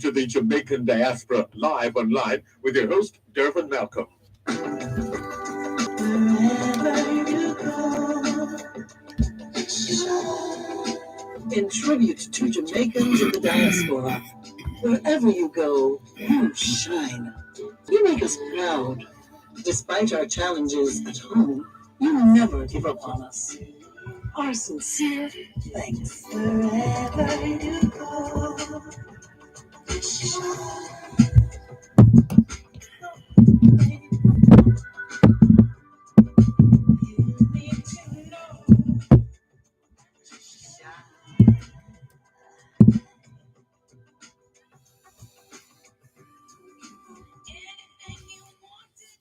to the Jamaican Diaspora Live Online with your host, Dervan Malcolm. Wherever you go, in tribute to Jamaicans in the diaspora, wherever you go, you shine. You make us proud. Despite our challenges at home, you never give up on us. Our sincere thanks. Wherever you go.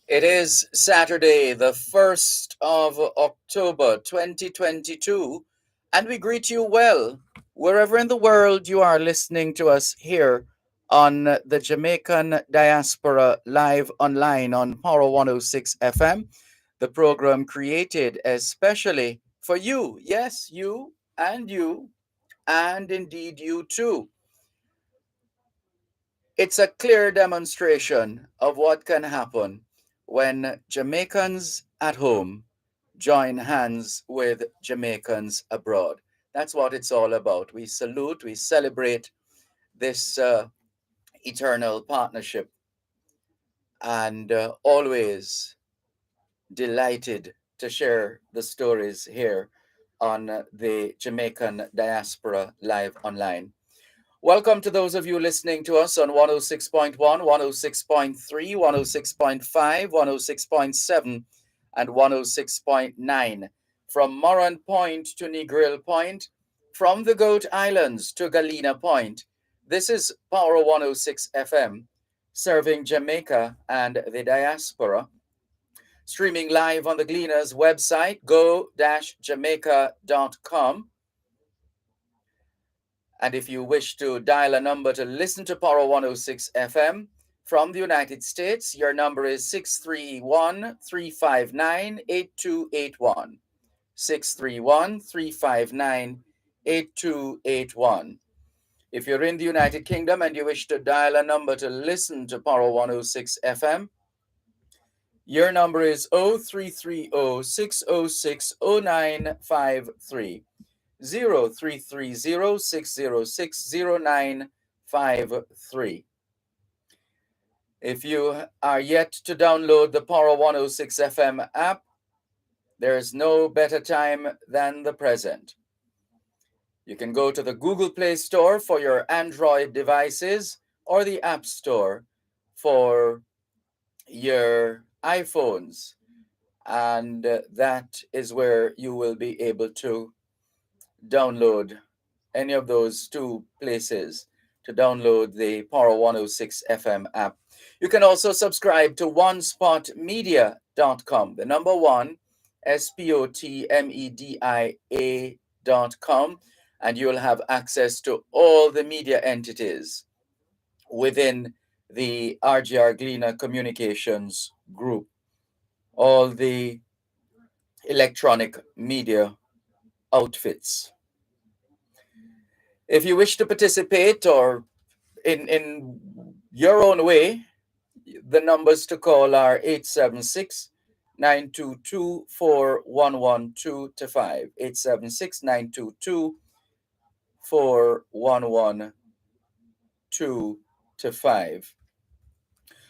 It is Saturday, the 1st of October, 2022, and we greet you well, wherever in the world you are listening to us here on the Jamaican Diaspora Live Online on Power 106 FM, the program created especially for you. Yes, you, and indeed you too. It's a clear demonstration of what can happen when Jamaicans at home join hands with Jamaicans abroad. That's what it's all about. We salute, we celebrate this eternal partnership, and always delighted to share the stories here on the Jamaican Diaspora Live Online. Welcome to those of you listening to us on 106.1, 106.3, 106.5, 106.7, and 106.9. From Moran Point to Negril Point, from the Goat Islands to Galena Point. This is Power 106 FM, serving Jamaica and the diaspora. Streaming live on the Gleaners website, go-jamaica.com. And if you wish to dial a number to listen to Power 106 FM from the United States, your number is 631-359-8281. 631-359-8281. If you're in the United Kingdom and you wish to dial a number to listen to Power 106 FM, your number is 0330-606-0953. 0330-606-0953. If you are yet to download the Power 106 FM app, there is no better time than the present. You can go to the Google Play Store for your Android devices or the App Store for your iPhones. And that is where you will be able to download any of those two places to download the Power 106 FM app. You can also subscribe to onespotmedia.com, the number one, spotmedia.com, and you'll have access to all the media entities within the RGR Gleaner Communications Group, all the electronic media outfits. If you wish to participate or in your own way, the numbers to call are 876-922-4112-5. 876-922-4112-5.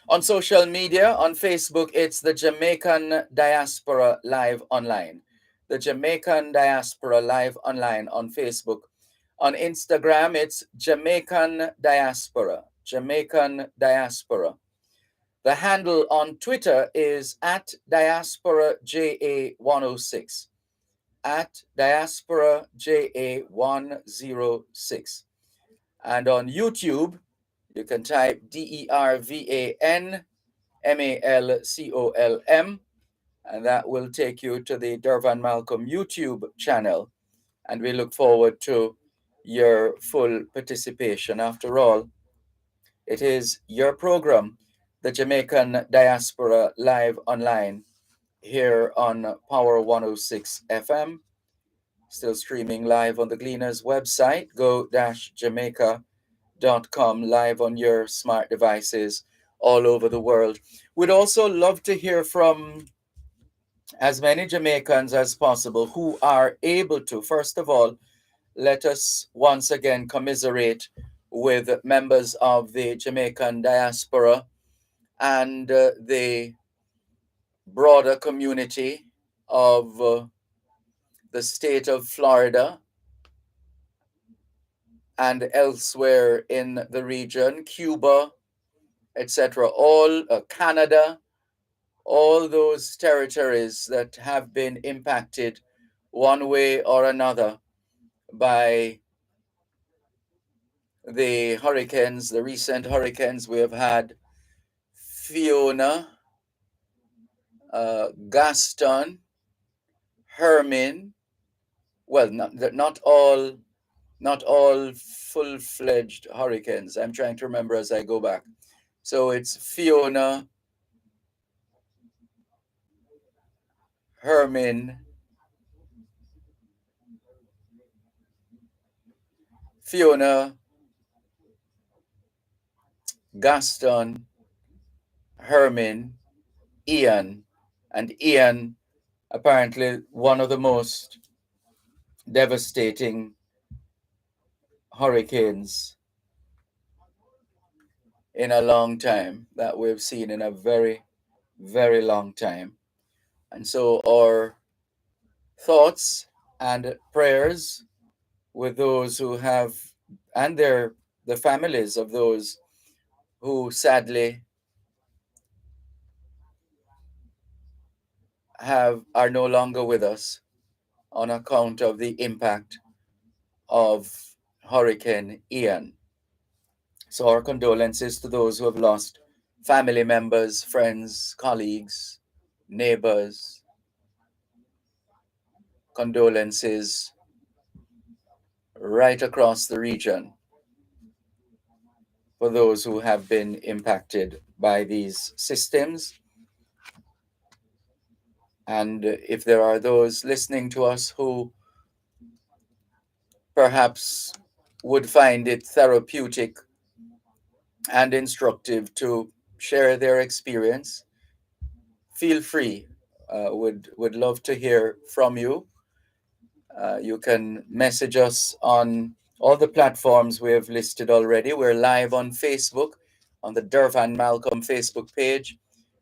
On social media, on Facebook, it's the Jamaican Diaspora Live Online. The Jamaican Diaspora Live Online on Facebook. On Instagram, it's Jamaican Diaspora. Jamaican Diaspora. The handle on Twitter is at DiasporaJA106. At DiasporaJA106. And on YouTube, you can type DervanMalcolm, and that will take you to the Dervan Malcolm YouTube channel. And we look forward to your full participation. After all, it is your program, the Jamaican Diaspora Live Online, here on Power 106 FM, still streaming live on the Gleaners website, go-jamaica.com. live on your smart devices all over the world. We'd also love to hear from as many Jamaicans as possible who are able to. First of all, let us once again commiserate with members of the Jamaican diaspora and the broader community of the state of Florida and elsewhere in the region, Cuba, etc., all Canada, all those territories that have been impacted one way or another by the hurricanes, the recent hurricanes we have had, Fiona, Gaston, Hermine. Well, not all full-fledged hurricanes. I'm trying to remember as I go back. So it's Fiona, Hermine, Fiona, Gaston, Hermine, Ian, and Ian, apparently one of the most devastating hurricanes in a long time that we've seen in a very, very long time. And so our thoughts and prayers with those who have and the families of those who sadly are no longer with us on account of the impact of Hurricane Ian. So our condolences to those who have lost family members, friends, colleagues, neighbors. Condolences right across the region for those who have been impacted by these systems. And if there are those listening to us who perhaps would find it therapeutic and instructive to share their experience, feel free. Would love to hear from you. You can message us on all the platforms we have listed already. We're live on Facebook, on the Dervan Malcolm Facebook page.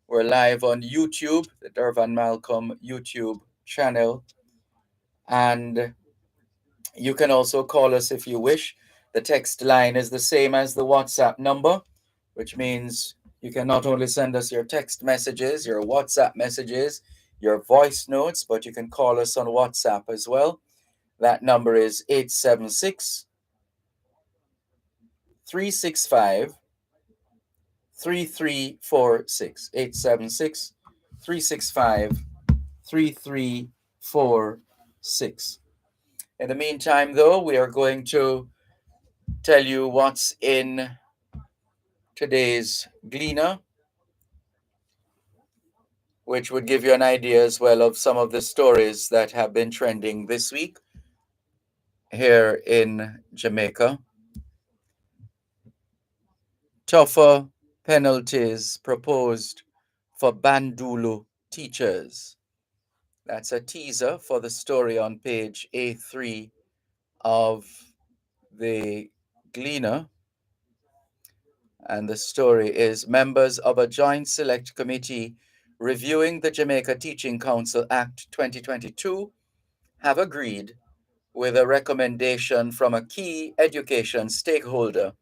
We're live on YouTube, the Dervan Malcolm YouTube channel. And you can also call us if you wish. The text line is the same as the WhatsApp number, which means you can not only send us your text messages, your WhatsApp messages, your voice notes, but you can call us on WhatsApp as well. That number is 876 365 3346. 876 365 3346. In the meantime, though, we are going to tell you what's in today's Gleaner, which would give you an idea as well of some of the stories that have been trending this week here in Jamaica. Tougher penalties proposed for Bandulu teachers. That's a teaser for the story on page A3 of the Gleaner. And the story is members of a joint select committee reviewing the Jamaica Teaching Council Act 2022 have agreed with a recommendation from a key education stakeholder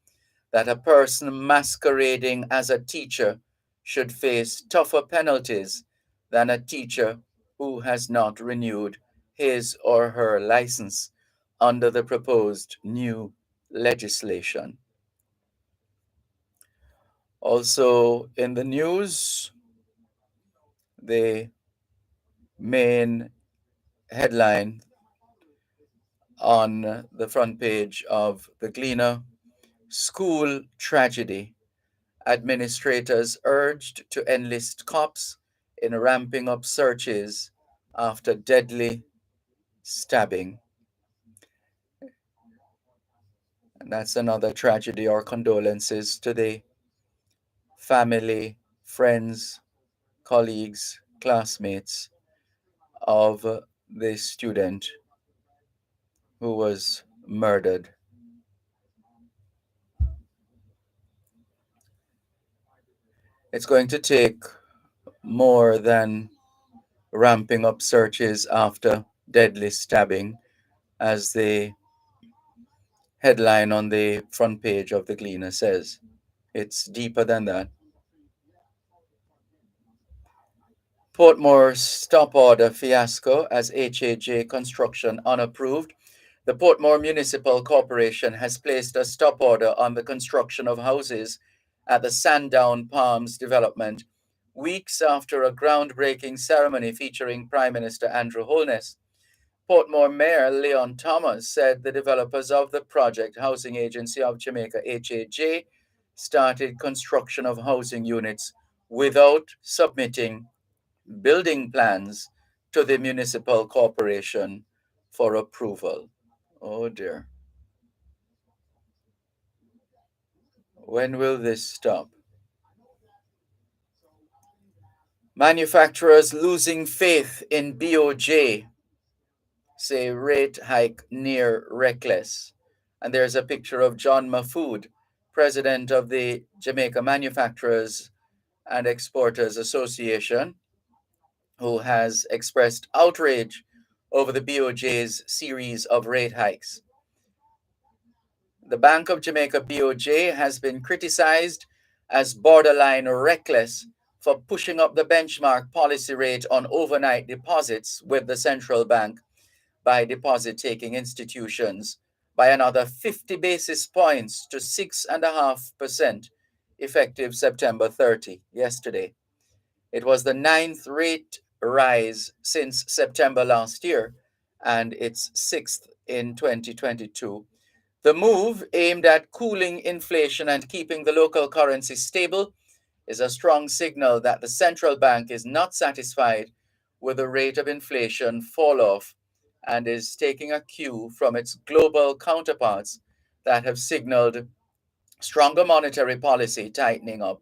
that a person masquerading as a teacher should face tougher penalties than a teacher who has not renewed his or her license under the proposed new legislation. Also in the news, the main headline on the front page of the Gleaner: school tragedy. Administrators urged to enlist cops in ramping up searches after deadly stabbing. And that's another tragedy. Our condolences to the family, friends, colleagues, classmates of the student who was murdered. It's going to take more than ramping up searches after deadly stabbing, as the headline on the front page of the Gleaner says. It's deeper than that. Portmore stop order fiasco as HAJ construction unapproved. The Portmore Municipal Corporation has placed a stop order on the construction of houses at the Sandown Palms development weeks after a groundbreaking ceremony featuring Prime Minister Andrew Holness. Portmore Mayor Leon Thomas said the developers of the project, Housing Agency of Jamaica (HAJ), started construction of housing units without submitting building plans to the municipal corporation for approval. Oh dear. When will this stop? Manufacturers losing faith in BOJ say rate hike near reckless. And there's a picture of John Mahfood, president of the Jamaica Manufacturers and Exporters Association, who has expressed outrage over the BOJ's series of rate hikes. The Bank of Jamaica BOJ has been criticized as borderline reckless for pushing up the benchmark policy rate on overnight deposits with the central bank by deposit taking institutions by another 50 basis points to 6.5%, effective September 30, yesterday. It was the ninth rate rise since September last year and its sixth in 2022. The move, aimed at cooling inflation and keeping the local currency stable, is a strong signal that the central bank is not satisfied with the rate of inflation fall off and is taking a cue from its global counterparts that have signaled stronger monetary policy tightening up,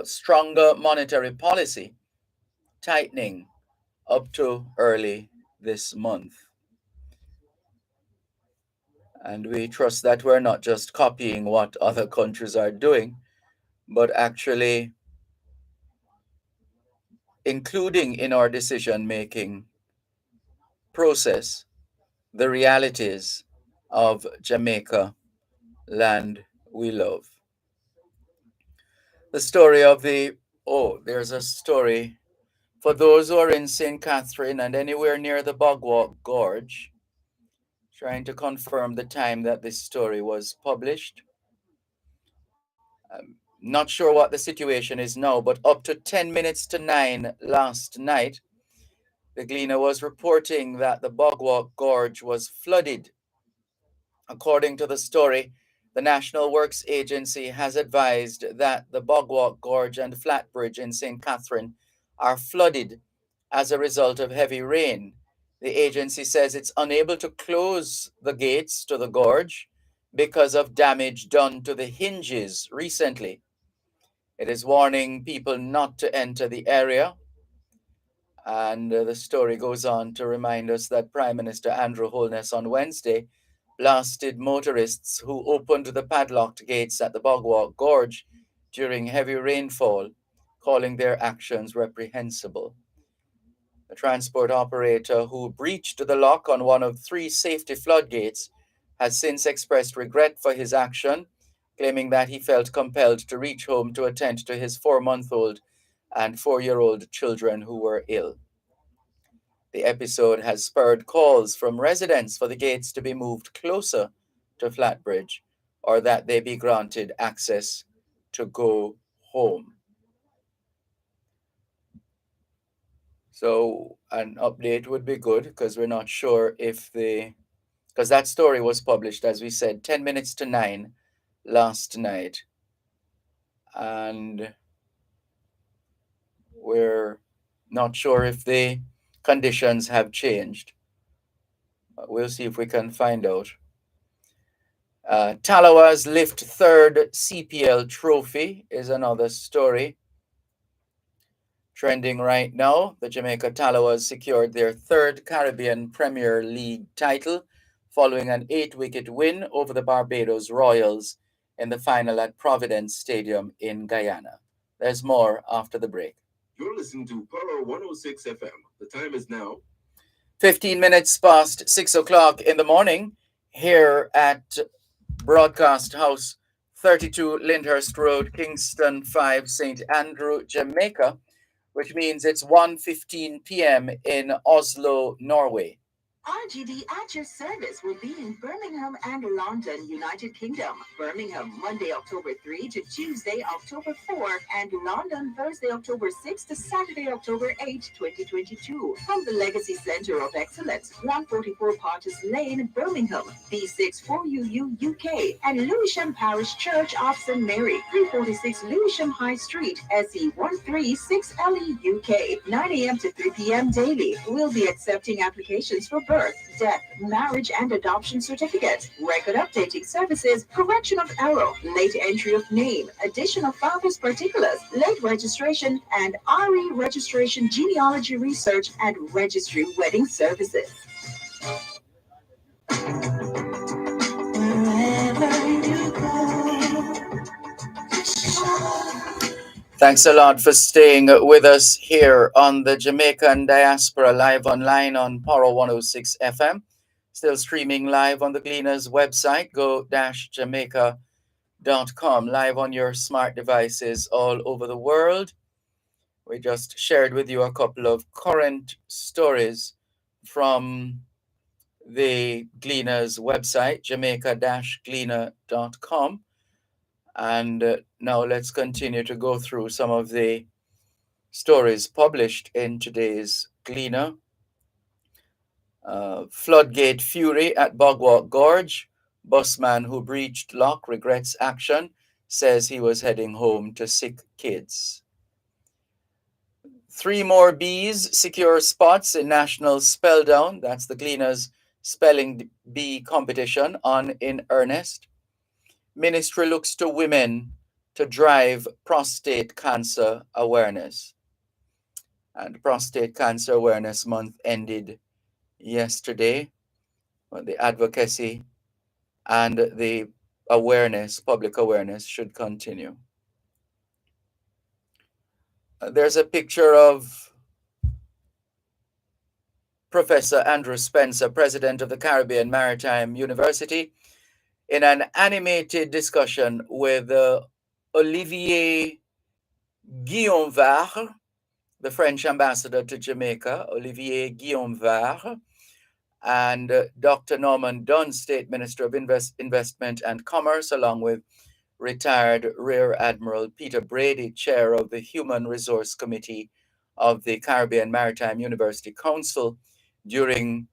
stronger monetary policy tightening up to early this month. And we trust that we're not just copying what other countries are doing, but actually including in our decision making process the realities of Jamaica, land we love. The story of the, oh, there's a story for those who are in St. Catherine and anywhere near the Bogwalk Gorge, trying to confirm the time that this story was published. Not sure what the situation is now, but up to 10 minutes to 9 last night, the Gleaner was reporting that the Bogwalk Gorge was flooded. According to the story, the National Works Agency has advised that the Bogwalk Gorge and Flatbridge in St. Catherine are flooded as a result of heavy rain. The agency says it's unable to close the gates to the gorge because of damage done to the hinges recently. It is warning people not to enter the area. And the story goes on to remind us that Prime Minister Andrew Holness on Wednesday blasted motorists who opened the padlocked gates at the Bogwalk Gorge during heavy rainfall, calling their actions reprehensible. The transport operator who breached the lock on one of three safety floodgates has since expressed regret for his action, claiming that he felt compelled to reach home to attend to his 4-month-old and 4-year-old children who were ill. The episode has spurred calls from residents for the gates to be moved closer to Flatbridge or that they be granted access to go home. So an update would be good because we're not sure if because that story was published, as we said, 10 minutes to 9 last night. And we're not sure if the conditions have changed. We'll see if we can find out. Talawa's lift third CPL trophy is another story trending right now. The Jamaica Talawas secured their third Caribbean Premier League title following an 8-wicket win over the Barbados Royals in the final at Providence Stadium in Guyana. There's more after the break. You're listening to Power 106 FM. The time is now 15 minutes past 6 o'clock in the morning here at Broadcast House, 32 Lyndhurst Road, Kingston 5, St. Andrew, Jamaica, which means it's 1:15 p.m. in Oslo, Norway. RGD at your service will be in Birmingham and London, United Kingdom. Birmingham, Monday, October 3 to Tuesday, October 4, and London, Thursday, October 6 to Saturday, October 8, 2022. From the Legacy Centre of Excellence, 144 Partis Lane, Birmingham, B64UU, UK, and Lewisham Parish Church of St. Mary, 346 Lewisham High Street, SE136LE, UK, 9 a.m. to 3 p.m. daily. We'll be accepting applications for birth, death, marriage, and adoption certificates, record updating services, correction of error, late entry of name, addition of father's particulars, late registration, and RE registration, genealogy research, and registry wedding services. Wherever you go. Thanks a lot for staying with us here on the Jamaican Diaspora live online on Power 106 FM. Still streaming live on the Gleaners website, go-jamaica.com, live on your smart devices all over the world. We just shared with you a couple of current stories from the Gleaners website, jamaica-gleaner.com. And now let's continue to go through some of the stories published in today's Gleaner. Floodgate fury at Bogwalk Gorge. Busman who breached lock regrets action, says he was heading home to sick kids. 3 more bees secure spots in National Spelldown. That's the Gleaners Spelling Bee competition on in earnest. Ministry looks to women to drive prostate cancer awareness. And Prostate Cancer Awareness Month ended yesterday. The advocacy and the awareness, public awareness, should continue. There's a picture of Professor Andrew Spencer, president of the Caribbean Maritime University, in an animated discussion with Olivier Guillaume-Var, the French ambassador to Jamaica, Olivier Guillaume-Var, and Dr. Norman Dunn, State Minister of Investment and Commerce, along with retired Rear Admiral Peter Brady, Chair of the Human Resource Committee of the Caribbean Maritime University Council, during,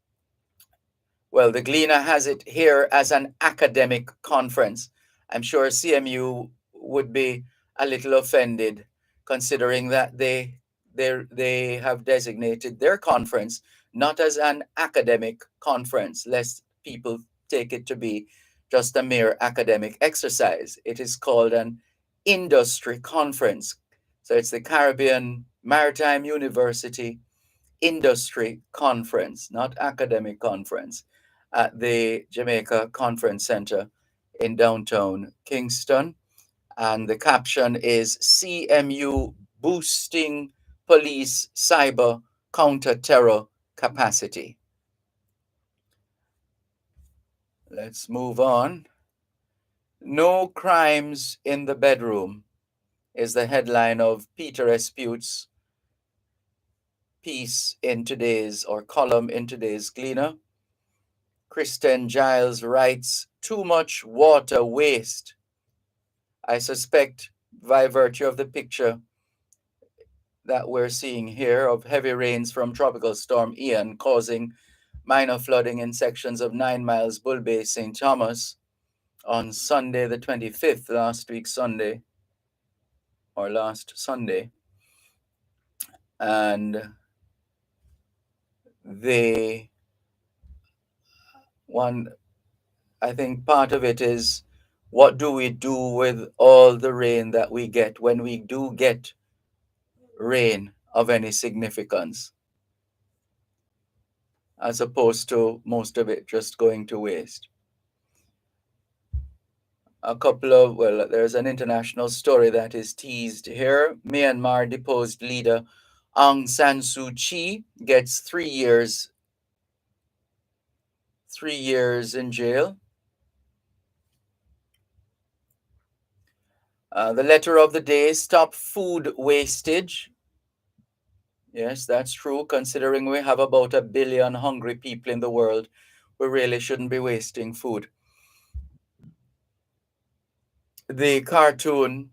well, the Gleaner has it here as an academic conference. I'm sure CMU would be a little offended, considering that they have designated their conference not as an academic conference, lest people take it to be just a mere academic exercise. It is called an industry conference. So it's the Caribbean Maritime University Industry Conference, not academic conference, at the Jamaica Conference Center in downtown Kingston. And the caption is CMU boosting police cyber counter-terror capacity. Let's move on. No crimes in the bedroom is the headline of Peter Espute's piece in today's, or column in today's Gleaner. Kristen Giles writes, too much water waste. I suspect by virtue of the picture that we're seeing here of heavy rains from Tropical Storm Ian causing minor flooding in sections of 9 Miles Bull Bay, St. Thomas on Sunday the 25th, last Sunday. And I think part of it is, what do we do with all the rain that we get when we do get rain of any significance, as opposed to most of it just going to waste? A couple of, well, there's an international story that is teased here. Myanmar deposed leader Aung San Suu Kyi gets 3 years in jail. The letter of the day: stop food wastage. Yes, that's true. Considering we have about 1 billion hungry people in the world, we really shouldn't be wasting food. The cartoon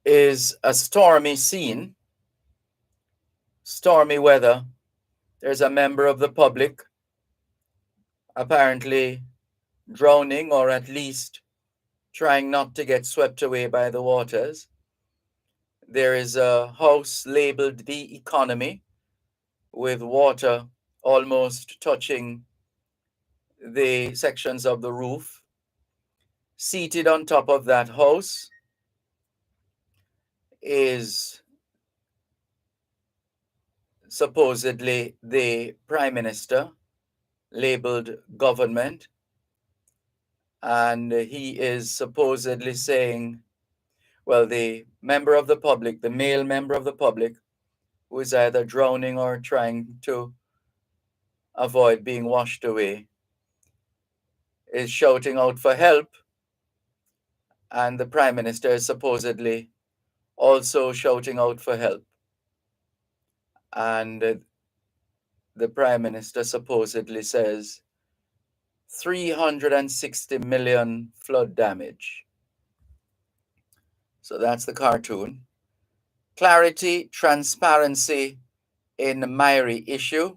is a stormy scene, stormy weather. There's a member of the public apparently drowning, or at least trying not to get swept away by the waters. There is a house labeled The Economy, with water almost touching the sections of the roof. Seated on top of that house is supposedly the prime minister, labeled government, and he is supposedly saying, well, the member of the public, the male member of the public, who is either drowning or trying to avoid being washed away, is shouting out for help, and the prime minister is supposedly also shouting out for help. And the prime minister supposedly says 360 million flood damage. So that's the cartoon. Clarity, transparency in the Myri issue.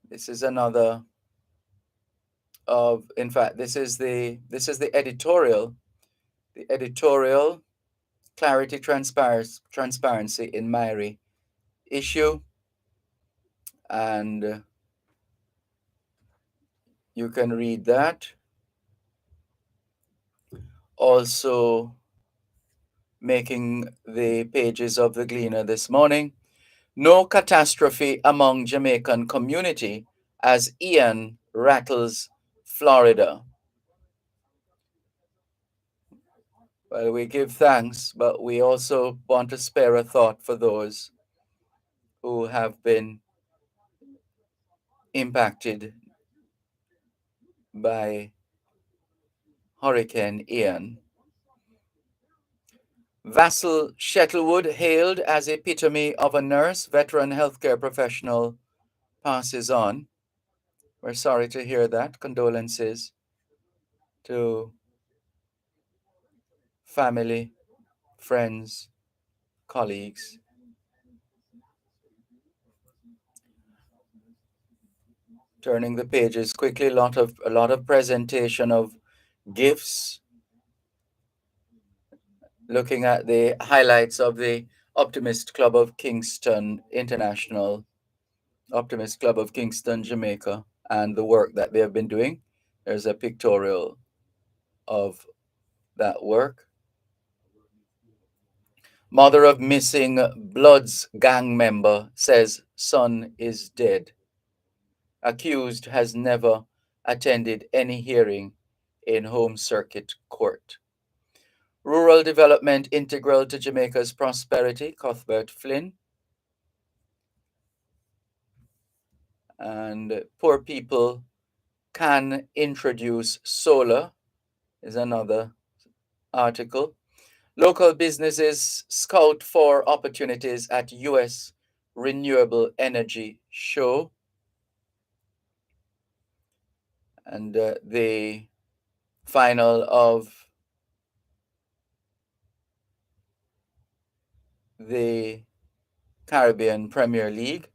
This is another of, in fact, this is the editorial. The editorial: clarity, transparency in Myri issue. And you can read that. Also making the pages of the Gleaner this morning: no catastrophe among Jamaican community as Ian rattles Florida. Well, we give thanks, but we also want to spare a thought for those who have been impacted by Hurricane Ian. Vassal Shuttlewood, hailed as epitome of a nurse, veteran healthcare professional, passes on. We're sorry to hear that. Condolences to family, friends, colleagues. Turning the pages quickly, a lot of presentation of gifts, looking at the highlights of the Optimist Club of Kingston International, Optimist Club of Kingston, Jamaica, and the work that they have been doing. There's a pictorial of that work. Mother of missing Bloods gang member says son is dead. Accused has never attended any hearing in Home Circuit Court. Rural development integral to Jamaica's prosperity, Cuthbert Flynn. And poor people can introduce solar is another article. Local businesses scout for opportunities at U.S. Renewable Energy Show. And the final of the Caribbean Premier League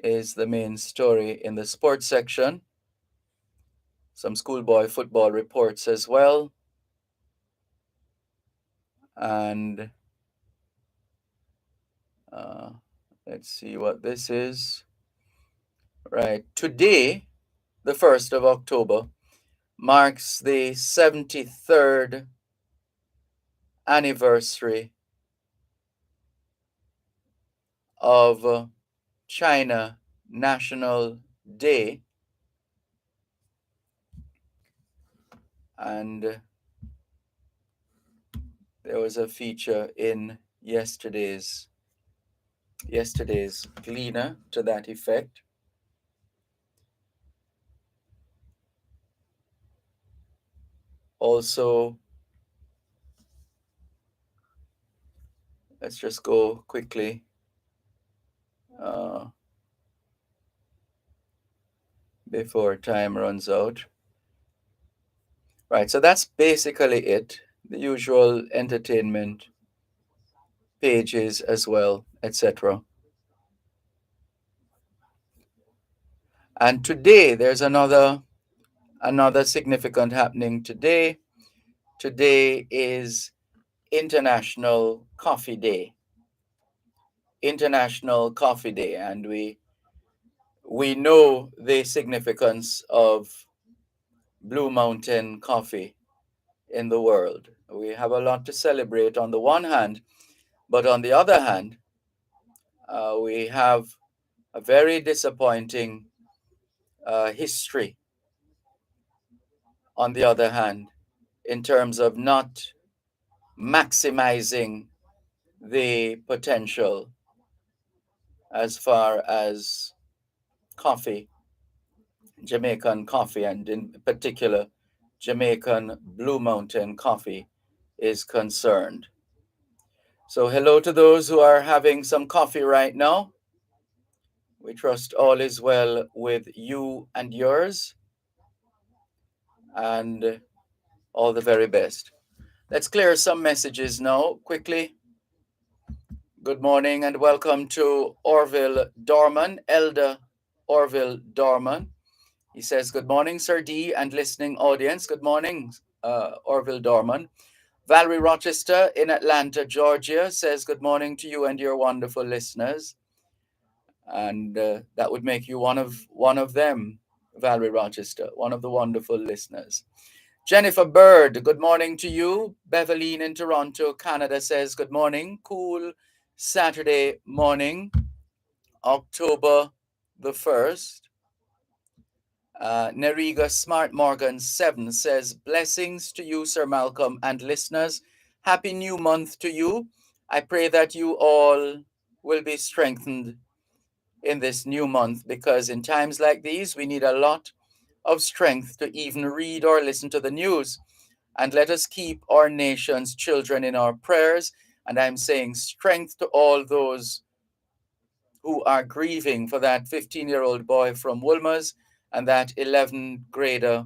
is the main story in the sports section. Some schoolboy football reports as well. And let's see what this is. Right. Today, the 1st of October, marks the 73rd anniversary of China National Day, and there was a feature in yesterday's Gleaner to that effect. Also, let's just go quickly. Before time runs out. Right, so that's basically it. The usual entertainment pages as well, etc. And today there's another significant happening today. Today is International Coffee Day. International Coffee Day, and we know the significance of Blue Mountain coffee in the world. We have a lot to celebrate on the one hand, but on the other hand, we have a very disappointing history, on the other hand, in terms of not maximizing the potential as far as coffee, Jamaican coffee, and in particular, Jamaican Blue Mountain coffee is concerned. So, hello to those who are having some coffee right now. We trust all is well with you and yours, and all the very best. Let's clear some messages now, quickly. Good morning and welcome to Orville Dorman, Elder Orville Dorman. He says, good morning, Sir D and listening audience. Good morning, Orville Dorman. Valerie Rochester in Atlanta, Georgia says, good morning to you and your wonderful listeners. And that would make you one of them, Valerie Rochester, one of the wonderful listeners. Jennifer Bird, good morning to you. Beverline in Toronto, Canada says, good morning. Cool Saturday morning, October the 1st. Neriga Smart Morgan 7 says, blessings to you, Sir Malcolm, and listeners. Happy new month to you. I pray that you all will be strengthened in this new month, because in times like these, we need a lot of strength to even read or listen to the news. And let us keep our nation's children in our prayers. And I'm saying strength to all those who are grieving for that 15-year-old boy from Wolmer's and that 11th grader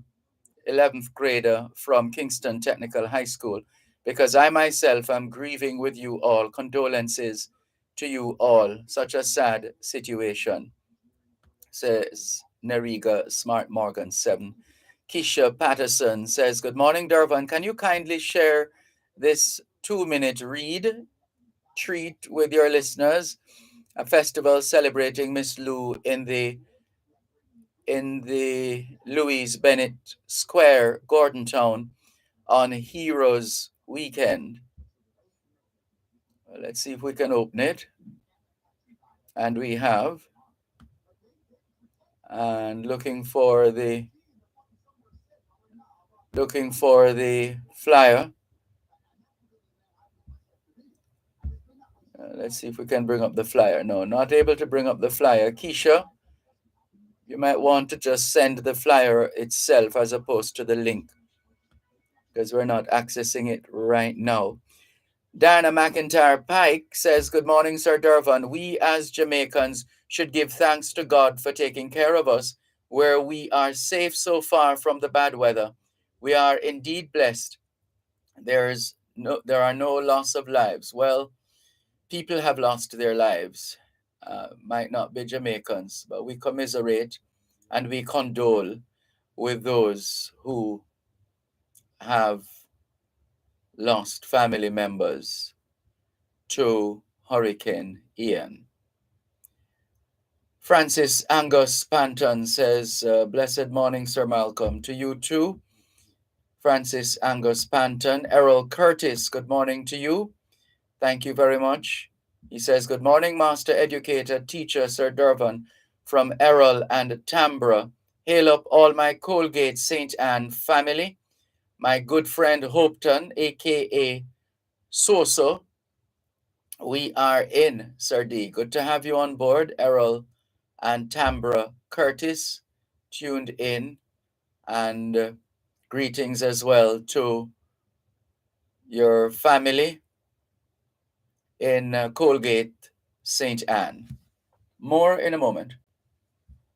from Kingston Technical High School, because I myself am grieving with you all. Condolences to you all. Such a sad situation, says Neriga Smart Morgan 7. Keisha Patterson says, good morning, Dervan. Can you kindly share this 2-minute read treat with your listeners? A festival celebrating Miss Lou in the Louise Bennett Square, Gordontown, on Heroes Weekend. Let's see if we can open it. And we have. And looking for the flyer. Let's see if we can bring up the flyer. No, not able to bring up the flyer. Keisha, you might want to just send the flyer itself as opposed to the link, because we're not accessing it right now. Diana McIntyre Pike says, good morning, Sir Dervan. We as Jamaicans should give thanks to God for taking care of us, where we are safe so far from the bad weather. We are indeed blessed. There are no loss of lives. Well, people have lost their lives. Might not be Jamaicans, but we commiserate and we condole with those who have lost family members to Hurricane Ian. Francis Angus Panton says, blessed morning, Sir Malcolm. To you too, Francis Angus Panton. Errol Curtis, good morning to you. Thank you very much. He says, good morning, Master Educator, Teacher, Sir Dervan, from Errol and Tambra. Hail up all my Colgate St. Anne family. My good friend Hopeton, a.k.a. Soso. We are in, Sir D. Good to have you on board, Errol and Tambra Curtis, tuned in. And greetings as well to your family in Colgate St. Anne. More in a moment.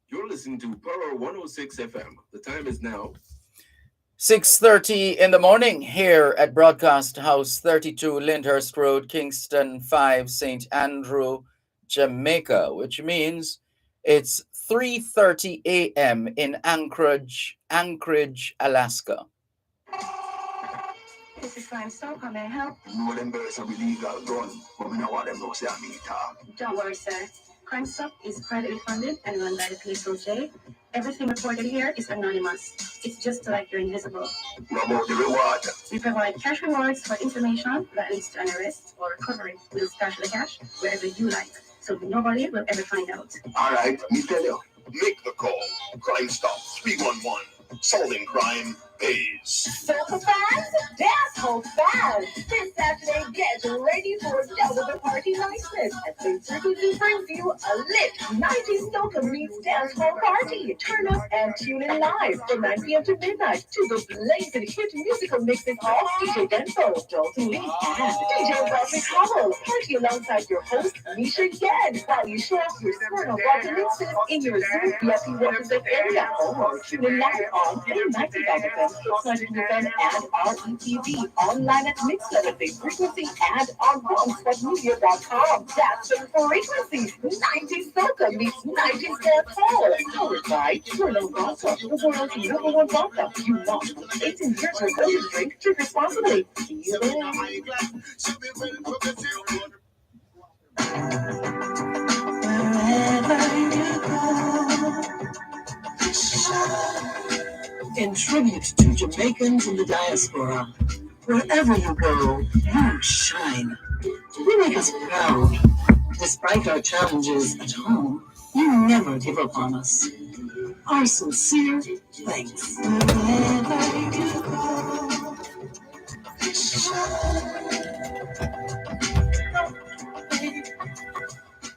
You're listening to Power 106 FM. The time is now 6:30 in the morning here at Broadcast House 32 Lyndhurst Road, Kingston 5, St. Andrew, Jamaica, which means it's 3:30 a.m. in Anchorage, Alaska. This is Crime Stop. How may I help? You them birds have illegal gun, but we don't want them to say I mean talk. Don't worry, sir. Crime Stop is privately funded and run by the police OJ. Everything reported here is anonymous. It's just like you're invisible. What about the reward? We provide cash rewards for information that leads to an arrest or recovery. We'll stash the cash wherever you like, so nobody will ever find out. All right, me tell you. Make the call. Crime Stop 311. Solving crime pays. Soca fans, dance hall fans. This Saturday, get ready for a double the party niceness as they frequently brings you a lit 90s soca meets dance hall party. Turn up and tune in live from 9 p.m. to midnight to the blazing hit musical mixes of DJ Denso, Dalton Lee, and DJ Roderick Howell. Party alongside your host, Misha Yen, while you show off your Smirnoff Rocky mixes in your Zoom VIP represent area or tune in live on 95 FM, 692 FM, and RETV, online at Mixler, the frequency, and on OneSpotMedia.com. That's the frequency. 90s Soca meets 90s dance hall. Powered by Puro Vodka, the world's #1 vodka. You know, 18 years or older, drink responsibly. See you there. Wherever you go. In tribute to Jamaicans in the diaspora, wherever you go, you shine. You make us proud. Despite our challenges at home, you never give up on us. Our sincere thanks. Wherever you go.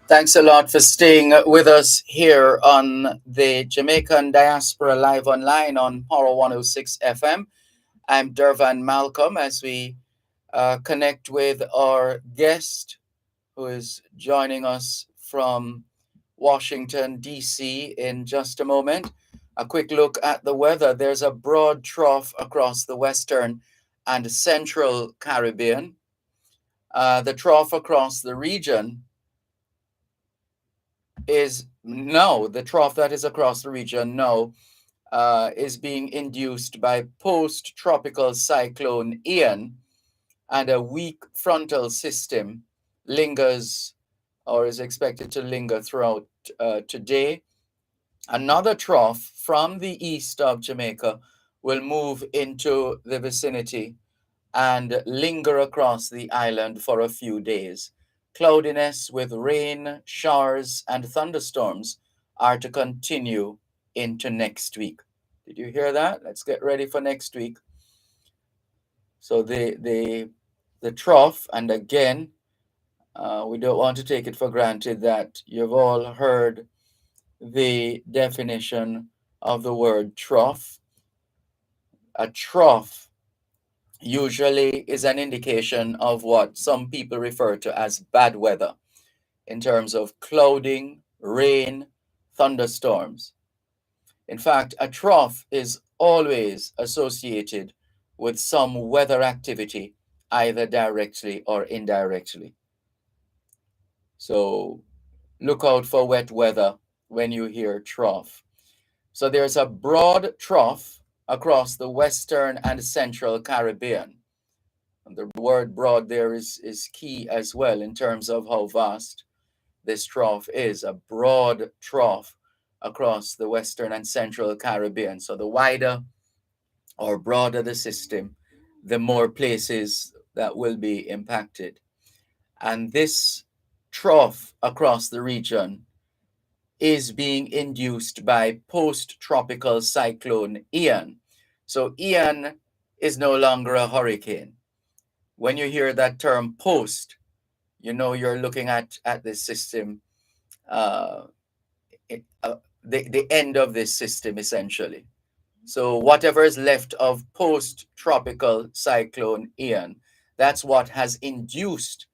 Thanks a lot for staying with us here on the Jamaican Diaspora Live Online on Power 106 FM. I'm Dervan Malcolm as we connect with our guest who is joining us from Washington, D.C. in just a moment. A quick look at the weather. There's a broad trough across the western and central Caribbean. The trough across the region is the trough that is across the region now is being induced by post-tropical cyclone Ian, and a weak frontal system lingers or is expected to linger throughout today. Another trough from the east of Jamaica will move into the vicinity and linger across the island for a few days. Cloudiness with rain, showers, and thunderstorms are to continue into next week. Did you hear that? Let's get ready for next week. So the trough, and again, we don't want to take it for granted that you've all heard the definition of the word trough. A trough usually is an indication of what some people refer to as bad weather in terms of clouding, rain, thunderstorms. In fact, a trough is always associated with some weather activity, either directly or indirectly. So look out for wet weather when you hear trough. So there's a broad trough across the western and central Caribbean. And the word broad there is key as well in terms of how vast. this trough is, a broad trough across the Western and Central Caribbean. So the wider or broader the system, the more places that will be impacted. And this trough across the region is being induced by post-tropical cyclone Ian. So Ian is no longer a hurricane. When you hear that term post, you know you're looking at this system, uh, the end of this system essentially. So whatever is left of post-tropical cyclone Ian, that's what has induced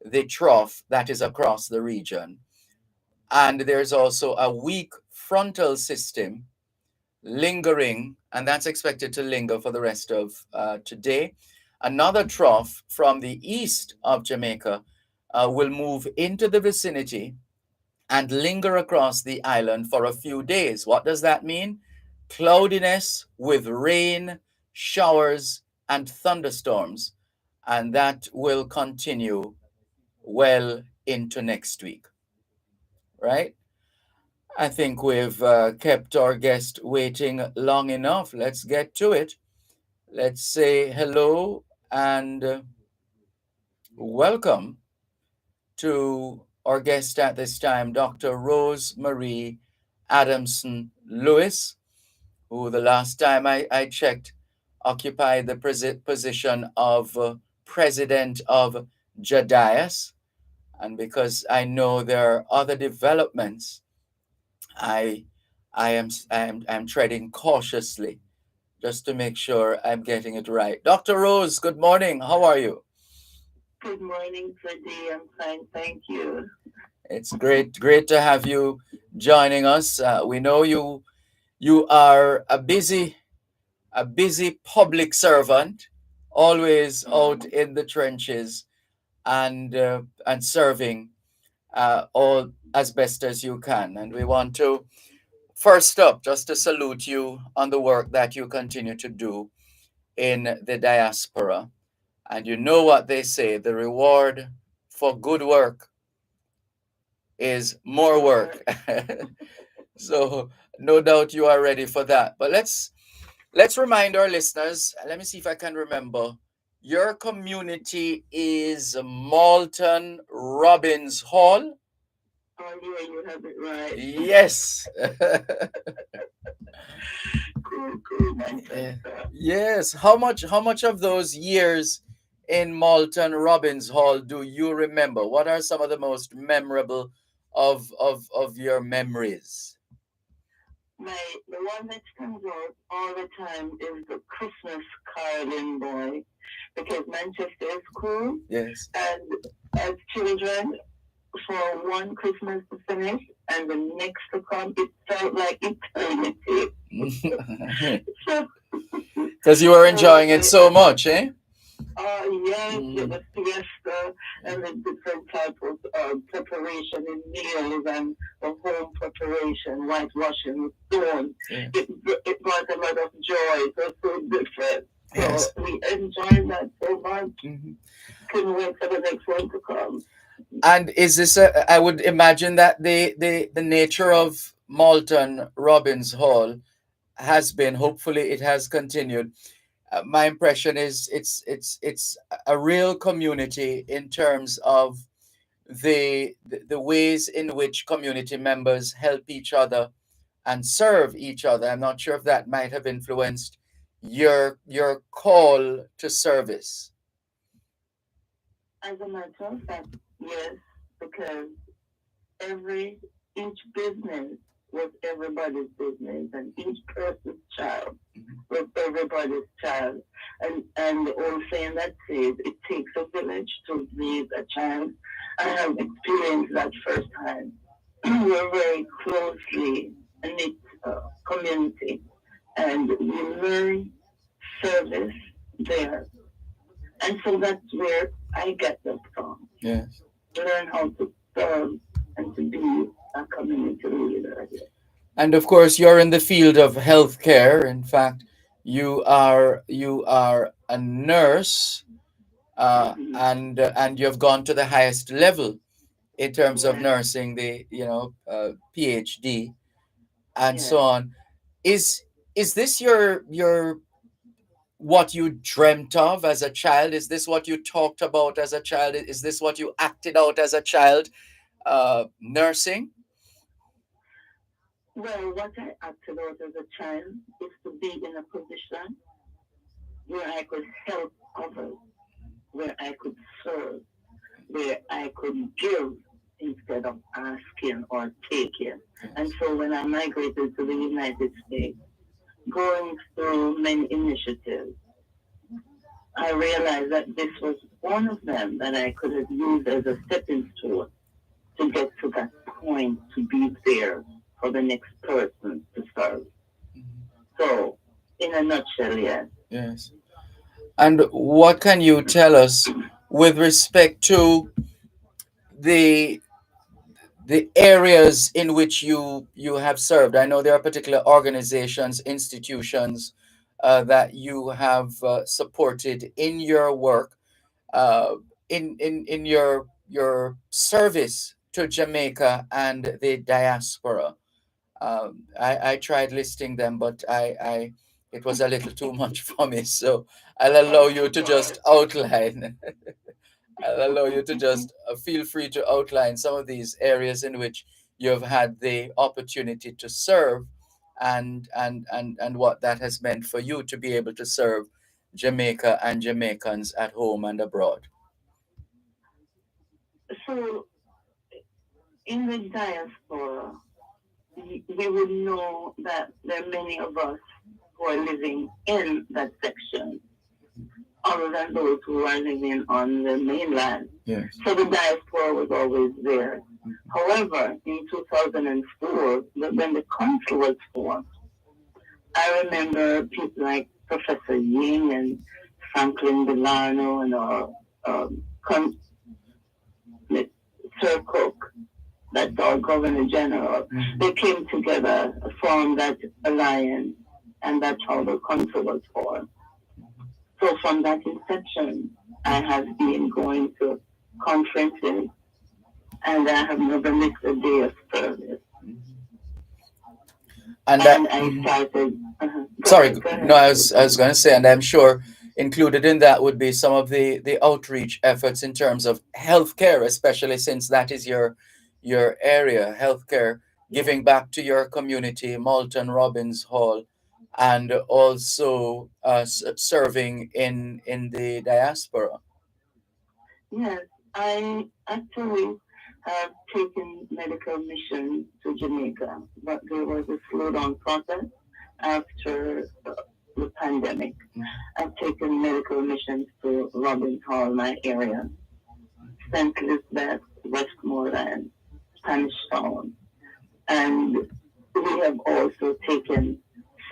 the trough that is across the region. And there's also a weak frontal system lingering, and that's expected to linger for the rest of today. Another trough from the east of Jamaica will move into the vicinity and linger across the island for a few days. What does that mean? Cloudiness with rain, showers, and thunderstorms. And that will continue well into next week, right? I think we've kept our guest waiting long enough. Let's get to it. Let's say hello and welcome to our guest at this time, Dr. Rose Marie Adamson Lewis, who the last time I checked occupied the position of president of JADIAS. And because I know there are other developments, I am treading cautiously just to make sure I'm getting it right. Dr. Rose, good morning. How are you? Good morning, Freddie. I'm fine, thank you. It's great to have you joining us. We know you are a busy public servant, always out in the trenches and serving all as best as you can. And we want to first up just to salute you on the work that you continue to do in the diaspora. And you know what they say, the reward for good work is more work. So no doubt you are ready for that. But let's remind our listeners, let me see if I can remember. Your community is Malton Robbins Hall. Oh, yeah, you have it right. Yes. Cool. Yes. How much of those years in Malton Robbins Hall do you remember? What are some of the most memorable of your memories? The one that comes out all the time is the Christmas caroling boy, because Manchester is cool. Yes. And as children, for one Christmas to finish and the next to come, it felt like eternity. Because you were enjoying it so much, eh? Yes, the fiesta and the different types of preparation in meals and the home preparation, whitewashing with stones. Yeah. It brought a lot of joy. It was so different. So Yes. we enjoyed that so much. Couldn't wait for the next one to come. And is this I would imagine that the nature of Malton Robbins Hall has been, hopefully it has continued. My impression is it's a real community in terms of the ways in which community members help each other and serve each other. I'm not sure if that might have influenced your call to service. As a matter of fact, yes, because each business was everybody's business, and each person's child was everybody's child. And the old saying that says it takes a village to raise a child. I have experienced that firsthand. We're very closely knit community, and we learn service there. And so that's where I get that from. Yes. Learn how to serve and to be a community leader. And of course, you're in the field of healthcare. In fact, you are a nurse, and you've gone to the highest level in terms of Yes. nursing, the PhD and so Yes. on. Is this your what you dreamt of as a child? Is this what you talked about as a child? Is this what you acted out as a child? Nursing? Well, what I acted out as a child is to be in a position where I could help others, where I could serve, where I could give instead of asking or taking. And so when I migrated to the United States, going through many initiatives, I realized that this was one of them that I could have used as a stepping stone to get to that point to be there for the next person to serve. So, in a nutshell, yes. Yes. And what can you tell us with respect to the the areas in which you have served? I know there are particular organizations, institutions that you have supported in your work, in your service to Jamaica and the diaspora. I tried listing them, but I it was a little too much for me. So I'll allow you to just outline. I'll allow you to just feel free to outline some of these areas in which you have had the opportunity to serve, and what that has meant for you to be able to serve Jamaica and Jamaicans at home and abroad. So, in the diaspora, we would know that there are many of us who are living in that section, other than those who are living on the mainland. Yes. So the diaspora was always there. However, in 2004, when the council was formed, I remember people like Professor Ying and Franklin Delano and Sir Cook, that's our Governor General. They came together, formed that alliance, and that's how the council was formed. So from that inception, I have been going to conferences, and I have never missed a day of service. And that, I started. sorry, Go ahead. no, I was going to say, and I'm sure included in that would be some of the outreach efforts in terms of healthcare, especially since that is your area, healthcare, giving back to your community, Malton Robbins Hall, and also serving in the diaspora. Yes, I actually have taken medical mission to Jamaica, but there was a slowdown process after the pandemic. I've taken medical missions to Robbins Hall, my area, St. Elizabeth, Westmoreland, Spanish Town, and we have also taken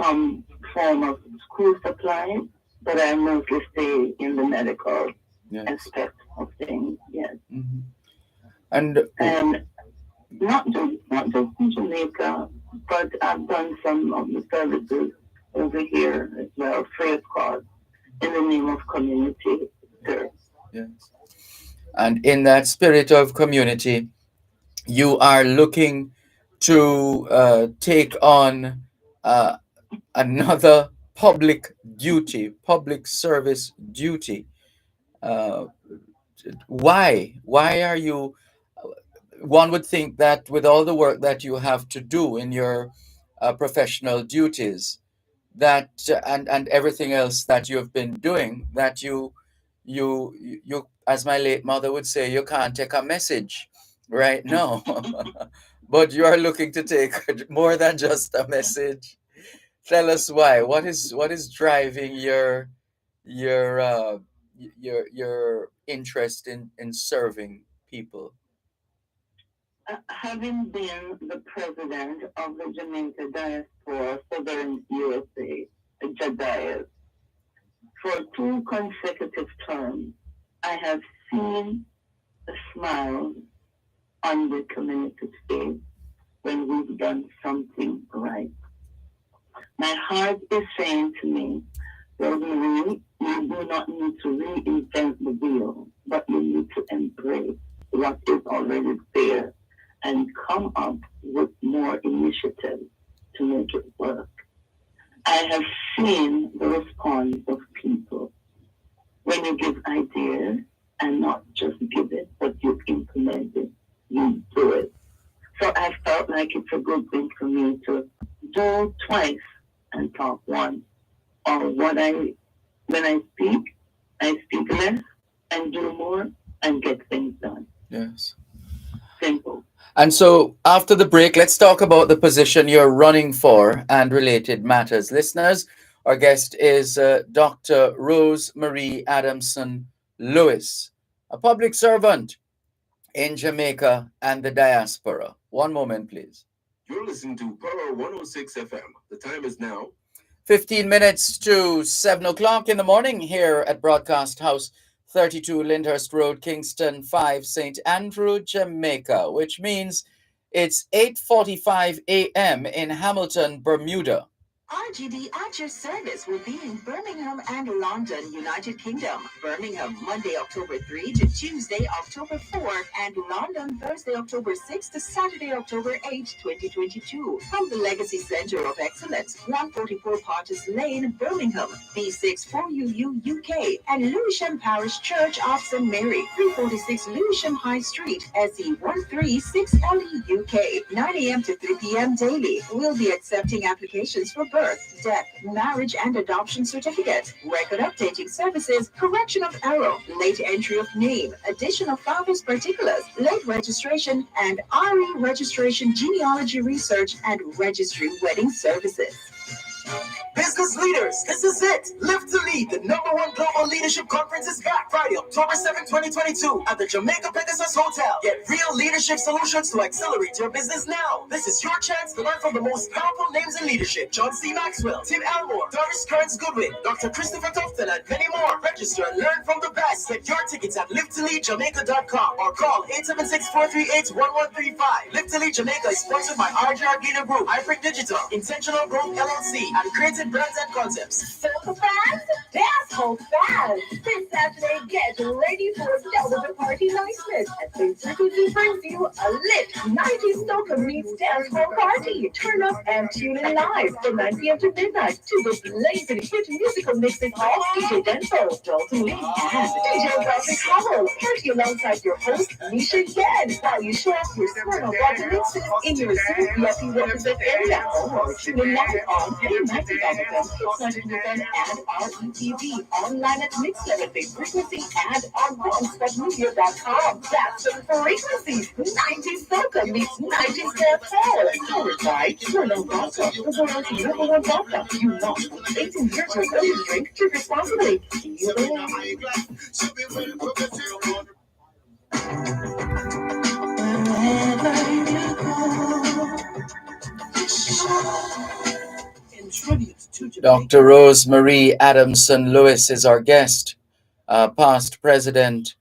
some form of school supplies, but I mostly stay in the medical aspect of things. Yes. And not just in Jamaica, but I've done some of the services over here as well, free of cost, in the name of community service. yes. And in that spirit of community, you are looking to take on another public duty, public service duty. Uh, why? Why are you? One would think that with all the work that you have to do in your professional duties, that and everything else that you've been doing, that you, as my late mother would say, you can't take a message right now. But you are looking to take more than just a message. Tell us why. What is driving your your interest in serving people? Having been the president of the Jamaica Diaspora Southern USA, JADIAS, for 2 consecutive terms, I have seen a smile on the community face when we've done something right. My heart is saying to me, Rosemary, you do not need to reinvent the wheel, but you need to embrace what is already there. when you give ideas and not just give it, but you implement it, you do it. So I felt like it's a good thing for me to do twice and talk once. Or when I speak less and do more and get things done. Yes. Simple. And so after the break, let's talk about the position you're running for and related matters. Listeners, our guest is Dr. Rose Marie Adamson Lewis, a public servant in Jamaica and the diaspora. One moment, please. You're listening to Power 106 FM. The time is now 15 minutes to 7 o'clock in the morning here at Broadcast House 32 Lyndhurst Road, Kingston 5, St. Andrew, Jamaica, which means it's 8:45 a.m. in Hamilton, Bermuda. RGD at your service will be in Birmingham and London, United Kingdom. Birmingham, Monday, October 3 to Tuesday, October 4, and London, Thursday, October 6 to Saturday, October 8, 2022. From the Legacy Centre of Excellence, 144 Potter's Lane, Birmingham, B64UU UK, and Lewisham Parish Church of St. Mary, 346 Lewisham High Street, SE136LE UK, 9 a.m. to 3 p.m. daily. We'll be accepting applications for birth, death, marriage, and adoption certificates, record updating services, correction of error, late entry of name, addition of father's particulars, late registration, and RE registration, genealogy research, and registry wedding services. Business leaders, this is it. Live to Lead, the #1 global leadership conference is back Friday, October 7, 2022 at the Jamaica Pegasus Hotel. Get real leadership solutions to accelerate your business now. This is your chance to learn from the most powerful names in leadership. John C. Maxwell, Tim Elmore, Doris Kearns Goodwin, Dr. Christopher Tufton, and many more. Register and learn from the best. Get your tickets at livetoleadjamaica.com or call 876-438-1135. Live to Lead Jamaica is sponsored by RJR Gina Group, Hybric Digital, Intentional Growth LLC, and Creative Brands and Concepts. Soca fans, dancehall fans, this Saturday get ready for a Delta Party Niceness as they typically brings you a lit 90s soca meets dancehall party. Turn up and tune in live from 9 p.m. to midnight to the blazing hit musical mixes of DJ Denso, Dalton Lee, and DJ Roderick Howell. Party alongside your host, Nisha Yen, while you show off your Smyrna water mixes in your Zoom VIP represent area or tune in live on K90 FM, and RETV online at Mixler, Frequency, and on OneSpotMedia.com. That's the frequency. 90s soca meets 90s dancehall. Powered by Turno Vodka, the world's #1 vodka. You know, 18 years or older, drink to responsibly. Dr. Rose Marie Adamson Lewis is our guest, past president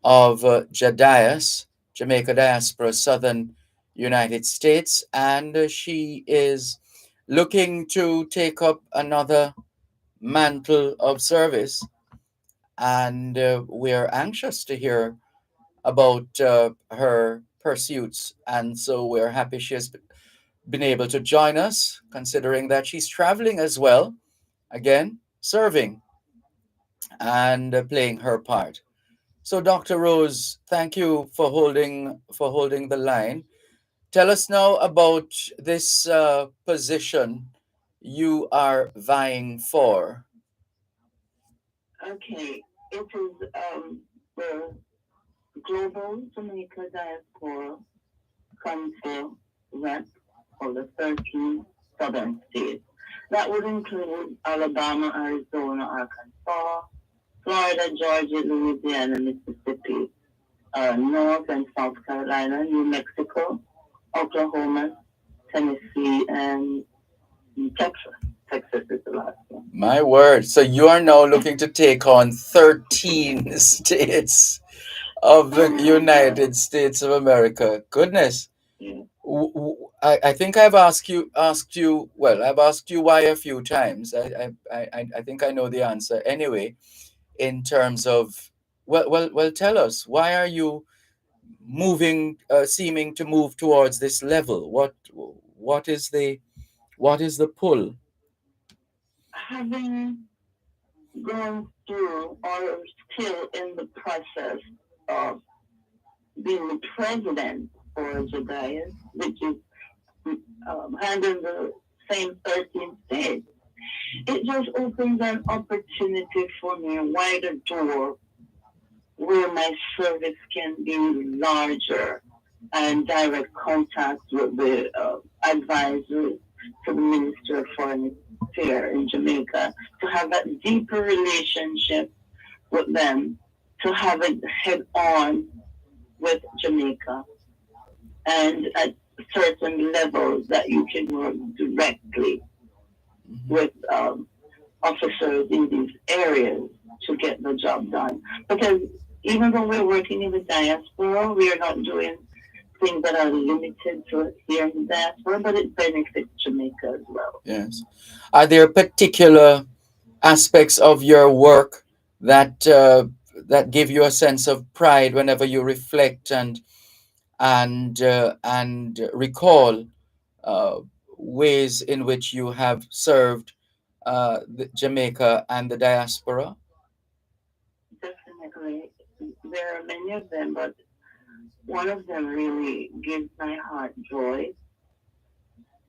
of JDIAS, Jamaica Diaspora, Southern United States, and she is looking to take up another mantle of service, and we're anxious to hear about her pursuits, and so we're happy she has been able to join us, considering that she's traveling as well, again, serving and playing her part. So, Dr. Rose, thank you for holding the line. Tell us now about this position you are vying for. Okay, it is the Global Jamaica Diaspora Council rep for the 13 southern states. That would include Alabama, Arizona, Arkansas, Florida, Georgia, Louisiana, Mississippi, North and South Carolina, New Mexico, Oklahoma, Tennessee, and Texas. Texas is the last one. My word. So you are now looking to take on 13 states of the United States of America. Goodness. Yeah. I think I've asked you. Well, I've asked you why a few times. I think I know the answer anyway. In terms of, well, tell us, why are you seeming to move towards this level? What is the pull? Having going through or still in the process of being the president for Jedias, which is handling the same 13 states. It just opens an opportunity for me, a wider door where my service can be larger and direct contact with the advisors to the Minister of Foreign Affairs in Jamaica, to have that deeper relationship with them, to have it head on with Jamaica, and at certain levels that you can work directly with officers in these areas to get the job done. Because even though we're working in the diaspora, we are not doing things that are limited to here in the diaspora, but it benefits Jamaica as well. Yes. Are there particular aspects of your work that that give you a sense of pride whenever you reflect and recall ways in which you have served Jamaica and the diaspora? Definitely. There are many of them, but one of them really gives my heart joy,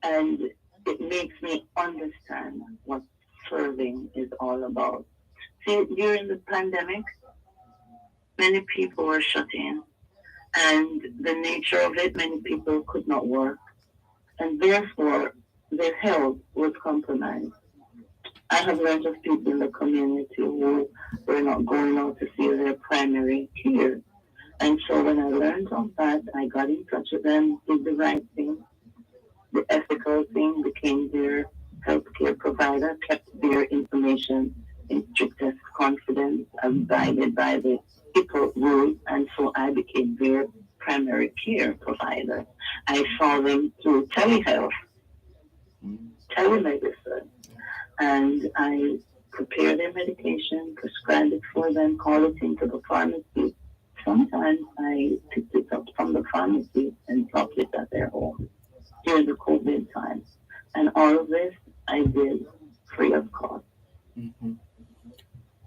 and it makes me understand what serving is all about. See, during the pandemic, many people were shut in, and the nature of it, many people could not work, and therefore their health was compromised. I have learned of people in the community who were not going out to see their primary care. And so when I learned of that, I got in touch with them, did the right thing, the ethical thing, became their healthcare provider, kept their information in strictest confidence, abided by the HIPAA rules, and so I became their primary care provider. I saw them through telehealth, telemedicine, and I prepared their medication, prescribed it for them, called it into the pharmacy. Sometimes I picked it up from the pharmacy and dropped it at their home during the COVID time. And all of this I did free of cost. Mm-hmm.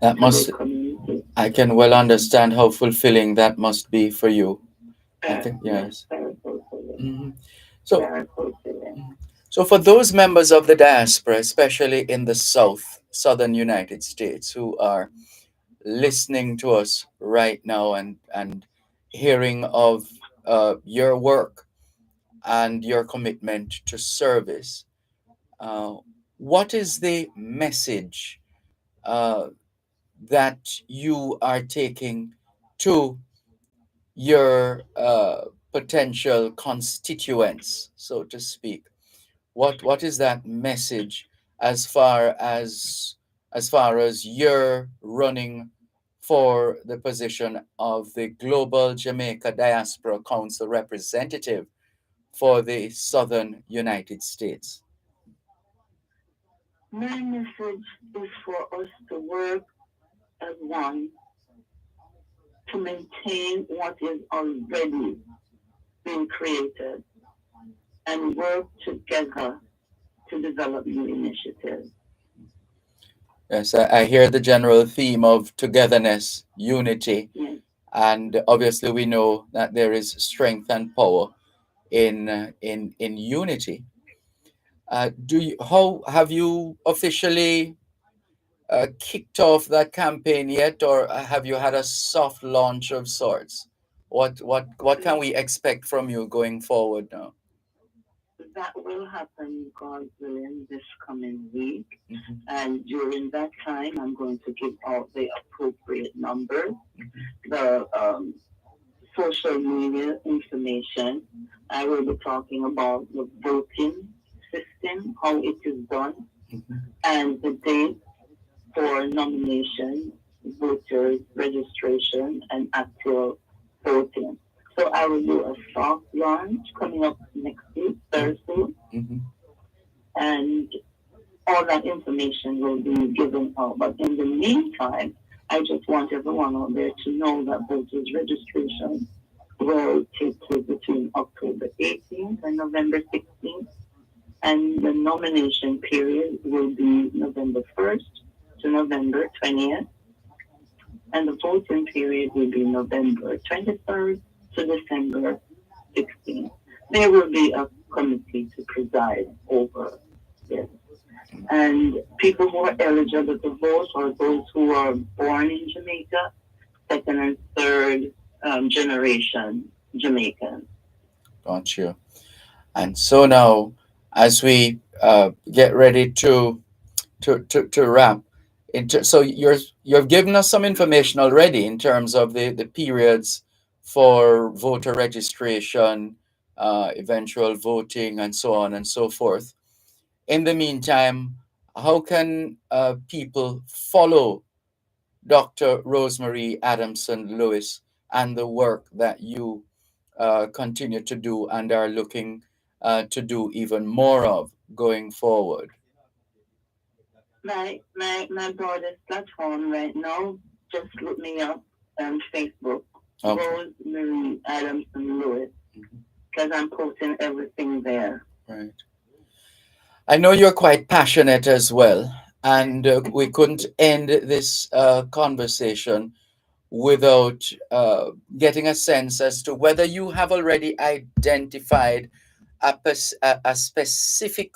That must, I can well understand how fulfilling that must be for you. I think, yes. Mm-hmm. So for those members of the diaspora, especially in the southern United States, who are listening to us right now and hearing of your work and your commitment to service, what is the message that you are taking to your potential constituents, so to speak? What is that message as far as you're running for the position of the Global Jamaica Diaspora Council representative for the Southern United States? My message is for us to work as one, to maintain what is already being created, and work together to develop new initiatives. Yes, I hear the general theme of togetherness, unity, Yes. And obviously we know that there is strength and power in unity. How have you officially kicked off that campaign yet, or have you had a soft launch of sorts? What can we expect from you going forward now? That will happen, God willing, this coming week. Mm-hmm. And during that time, I'm going to give out the appropriate numbers, the social media information. I will be talking about the voting system, how it is done, and the date for nomination, voters registration, and actual voting. So I will do a soft launch coming up next week, Thursday, and all that information will be given out. But in the meantime, I just want everyone out there to know that voters registration will take place between October 18th and November 16th, and the nomination period will be November 1st to November 20th, and the voting period will be November 23rd to December 16th. There will be a committee to preside over this. And people who are eligible to vote are those who are born in Jamaica, second and third generation Jamaican. Got you. And so now, as we get ready to wrap, so you've given us some information already in terms of the periods for voter registration, eventual voting, and so on and so forth. In the meantime, how can people follow Dr. Rosemary Adamson Lewis and the work that you continue to do and are looking to do even more of going forward? My broadest platform right now, just look me up on Facebook, Okay. Rosemary Adamson Lewis, because I'm posting everything there. Right. I know you're quite passionate as well, and we couldn't end this conversation without getting a sense as to whether you have already identified a specific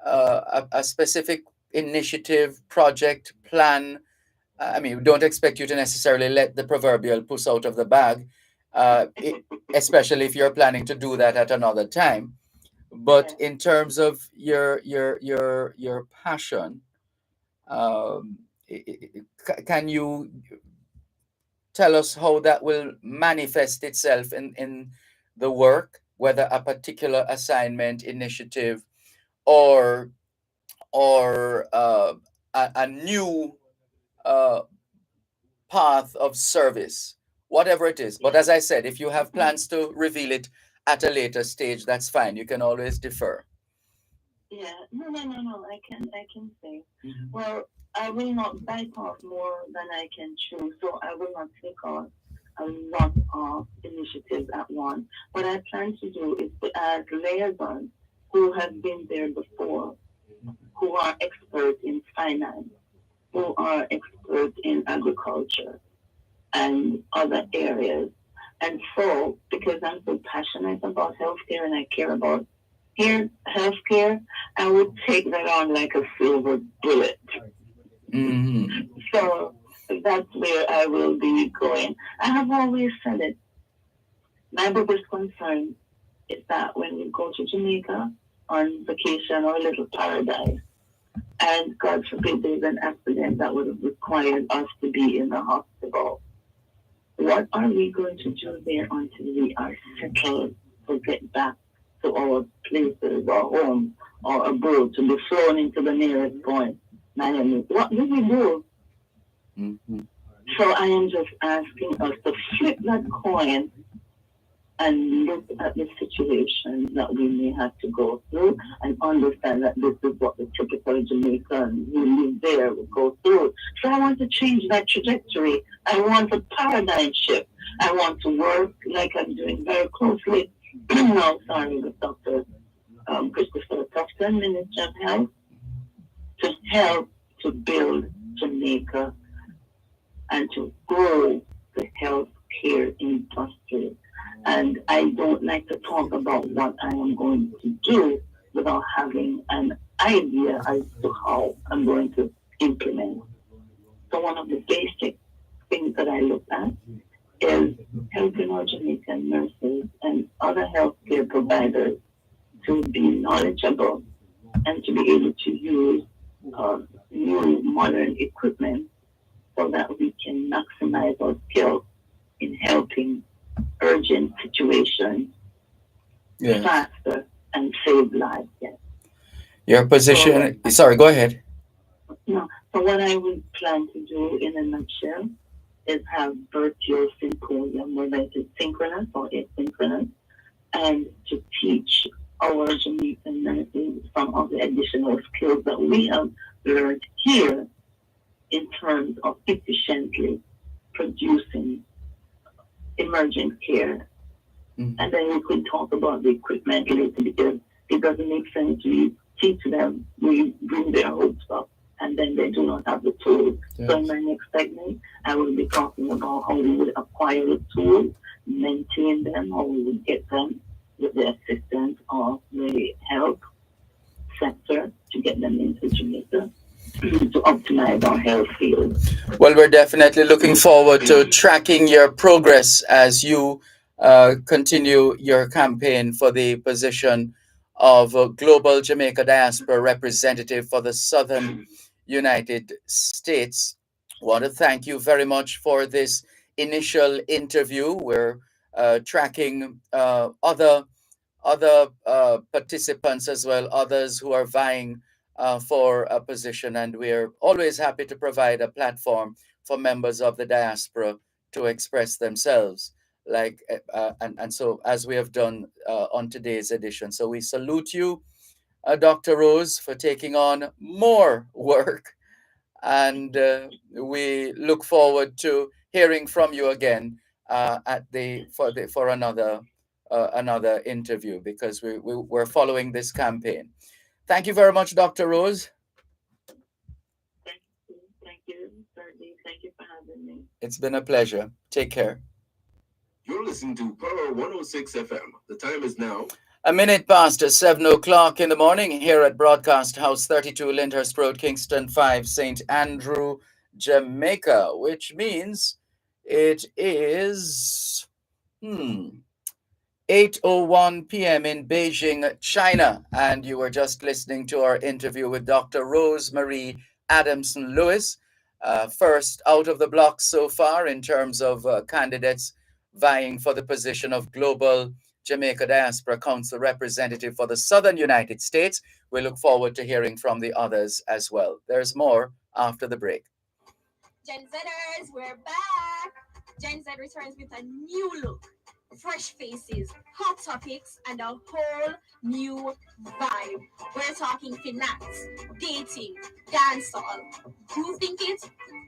a specific initiative, project, plan. I mean, we don't expect you to necessarily let the proverbial puss out of the bag, especially if you're planning to do that at another time. But in terms of your passion, can you tell us how that will manifest itself in the work, whether a particular assignment, initiative, or a new path of service, whatever it is. But as I said, if you have plans to reveal it at a later stage, that's fine. You can always defer. Yeah, no. I can say. Mm-hmm. Well, I will not bite off more than I can chew, so I will not take on a lot of initiatives at once. What I plan to do is to add liaisons who have been there before, who are experts in finance, who are experts in agriculture and other areas. And so, because I'm so passionate about healthcare and I care about healthcare, I would take that on like a silver bullet. Mm-hmm. So that's where I will be going. I have always said it. My biggest concern is that when we go to Jamaica on vacation or a little paradise, and God forbid there's an accident that would have required us to be in the hospital, what are we going to do there until we are settled to get back to our places, our homes, or abroad, to be flown into the nearest point? Miami. What do we do? Mm-hmm. So I am just asking us to flip that coin and look at the situation that we may have to go through and understand that this is what the typical Jamaican who live there will go through. So I want to change that trajectory. I want a paradigm shift. I want to work like I'm doing very closely now, with Dr. Christopher Tufton, Minister of Health, to help to build Jamaica and to grow the healthcare industry. And I don't like to talk about what I am going to do without having an idea as to how I'm going to implement. So one of the basic things that I look at is helping our Jamaican nurses and other healthcare providers to be knowledgeable and to be able to use new modern equipment so that we can maximize our skills in helping urgent situations faster and save lives. Yes. Your position, sorry, go ahead. No, so what I would plan to do in a nutshell is have virtual symposium, whether it is synchronous or asynchronous, and to teach our Jamaican nurses some of the additional skills that we have learned here in terms of efficiently producing emergent care. Mm-hmm. And then we could talk about the equipment later, because it doesn't make sense we teach them, we bring their hopes up, and then they do not have the tools. Yes. So in my next segment, I will be talking about how we would acquire the tools, maintain them, how we would get them with the assistance of the health sector to get them into Jamaica to optimize our health field. Well, we're definitely looking forward to tracking your progress as you continue your campaign for the position of Global Jamaica Diaspora Representative for the Southern United States. I want to thank you very much for this initial interview. We're tracking other participants as well, others who are vying for a position, and we're always happy to provide a platform for members of the diaspora to express themselves, and so as we have done on today's edition. So we salute you, Dr. Rose, for taking on more work, and we look forward to hearing from you again for another interview, because we're following this campaign. Thank you very much, Dr. Rose. Thank you, Sergey. Thank you for having me. It's been a pleasure. Take care. You're listening to Power 106 FM. The time is now a minute past 7 o'clock in the morning here at Broadcast House 32, Lyndhurst Road, Kingston 5, St. Andrew, Jamaica, which means it is 8:01 p.m. in Beijing, China. And you were just listening to our interview with Dr. Rosemary Adamson Lewis, first out of the blocks so far in terms of candidates vying for the position of Global Jamaica Diaspora Council representative for the Southern United States. We look forward to hearing from the others as well. There's more after the break. Gen Zers, we're back. Gen Z returns with a new look, fresh faces, hot topics, and a whole new vibe. We're talking finance, dating, dancehall. You think it?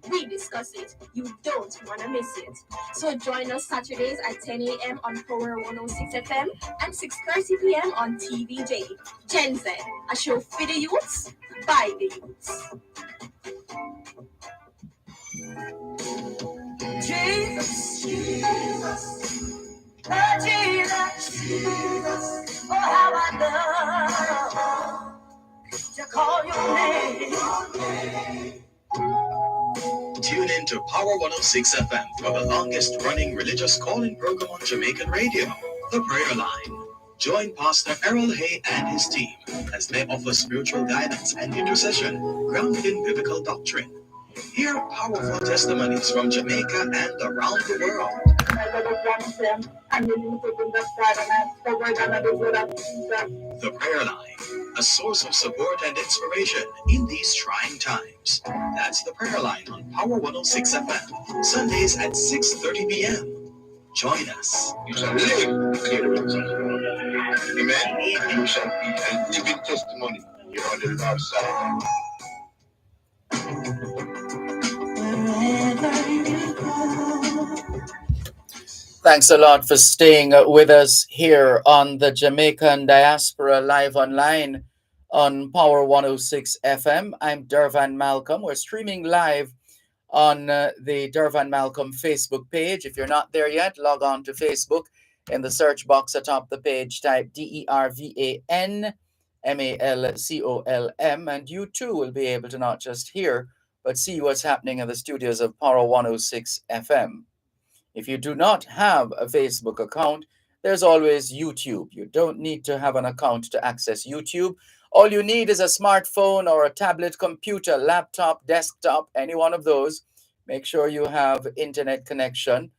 We discuss it. You don't want to miss it. So join us Saturdays at 10 a.m. on Power 106 FM and 6:30 p.m. on TVJ. Gen Z, a show for the youths, by the youths. Jesus, Jesus, oh Jesus, Jesus, oh how I love to call your name. Tune in to Power 106 FM for the longest running religious call-in program on Jamaican radio, The Prayer Line. Join Pastor Errol Hay and his team as they offer spiritual guidance and intercession grounded in biblical doctrine. Hear powerful testimonies from Jamaica and around the world. The Prayer Line, a source of support and inspiration in these trying times. That's The Prayer Line on Power 106 FM, Sundays at 6:30 p.m. Join us. You shall live clearance. Amen. You shall be a living testimony. You're on the Lord's side. Thanks a lot for staying with us here on the Jamaican Diaspora Live Online on Power 106 FM. I'm Dervan Malcolm. We're streaming live on the Dervan Malcolm Facebook page. If you're not there yet, log on to Facebook. In the search box atop the page, type DERVAN MALCOLM, and you too will be able to not just hear, but see what's happening in the studios of Power 106 FM. If you do not have a Facebook account, there's always YouTube. You don't need to have an account to access YouTube. All you need is a smartphone or a tablet, computer, laptop, desktop, any one of those. Make sure you have internet connection.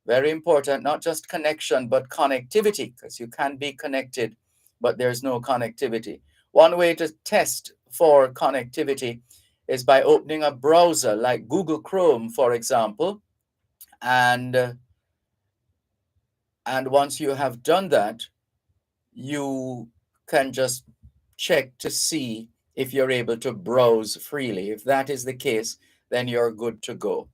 Very important, not just connection, but connectivity, because you can be connected, but there's no connectivity. One way to test for connectivity is by opening a browser like Google Chrome, for example. And once you have done that, you can just check to see if you're able to browse freely. If that is the case, then you're good to go.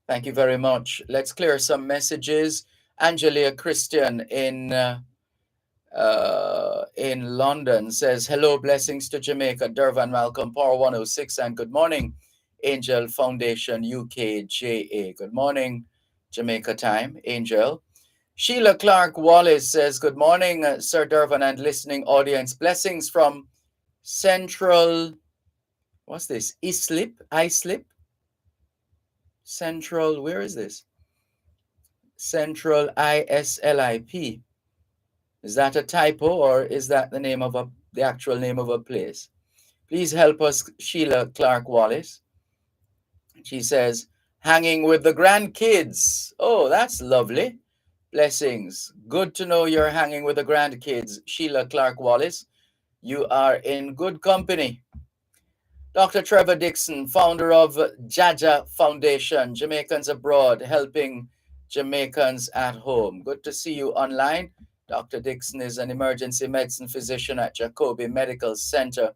Thank you very much. Let's clear some messages. Angelia Christian in in London says, hello, blessings to Jamaica, Dervan, Malcolm, Power 106, and good morning, Angel Foundation UKJA. Good morning, Jamaica time, Angel. Sheila Clark Wallace says, good morning, Sir Dervan and listening audience. Blessings from Central, what's this? Islip? Central, where is this? Central ISLIP. Is that a typo or is that the name of the actual name of a place? Please help us, Sheila Clark Wallace. She says, hanging with the grandkids. Oh, that's lovely. Blessings. Good to know you're hanging with the grandkids, Sheila Clark Wallace. You are in good company. Dr. Trevor Dixon, founder of Jaja Foundation, Jamaicans Abroad, helping Jamaicans at home. Good to see you online. Dr. Dixon is an emergency medicine physician at Jacobi Medical Center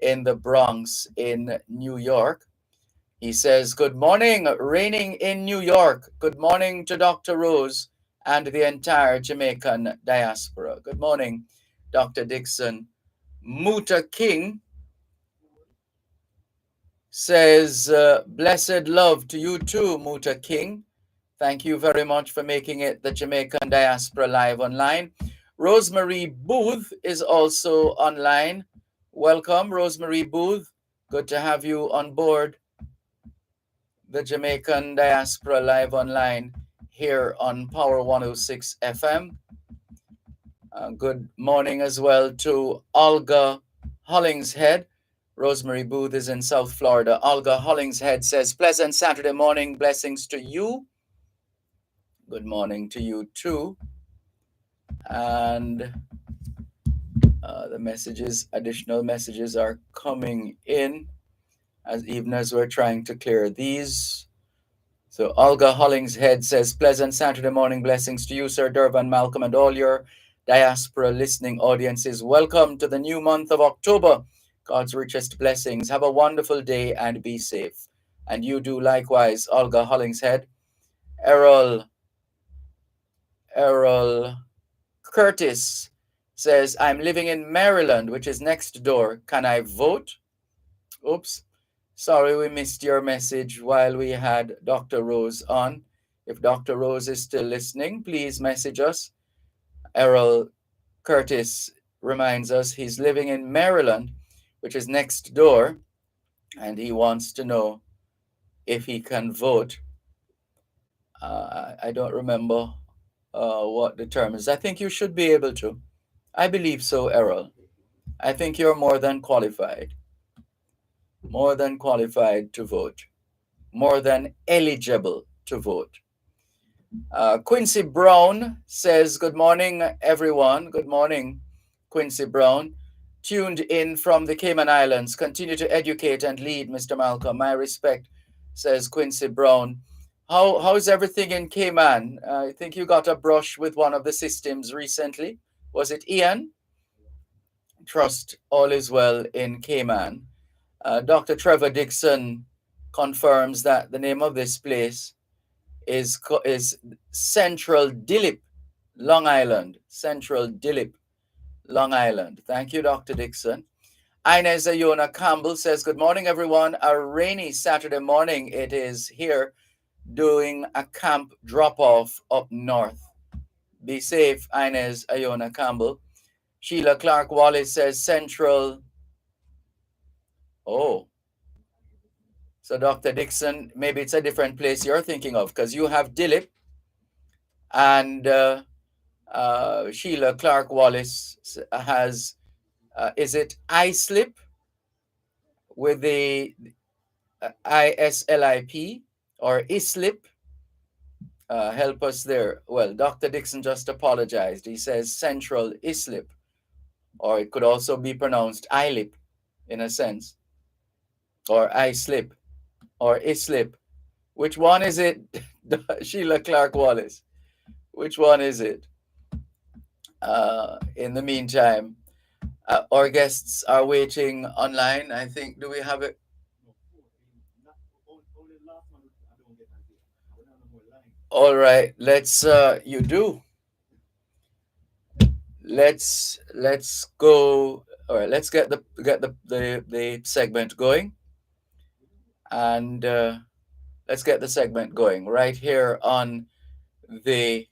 in the Bronx in New York. He says, good morning, raining in New York. Good morning to Dr. Rose and the entire Jamaican diaspora. Good morning, Dr. Dixon. Muta King says, blessed love to you too, Muta King. Thank you very much for making it the Jamaican Diaspora Live online. Rosemary Booth is also online. Welcome, Rosemary Booth. Good to have you on board the Jamaican Diaspora Live online here on Power 106 FM. Good morning as well to Olga Hollingshead. Rosemary Booth is in South Florida. Olga Hollingshead says, pleasant Saturday morning, blessings to you. Good morning to you too. And the messages, additional messages are coming in even as we're trying to clear these. So Olga Hollingshead says, pleasant Saturday morning, blessings to you, Sir Dervan, Malcolm, and all your diaspora listening audiences. Welcome to the new month of October. God's richest blessings. Have a wonderful day and be safe. And you do likewise, Olga Hollingshead. Errol Curtis says, I'm living in Maryland, which is next door. Can I vote? Oops. Sorry, we missed your message while we had Dr. Rose on. If Dr. Rose is still listening, please message us. Errol Curtis reminds us he's living in Maryland, which is next door, and he wants to know if he can vote. I don't remember what the term is. I think you should be able to. I believe so, Errol. I think you're more than qualified. More than qualified to vote. More than eligible to vote. Quincy Brown says, good morning, everyone. Good morning, Quincy Brown. Tuned in from the Cayman Islands. Continue to educate and lead, Mr. Malcolm. My respect, says Quincy Brown. How's everything in Cayman? I think you got a brush with one of the systems recently. Was it Ian? Trust all is well in Cayman. Dr. Trevor Dixon confirms that the name of this place is Central Dillip, Long Island. Central Dillip, Long Island. Thank you, Dr. Dixon. Inez Ayona Campbell says, good morning, everyone. A rainy Saturday morning it is here, doing a camp drop-off up north. Be safe, Inez Ayona Campbell. Sheila Clark Wallace says Central. Oh. So, Dr. Dixon, maybe it's a different place you're thinking of, because you have Dillip and Sheila Clark Wallace has, is it Islip with the ISLIP or Islip? Help us there. Well, Dr. Dixon just apologized. He says Central Islip, or it could also be pronounced Ilip in a sense, or Islip, or Islip. Which one is it, Sheila Clark Wallace? Which one is it? In the meantime, our guests are waiting online. I think, do we have it? All right, let's, you do. let's go. All right, let's get the segment going, and let's get the segment going right here on the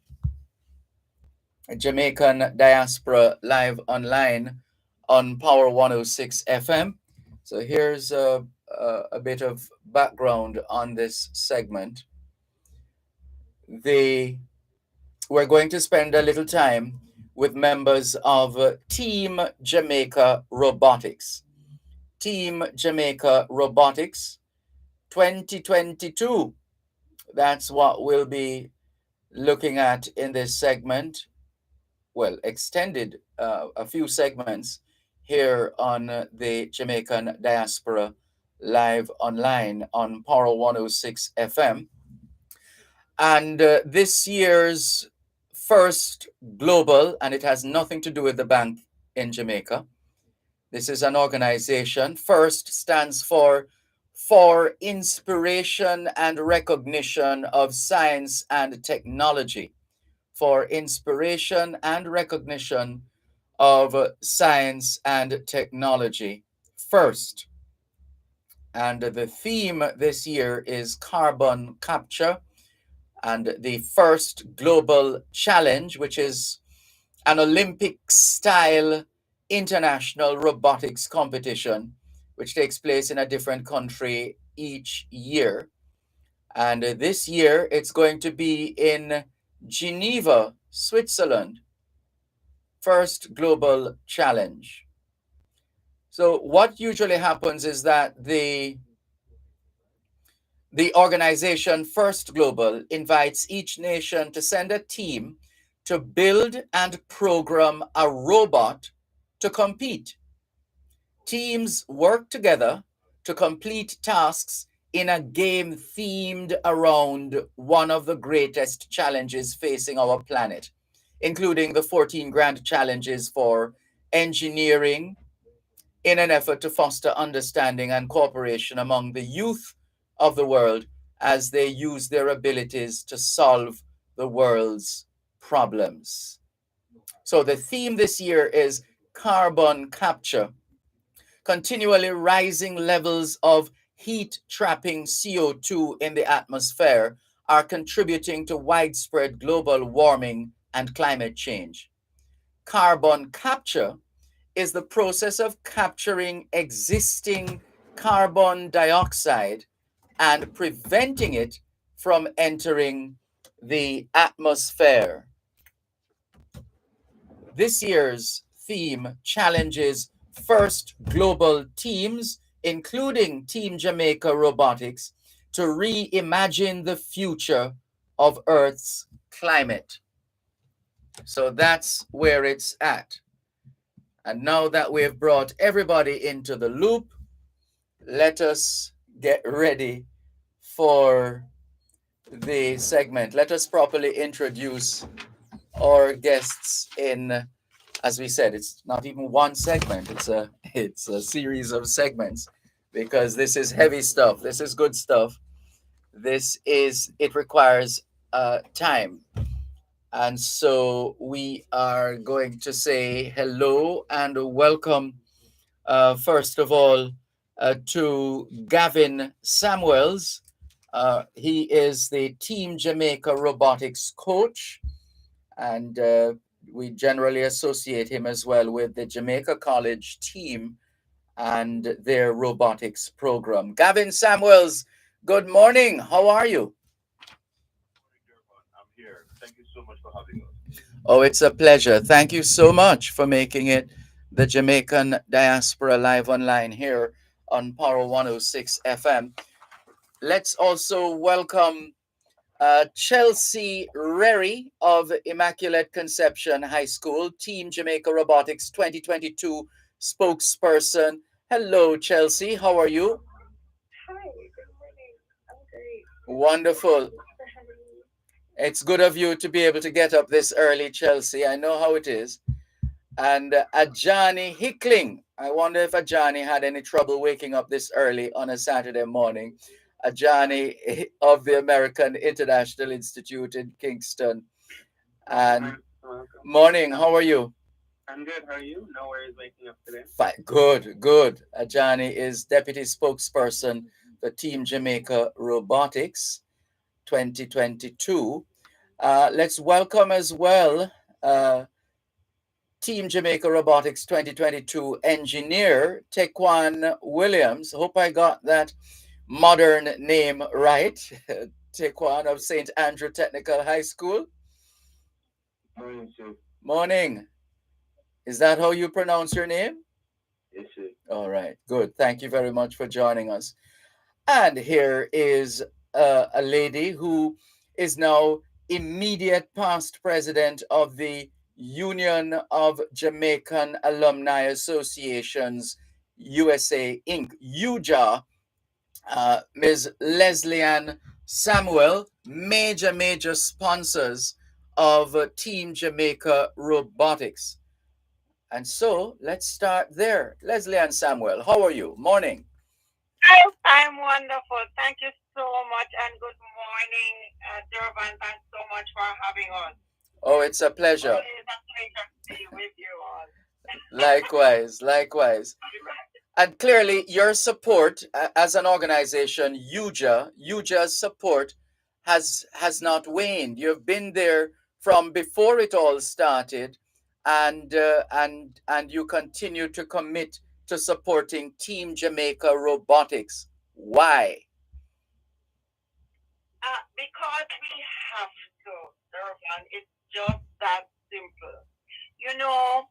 Jamaican Diaspora live online on Power 106 FM. So here's a bit of background on this segment. The We're going to spend a little time with members of Team Jamaica Robotics. Team Jamaica Robotics 2022. That's what we'll be looking at in this segment. Well, extended a few segments here on the Jamaican Diaspora live online on Power 106 FM. And this year's first global, and it has nothing to do with the bank in Jamaica. This is an organization. FIRST stands for Inspiration and Recognition of Science and Technology. For inspiration and recognition of science and technology. FIRST. And the theme this year is carbon capture, and the first global challenge, which is an Olympic-style international robotics competition, which takes place in a different country each year. And this year, it's going to be in Geneva, Switzerland. First global challenge. So what usually happens is that the organization First Global invites each nation to send a team to build and program a robot to compete. Teams work together to complete tasks in a game themed around one of the greatest challenges facing our planet, including the 14 grand challenges for engineering, in an effort to foster understanding and cooperation among the youth of the world as they use their abilities to solve the world's problems. So the theme this year is carbon capture. Continually rising levels of heat trapping CO2 in the atmosphere are contributing to widespread global warming and climate change. Carbon capture is the process of capturing existing carbon dioxide and preventing it from entering the atmosphere. This year's theme challenges first global teams, including Team Jamaica Robotics, to reimagine the future of Earth's climate. So that's where it's at. And now that we've brought everybody into the loop, let us get ready for the segment. Let us properly introduce our guests in, as we said, it's not even one segment, it's a series of segments, because this is heavy stuff. This is good stuff. It requires time. And so we are going to say hello and welcome, first of all, to Gavin Samuels. He is the Team Jamaica Robotics coach, and we generally associate him as well with the Jamaica College team and their robotics program. Gavin Samuels, good morning. How are you? I'm here. Thank you so much for having us. Oh, it's a pleasure. Thank you so much for making it the Jamaican Diaspora Live Online here on Power 106 FM. Let's also welcome Chelsea Reri of Immaculate Conception High School, Team Jamaica Robotics 2022 spokesperson. Hello, Chelsea. How are you? Hi, good morning. I'm great. Wonderful. It's good of you to be able to get up this early, Chelsea. I know how it is. And Ajani Hickling. I wonder if Ajani had any trouble waking up this early on a Saturday morning. Ajani of the American International Institute in Kingston. And morning, how are you? I'm good. How are you? No worries waking up today. Fine. Good, good. Ajani is deputy spokesperson for Team Jamaica Robotics 2022. Let's welcome as well Team Jamaica Robotics 2022 engineer Tequan Williams. Hope I got that modern name right. Tequan of St. Andrew Technical High School. Morning, sir. Morning. Is that how you pronounce your name? Yes, sir. All right, good. Thank you very much for joining us. And here is a lady who is now immediate past president of the Union of Jamaican Alumni Associations USA Inc., UJA, Ms. Leslie Ann Samuel, major sponsors of Team Jamaica Robotics. And so let's start there. Leslie Ann Samuel, how are you? Morning. I'm wonderful. Thank you so much, and good morning, Dervan. Thanks so much for having us. Oh, it's a pleasure. Always a pleasure to be with you all. Likewise, likewise. And clearly, your support as an organization, UJA's support has not waned. You've been there from before it all started, and you continue to commit to supporting Team Jamaica Robotics. Why? Because we have to, Dervan. It's just that simple. You know,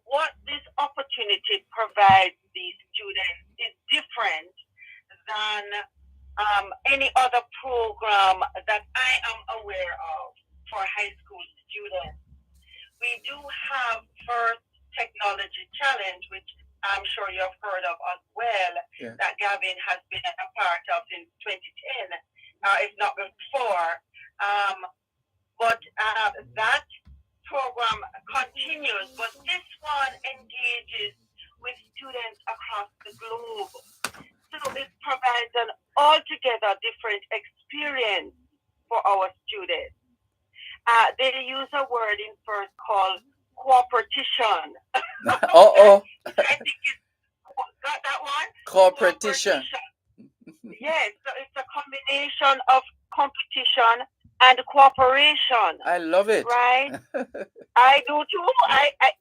what this opportunity provides these students is different than any other program that I am aware of for high school students. We do have First Technology Challenge, which I'm sure you've heard of as well, Yeah. that Gavin has been a part of since 2010, if not before. But that program continues, but this one engages with students across the globe. So it provides an altogether different experience for our students. They use a word in first called cooperation. Uh-oh. I think you got that one? Cooperation. Yes, so it's a combination of competition and cooperation. I love it. Right? I do too.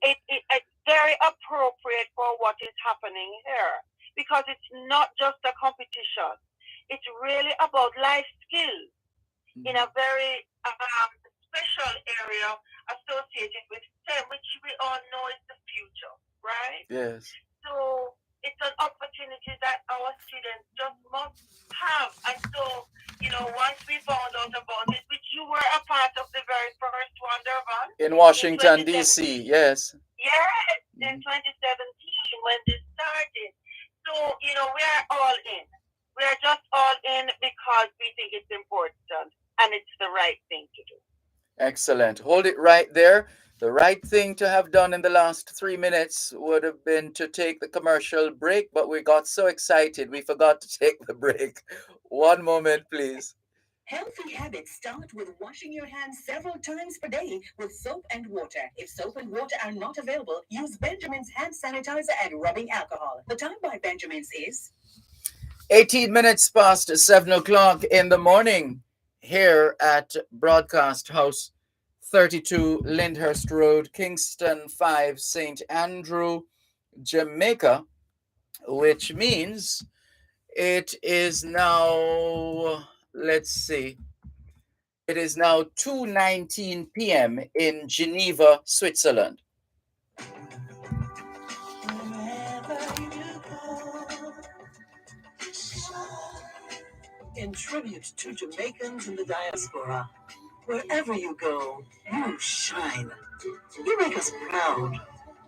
It's very appropriate for what is happening here because it's not just a competition. It's really about life skills in a very special area associated with STEM, which we all know is the future, right? Yes. So it's an opportunity that our students just must have. And so, once we found out about it, which you were a part of the very first one, Dervan. In Washington, D.C., yes. Yes, in 2017 when this started. So, we are all in. We are just all in because we think it's important and it's the right thing to do. Excellent. Hold it right there. The right thing to have done in the last 3 minutes would have been to take the commercial break, but we got so excited we forgot to take the break. One moment, please. Healthy habits start with washing your hands several times per day with soap and water. If soap and water are not available, use Benjamin's hand sanitizer and rubbing alcohol. The time by Benjamin's is 18 minutes past 7 o'clock in the morning here at Broadcast House 32 Lyndhurst Road, Kingston 5, St. Andrew, Jamaica, which means it is now, let's see, it is now 2:19 p.m. in Geneva, Switzerland. in tribute to Jamaicans in the diaspora. Wherever you go, you shine. You make us proud.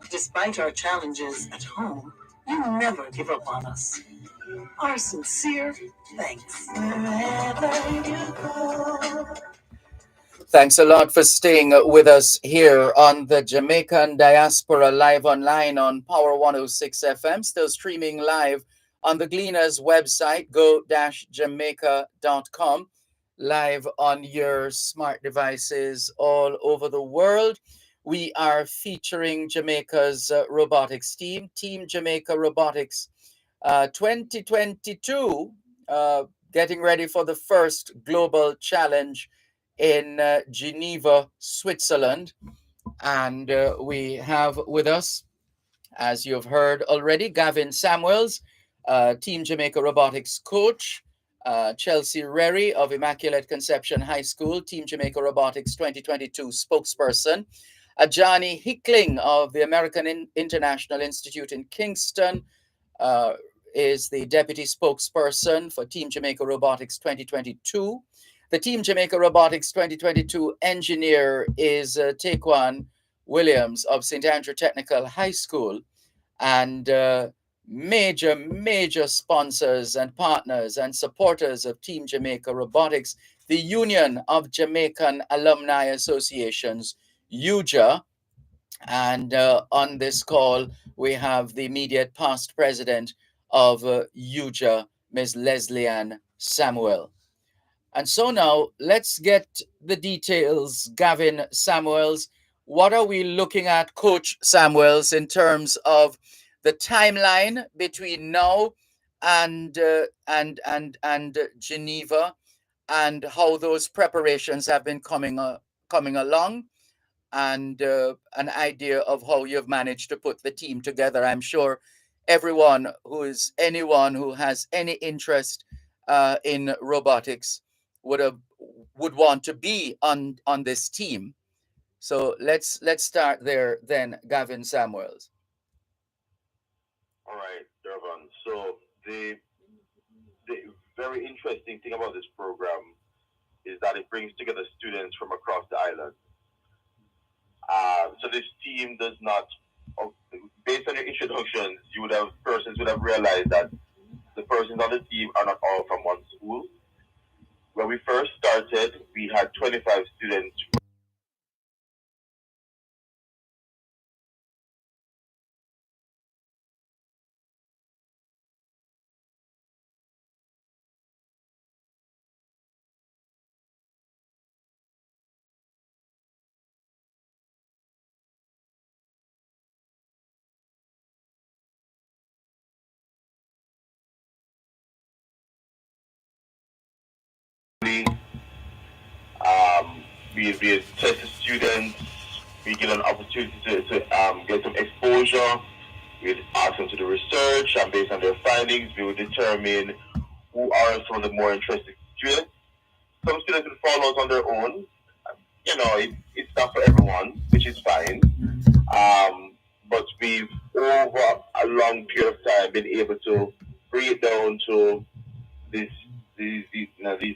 Despite our challenges at home, you never give up on us. Our sincere thanks. Wherever you go. Thanks a lot for staying with us here on the Jamaican Diaspora live online on Power 106 FM, still streaming live on the Gleaners website, go-jamaica.com, live on your smart devices all over the world. we are featuring Jamaica's robotics team, Team Jamaica Robotics 2022, getting ready for the first global challenge in Geneva, Switzerland. And we have with us, as you've heard already, Gavin Samuels, Team Jamaica Robotics coach, Chelsea Rerry of Immaculate Conception High School, Team Jamaica Robotics 2022 spokesperson, Ajani Hickling of the American International Institute in Kingston, is the deputy spokesperson for Team Jamaica Robotics 2022. The Team Jamaica Robotics 2022 engineer is Taekwon Williams of St. Andrew Technical High School. And major sponsors and partners and supporters of Team Jamaica Robotics, the Union of Jamaican Alumni Associations, UJA. And on this call, we have the immediate past president of UJA, Ms. Leslie-Ann Samuel. And so now let's get the details. Gavin Samuels, what are we looking at, Coach Samuels, in terms of the timeline between now and Geneva, and how those preparations have been coming along, and an idea of how you've managed to put the team together? I'm sure anyone who has any interest in robotics would want to be on this team. So let's start there then, Gavin Samuels. All right, Dervan. So the very interesting thing about this program is that it brings together students from across the island. So this team does not, based on your introductions, persons would have realized that the persons on the team are not all from one school. When we first started, we had 25 students. We test the students, we give them an opportunity to get some exposure, we ask them to do research, and based on their findings, we will determine who are some of the more interested students. Some students will fall out on their own. It's not for everyone, which is fine. But we've, over a long period of time, been able to bring it down to these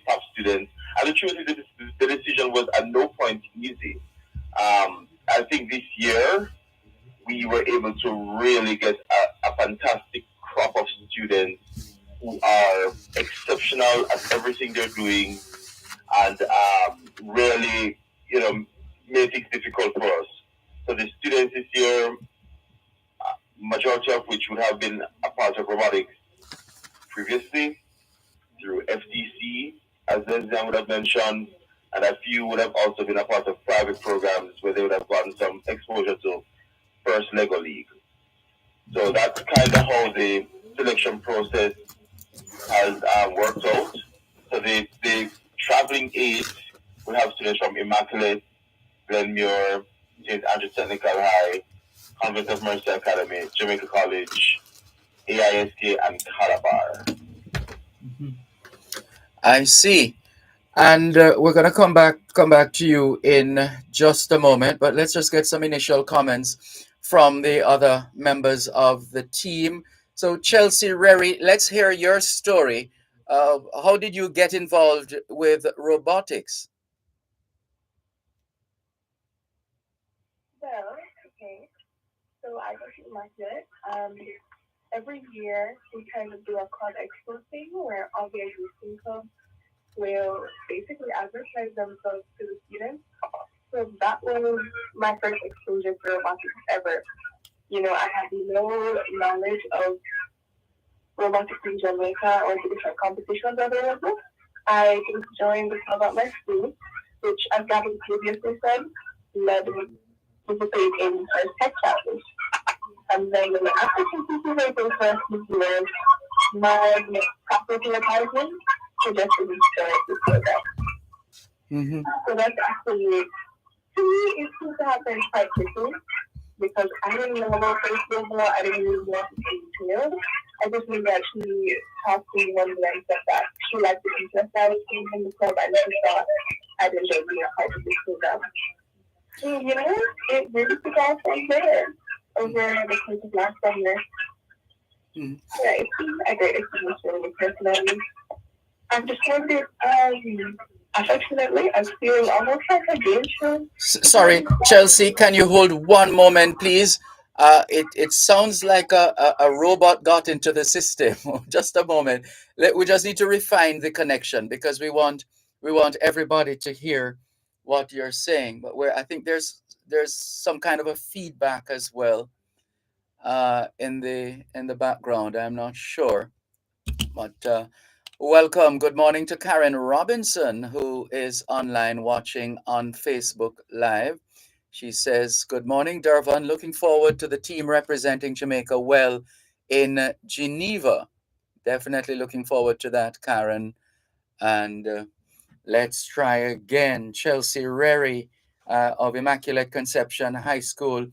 top students. And the truth is, the decision was at no point easy. I think this year we were able to really get a fantastic crop of students who are exceptional at everything they're doing, and really, made things difficult for us. So the students this year, majority of which would have been a part of robotics previously through FTC, as Leslie would have mentioned, and a few would have also been a part of private programs where they would have gotten some exposure to First Lego League. So that's kind of how the selection process has worked out. So the traveling aid will have students from Immaculate, Glenmuir, St. Andrew Technical High, Convent of Mercy Academy, Jamaica College, AISK, and Calabar. I see. And we're going to come back to you in just a moment, but let's just get some initial comments from the other members of the team. So Chelsea Rerry, let's hear your story. How did you get involved with robotics? Well, okay. So I go to Immaculate. Every year we kind of do a club expo thing where all the existing clubs will basically advertise themselves to the students. So that was my first exposure to robotics ever. I had no knowledge of robotics in Jamaica or the different competitions available. I just joined the club at my school, which, as Gavin previously said, led participate in First Tech Challenge. And then after participating first this year, my faculty advisor suggested we start this program. Mm-hmm. So that's actually, to me, it seems to happen quite quickly because I didn't know about Facebook law, I didn't really know what it entailed. I just knew that she talked to me one day and said that she liked the interest I was seeing in the club and she thought I'd enjoy being a part of this program. So, you know, it really took off from there over the course of last summer. Mm-hmm. Yeah, it's been a great experience for me personally. I've described it affectionately as feeling almost like a game show. Sorry, Chelsea, can you hold one moment, please? It sounds like a robot got into the system. Just a moment. We just need to refine the connection because we want everybody to hear what you're saying. But I think there's some kind of a feedback as well in the background. I'm not sure, but welcome. Good morning to Karen Robinson, who is online watching on Facebook Live. She says, "Good morning, Dervan. Looking forward to the team representing Jamaica well in Geneva." Definitely looking forward to that, Karen. And let's try again. Chelsea Rary of Immaculate Conception High School,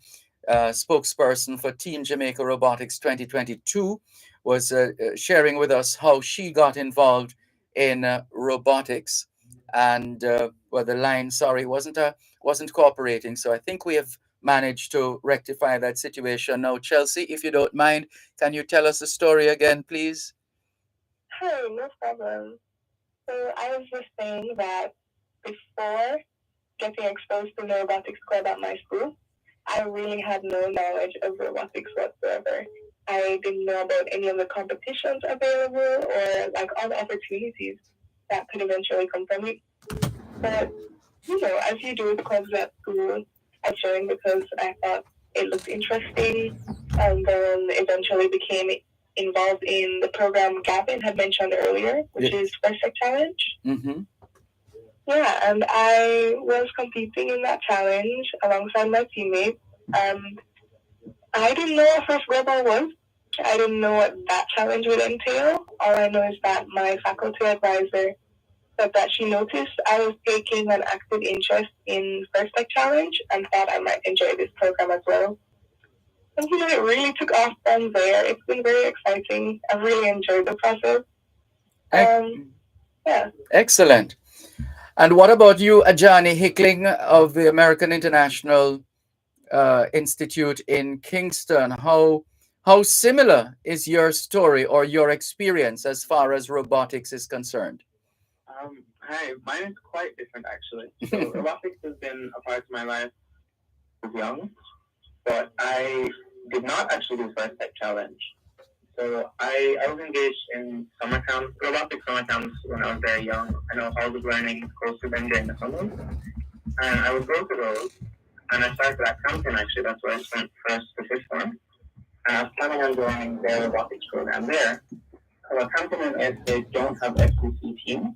spokesperson for Team Jamaica Robotics 2022, was sharing with us how she got involved in robotics. And well, the line, sorry, wasn't cooperating. So I think we have managed to rectify that situation. Now, Chelsea, if you don't mind, can you tell us the story again, please? Hey, no problem. So I was just saying that before getting exposed to the robotics club at my school, I really had no knowledge of robotics whatsoever. I didn't know about any of the competitions available or like all the opportunities that could eventually come from it. But, you know, as you do with clubs at school, I joined because I thought it looked interesting and then eventually became involved in the program Gavin had mentioned earlier, which is First Tech Challenge. Mm-hmm. Yeah, and I was competing in that challenge alongside my teammates. I didn't know what First Rebel was. I didn't know what that challenge would entail. All I know is that my faculty advisor said that she noticed I was taking an active interest in First Tech Challenge and thought I might enjoy this program as well. And you know, it really took off from there. It's been very exciting. I really enjoyed the process. Yeah. Excellent. And what about you, Ajani Hickling of the American International Institute in Kingston? How similar is your story or your experience as far as robotics is concerned? Hi, mine is quite different actually. So robotics has been a part of my life as young, but I did not actually do First Tech Challenge. So I was engaged in summer camps, robotic summer camps when I was very young. I know I was learning close to them during the summer. And I would go to those, and I started at Campton actually, that's where I spent first to fifth form. And I was planning on joining their robotics program there. So Campton and ASK don't have FCC teams,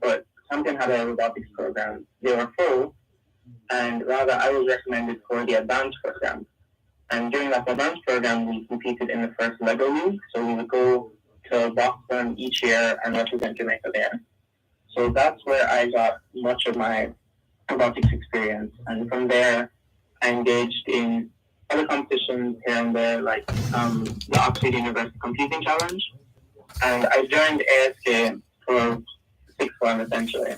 but Campton had a robotics program. They were full, and rather I was recommended for the advanced program. And during that advanced program, we competed in the first LEGO League. So we would go to Boston each year and represent Jamaica there. So that's where I got much of my robotics experience. And from there, I engaged in other competitions here and there, like the Oxford University Computing Challenge. And I joined ASK for sixth form, essentially.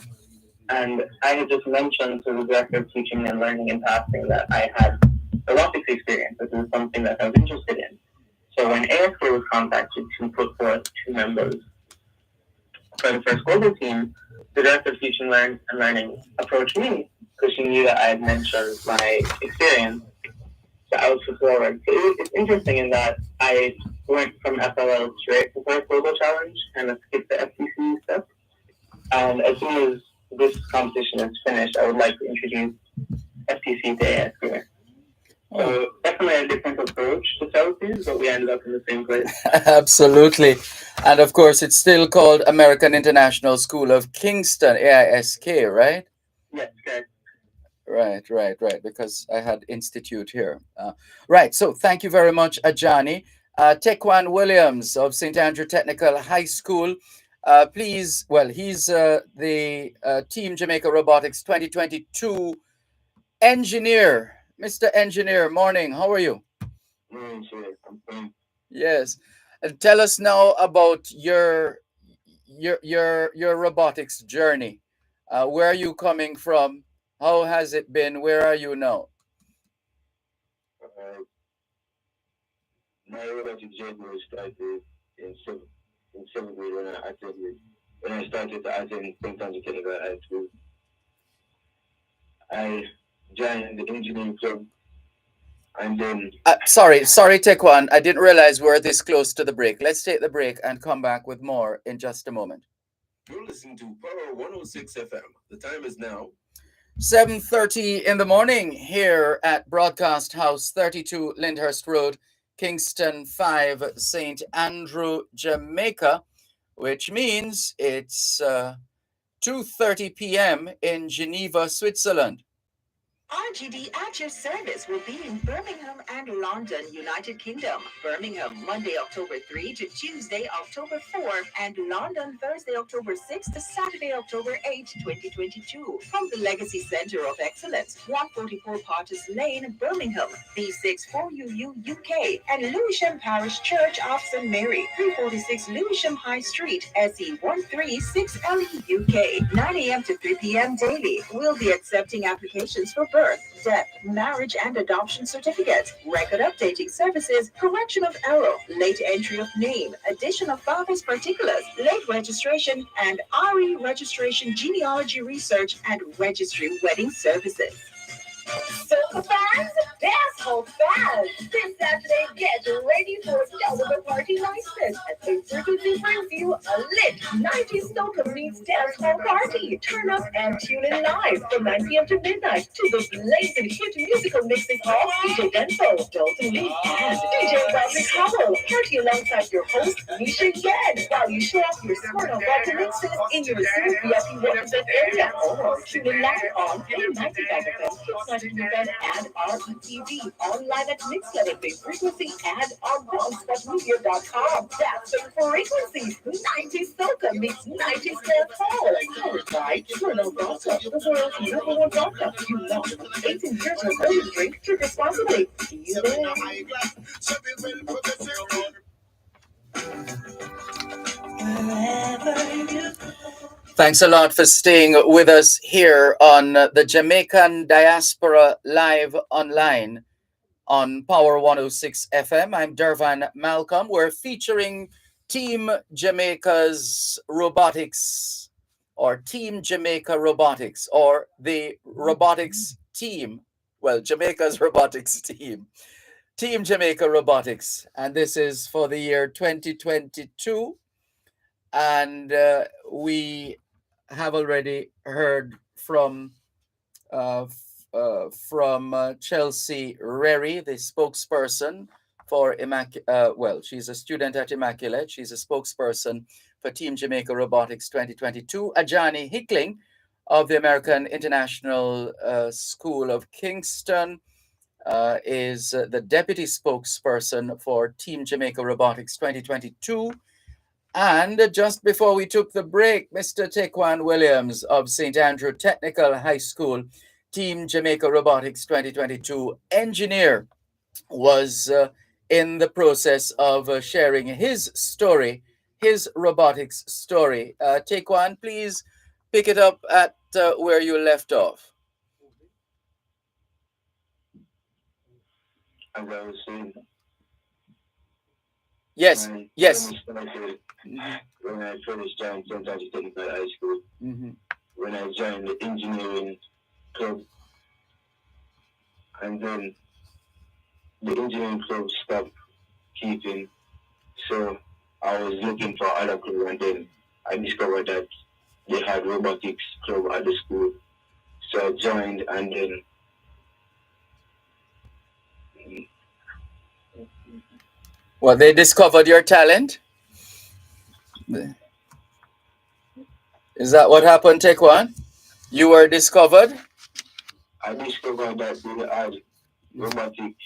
And I had just mentioned to the director of teaching and learning in passing that I had robotics experience. This is something that I was interested in. So when ASK was contacted to put forth 2 members for the first global team, the director of teaching and learning approached me because she knew that I had mentioned my experience. So I was put forward. So it's interesting in that I went from FLL straight to first global challenge and skipped the FCC step. And as soon as this competition is finished, I would like to introduce FTC to ASK. So definitely a different approach to Celsius, but we ended up in the same place. Absolutely. And of course, it's still called American International School of Kingston, AISK, right? Yes, correct. Right, because I had institute here. Right, so thank you very much, Ajani. Tequan Williams of St. Andrew Technical High School. Please, well, he's the Team Jamaica Robotics 2022 engineer. Mr. Engineer, morning. How are you? Morning, sir. I'm fine. Yes. And tell us now about your robotics journey. Where are you coming from? How has it been? Where are you now? My robotic journey was started in seventh grade when I started to attend St. Andrew Technical High School. I joined the engineering club and then Sorry, Tequan. I didn't realize we're this close to the break. Let's take the break and come back with more in just a moment. You're listening to Power 106 FM. The time is now 7:30 in the morning here at Broadcast House 32 Lyndhurst Road, Kingston 5, St. Andrew, Jamaica, which means it's 2:30 p.m. in Geneva, Switzerland. RGD at your service will be in Birmingham and London, United Kingdom. Birmingham, Monday, October 3 to Tuesday, October 4, and London, Thursday, October 6 to Saturday, October 8, 2022. From the Legacy Centre of Excellence, 144 Partis Lane, Birmingham, B64UU UK, and Lewisham Parish Church of St. Mary, 346 Lewisham High Street, SE136LE UK, 9 a.m. to 3 p.m. daily. We'll be accepting applications for birth, death, marriage, and adoption certificates, record updating services, correction of error, late entry of name, addition of father's particulars, late registration, and RE registration, genealogy research, and registry wedding services. Soca fans, dancehall fans, this Saturday get ready for the party niceness as a frequency brings you a lit 90s soca meets dancehall party. Turn up and tune in live from 9 p.m. to midnight to the blazing hit musical mixing of DJ Denso, Dalton Lee, and DJ Roderick Howell. Party alongside your host, Nisha Yen, while you show off your smart on vocal mixes in your Zoom VIP represent area or tune in live on K95 FM, Kids Event and RETV online at Mixlevel Big Frequency and on blogspotmedia.com. That's the frequency. 90s Soca meets 90s Dance Hall. Powered by Colonel Vodka, the world's #1 vodka. You know, 18 years or older, drink responsibly. See you there. Thanks a lot for staying with us here on the Jamaican Diaspora Live Online on Power 106 FM. I'm Dervan Malcolm. We're featuring Team Jamaica's Robotics, or Team Jamaica Robotics, or the Robotics Team. Well, Jamaica's Robotics Team. Team Jamaica Robotics. And this is for the year 2022. And we have already heard from Chelsea Rary, the spokesperson for she's a student at Immaculate. She's a spokesperson for Team Jamaica Robotics 2022. Ajani Hickling of the American International School of Kingston is the deputy spokesperson for Team Jamaica Robotics 2022. And just before we took the break, Mr. Tequan Williams of St. Andrew Technical High School, Team Jamaica Robotics 2022 engineer, was in the process of sharing his story, his robotics story. Tequan, please pick it up at where you left off. As I was saying, yes. When I first joined St. Andrew Technical High School, when I joined the engineering club, and then the engineering club stopped keeping, so I was looking for other club, and then I discovered that they had robotics club at the school, so I joined, and then well, they discovered your talent. Is that what happened, Tequan? You were discovered? I discovered that they had robotics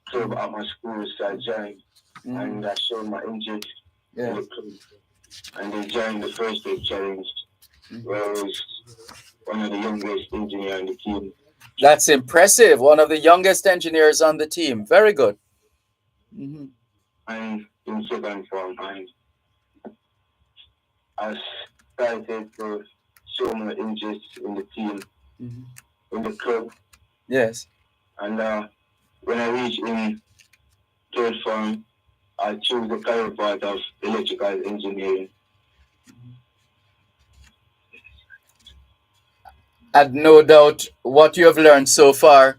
club at my school, so I joined. And I showed my interest in the club. And they joined the first day challenge, where I was one of the youngest engineers on the team. That's impressive. One of the youngest engineers on the team. Very good. And in second form, and I started to show my interest in the team, in the club. Yes. And when I reached in third form, I chose the career part of electrical engineering. And no doubt what you have learned so far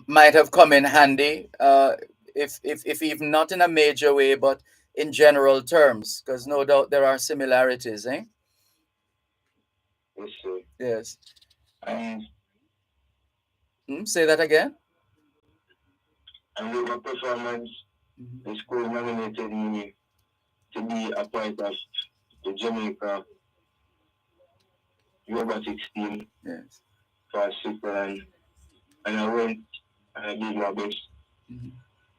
might have come in handy, if even not in a major way, but in general terms, because no doubt there are similarities, eh? Yes, sir. Yes. And say that again? And with my performance, the school nominated me to be a part of the Jamaica Robotics team for Switzerland. And I went and I did my best.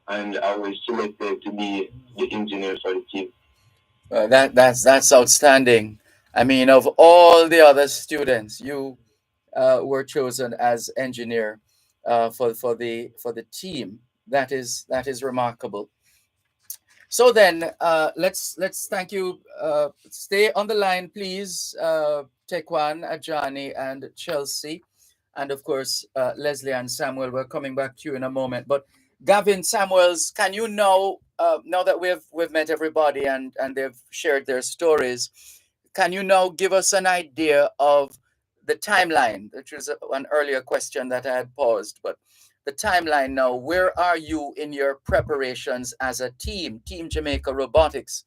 And I was selected to be the engineer for the team. That's outstanding. I mean, of all the other students, you were chosen as engineer for the team. That is remarkable. So then, let's thank you. Stay on the line, please. Tekwan, Ajani, and Chelsea, and of course Leslie and Samuel. We're coming back to you in a moment. But Gavin Samuels, can you now that we've met everybody and they've shared their stories, can you now give us an idea of the timeline, which was an earlier question that I had paused, but the timeline now, where are you in your preparations as a team, Team Jamaica Robotics,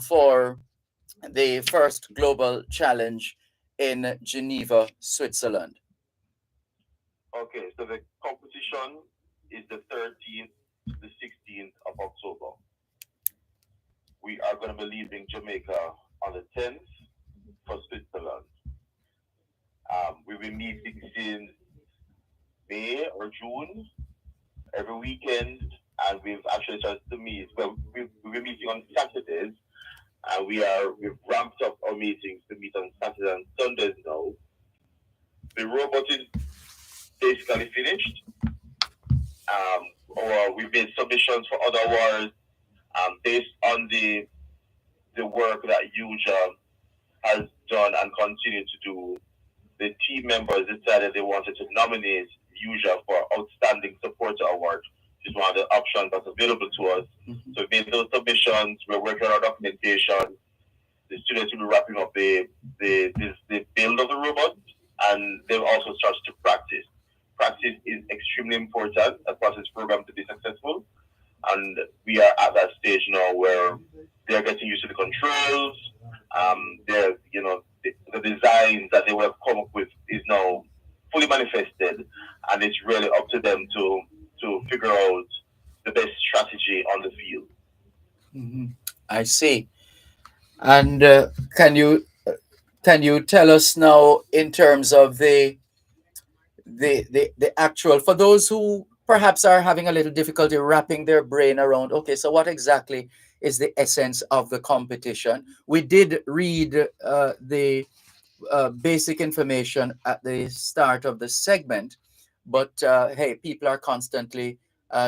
for the first global challenge in Geneva, Switzerland? Okay, so the competition is the 13th to the 16th of October. We are going to be leaving Jamaica on the 10th for Switzerland. We'll be meeting since May or June every weekend, and we've actually started to meet. Well, we'll be meeting on Saturdays, and we've ramped up our meetings to meet on Saturdays and Sundays now. The robot is basically finished. Or we've made submissions for other awards based on the work that Yuja has done and continue to do. The team members decided they wanted to nominate Yuja for Outstanding Supporter Award, which is one of the options that's available to us. So we made those submissions. We're working on our documentation. The students will be wrapping up the build of the robot, and they've also started to practice. Practice is extremely important as part of this program to be successful, and we are at that stage now where they're getting used to the controls. The designs that they have come up with is now fully manifested, and it's really up to them to figure out the best strategy on the field. I see. And can you tell us now, in terms of the actual, for those who perhaps are having a little difficulty wrapping their brain around, okay, so what exactly is the essence of the competition? We did read the basic information at the start of the segment, but hey, people are constantly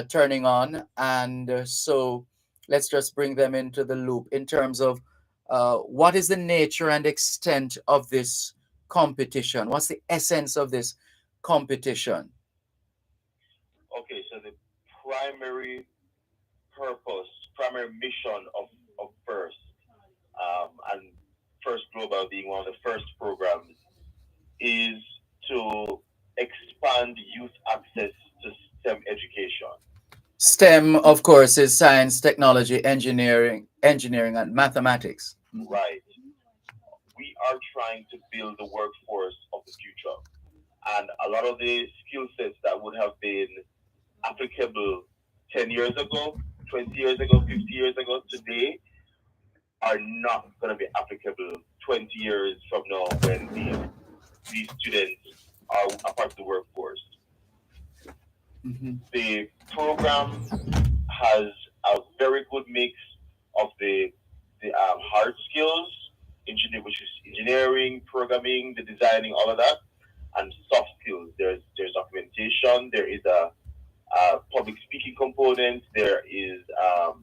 turning on, and so let's just bring them into the loop in terms of what is the nature and extent of this competition? What's the essence of this competition? Okay, so the primary mission of FIRST, and FIRST Global being one of the first programs, is to expand youth access to STEM education. STEM, of course, is science, technology, engineering, and mathematics. Right. We are trying to build the workforce of the future. And a lot of the skill sets that would have been applicable 10 years ago, 20 years ago, 50 years ago, today, are not going to be applicable 20 years from now when these students are a part of the workforce. The program has a very good mix of the hard skills, which is engineering, programming, the designing, all of that, and soft skills. There's documentation. There is a public speaking component. There are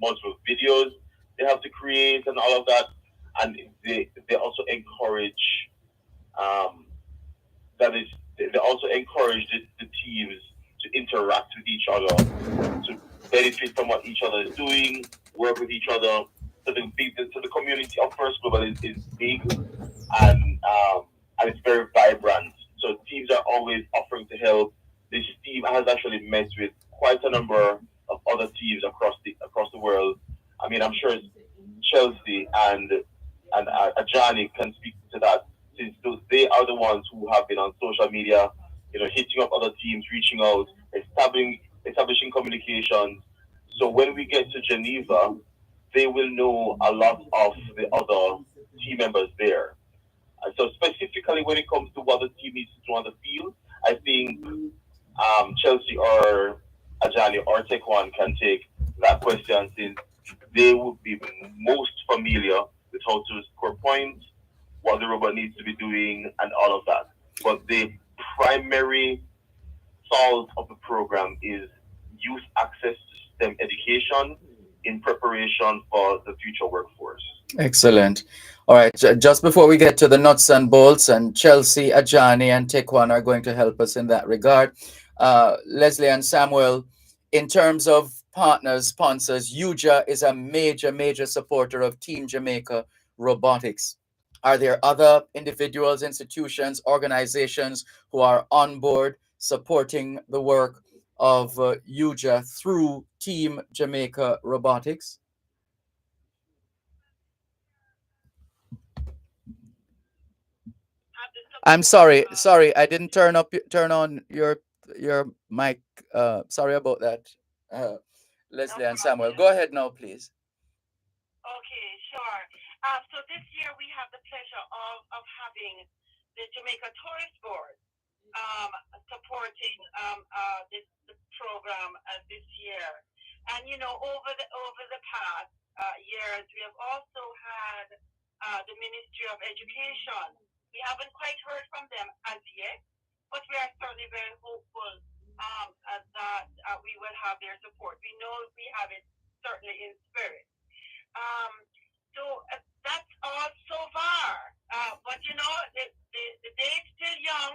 multiple videos they have to create and all of that. And they also encourage they also encourage the teams to interact with each other, to benefit from what each other is doing, work with each other. So the community of First Global is big and it's very vibrant. So teams are always offering to help. This team has actually met with quite a number of other teams across the world. I mean, I'm sure Chelsea and Ajani can speak to that, since they are the ones who have been on social media, hitting up other teams, reaching out, establishing communications. So when we get to Geneva, they will know a lot of the other team members there. And so specifically when it comes to what the team needs to do on the field, I think Chelsea or Ajani or Tekwan can take that question, since they would be most familiar with how to score points, what the robot needs to be doing, and all of that. But the primary salt of the program is youth access to STEM education in preparation for the future workforce. Excellent. All right. Just before we get to the nuts and bolts, and Chelsea, Ajani, and Tekwan are going to help us in that regard. Leslie and Samuel, in terms of partners, sponsors, UJA is a major supporter of Team Jamaica Robotics. Are there other individuals, institutions, organizations who are on board supporting the work of UJA through Team Jamaica Robotics? I'm sorry, I didn't turn on your mic. Sorry about that. Leslie and Samuel, go ahead now, please. Okay, sure. So this year we have the pleasure of having the Jamaica Tourist Board supporting the program this year. And over the past years, we have also had the Ministry of Education. We haven't quite heard from them as yet, but we are certainly very hopeful that we will have their support. We know we have it certainly in spirit. So that's all so far. But the day's still young.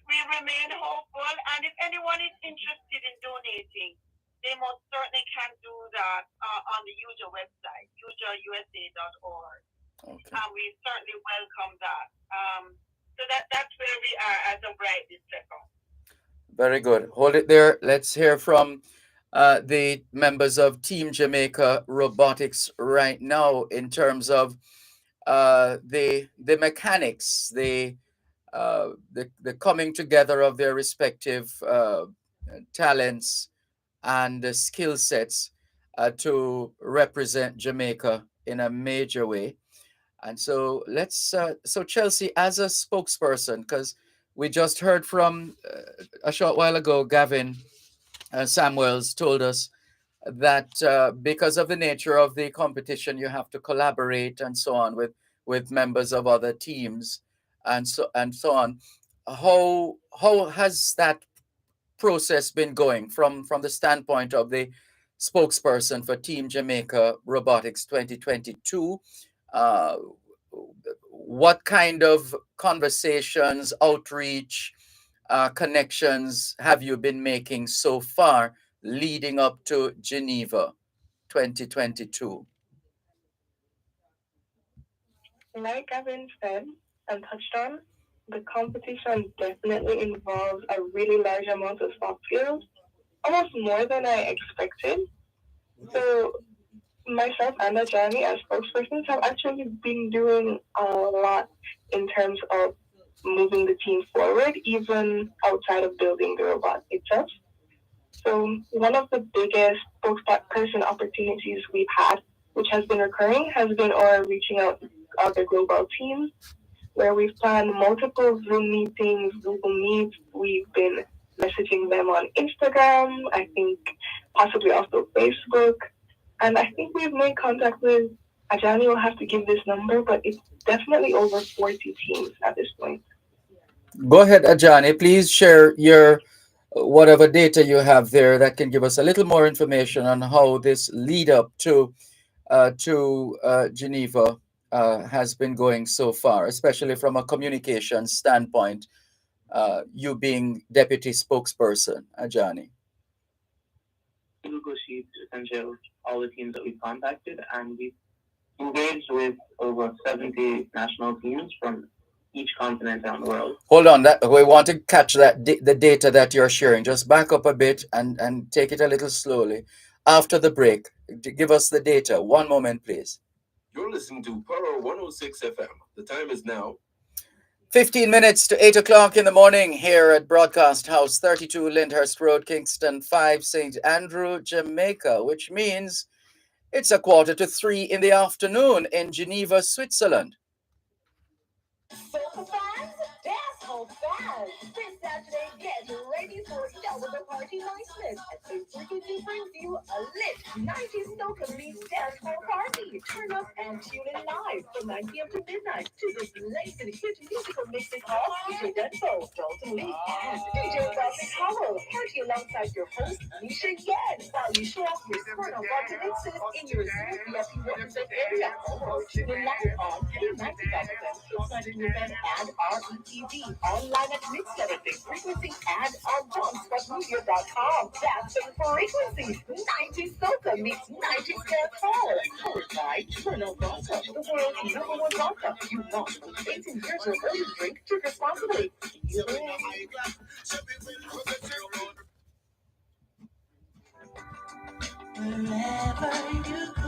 We remain hopeful, and if anyone is interested in donating, they most certainly can do that on the UJA website, ujausa.org. Okay. We certainly welcome that. So that's where we are as of right this second. Very good. Hold it there. Let's hear from the members of Team Jamaica Robotics right now in terms of the mechanics, the coming together of their respective talents and skill sets to represent Jamaica in a major way. And so so Chelsea, as a spokesperson, because we just heard from a short while ago, Gavin Samuels told us that because of the nature of the competition, you have to collaborate and so on with members of other teams and so on. How has that process been going from the standpoint of the spokesperson for Team Jamaica Robotics 2022? What kind of conversations, outreach, connections have you been making so far leading up to Geneva 2022? Like Gavin said and touched on, the competition definitely involves a really large amount of soft skills, almost more than I expected. So myself and Ajani as spokespersons have actually been doing a lot in terms of moving the team forward, even outside of building the robot itself. So one of the biggest spokesperson opportunities we've had, which has been recurring, has been our reaching out other global teams, where we've planned multiple Zoom meetings, Google Meets. We've been messaging them on Instagram, I think possibly also Facebook. And I think we've made contact with, Ajani will have to give this number, but it's definitely over 40 teams at this point. Go ahead, Ajani. Please share your whatever data you have there that can give us a little more information on how this lead up to Geneva has been going so far, especially from a communication standpoint. You being deputy spokesperson, Ajani. Google Sheets essentially all the teams that we've contacted, and we've engaged with over 70 national teams from each continent around the world. Hold on, that we want to catch that the data that you're sharing. Just back up a bit and take it a little slowly. After the break, give us the data. One moment, please. You're listening to Power 106 FM. The time is now 15 minutes to 8 o'clock in the morning here at Broadcast House, 32 Lyndhurst Road, Kingston 5, St. Andrew, Jamaica, which means it's a quarter to 3 in the afternoon in Geneva, Switzerland. Soca fans, dance hall fans. This Saturday, get ready for double the party niceness as the frequency brings you a lit 90s soca meets dance hall party. Turn up and tune in live from 9 p.m. to midnight to this blazing hit musical mixing of DJ Denso, Dalton Lee, and DJ Robin Howell. Party alongside your host, Nisha Yen, while you show off your Smirnoff vodka mixes in your Zoom VIP represent area. Or tune in live on K95FM, event and RETV online at Mixed Frequency and on JohnScottMedia.com. That's the frequency. 90 Soca meets 90 Dance Hall. Powered by Toronto Vodka, the world's #1 vodka. You want 18 years or older, drink responsibly. Wherever you go,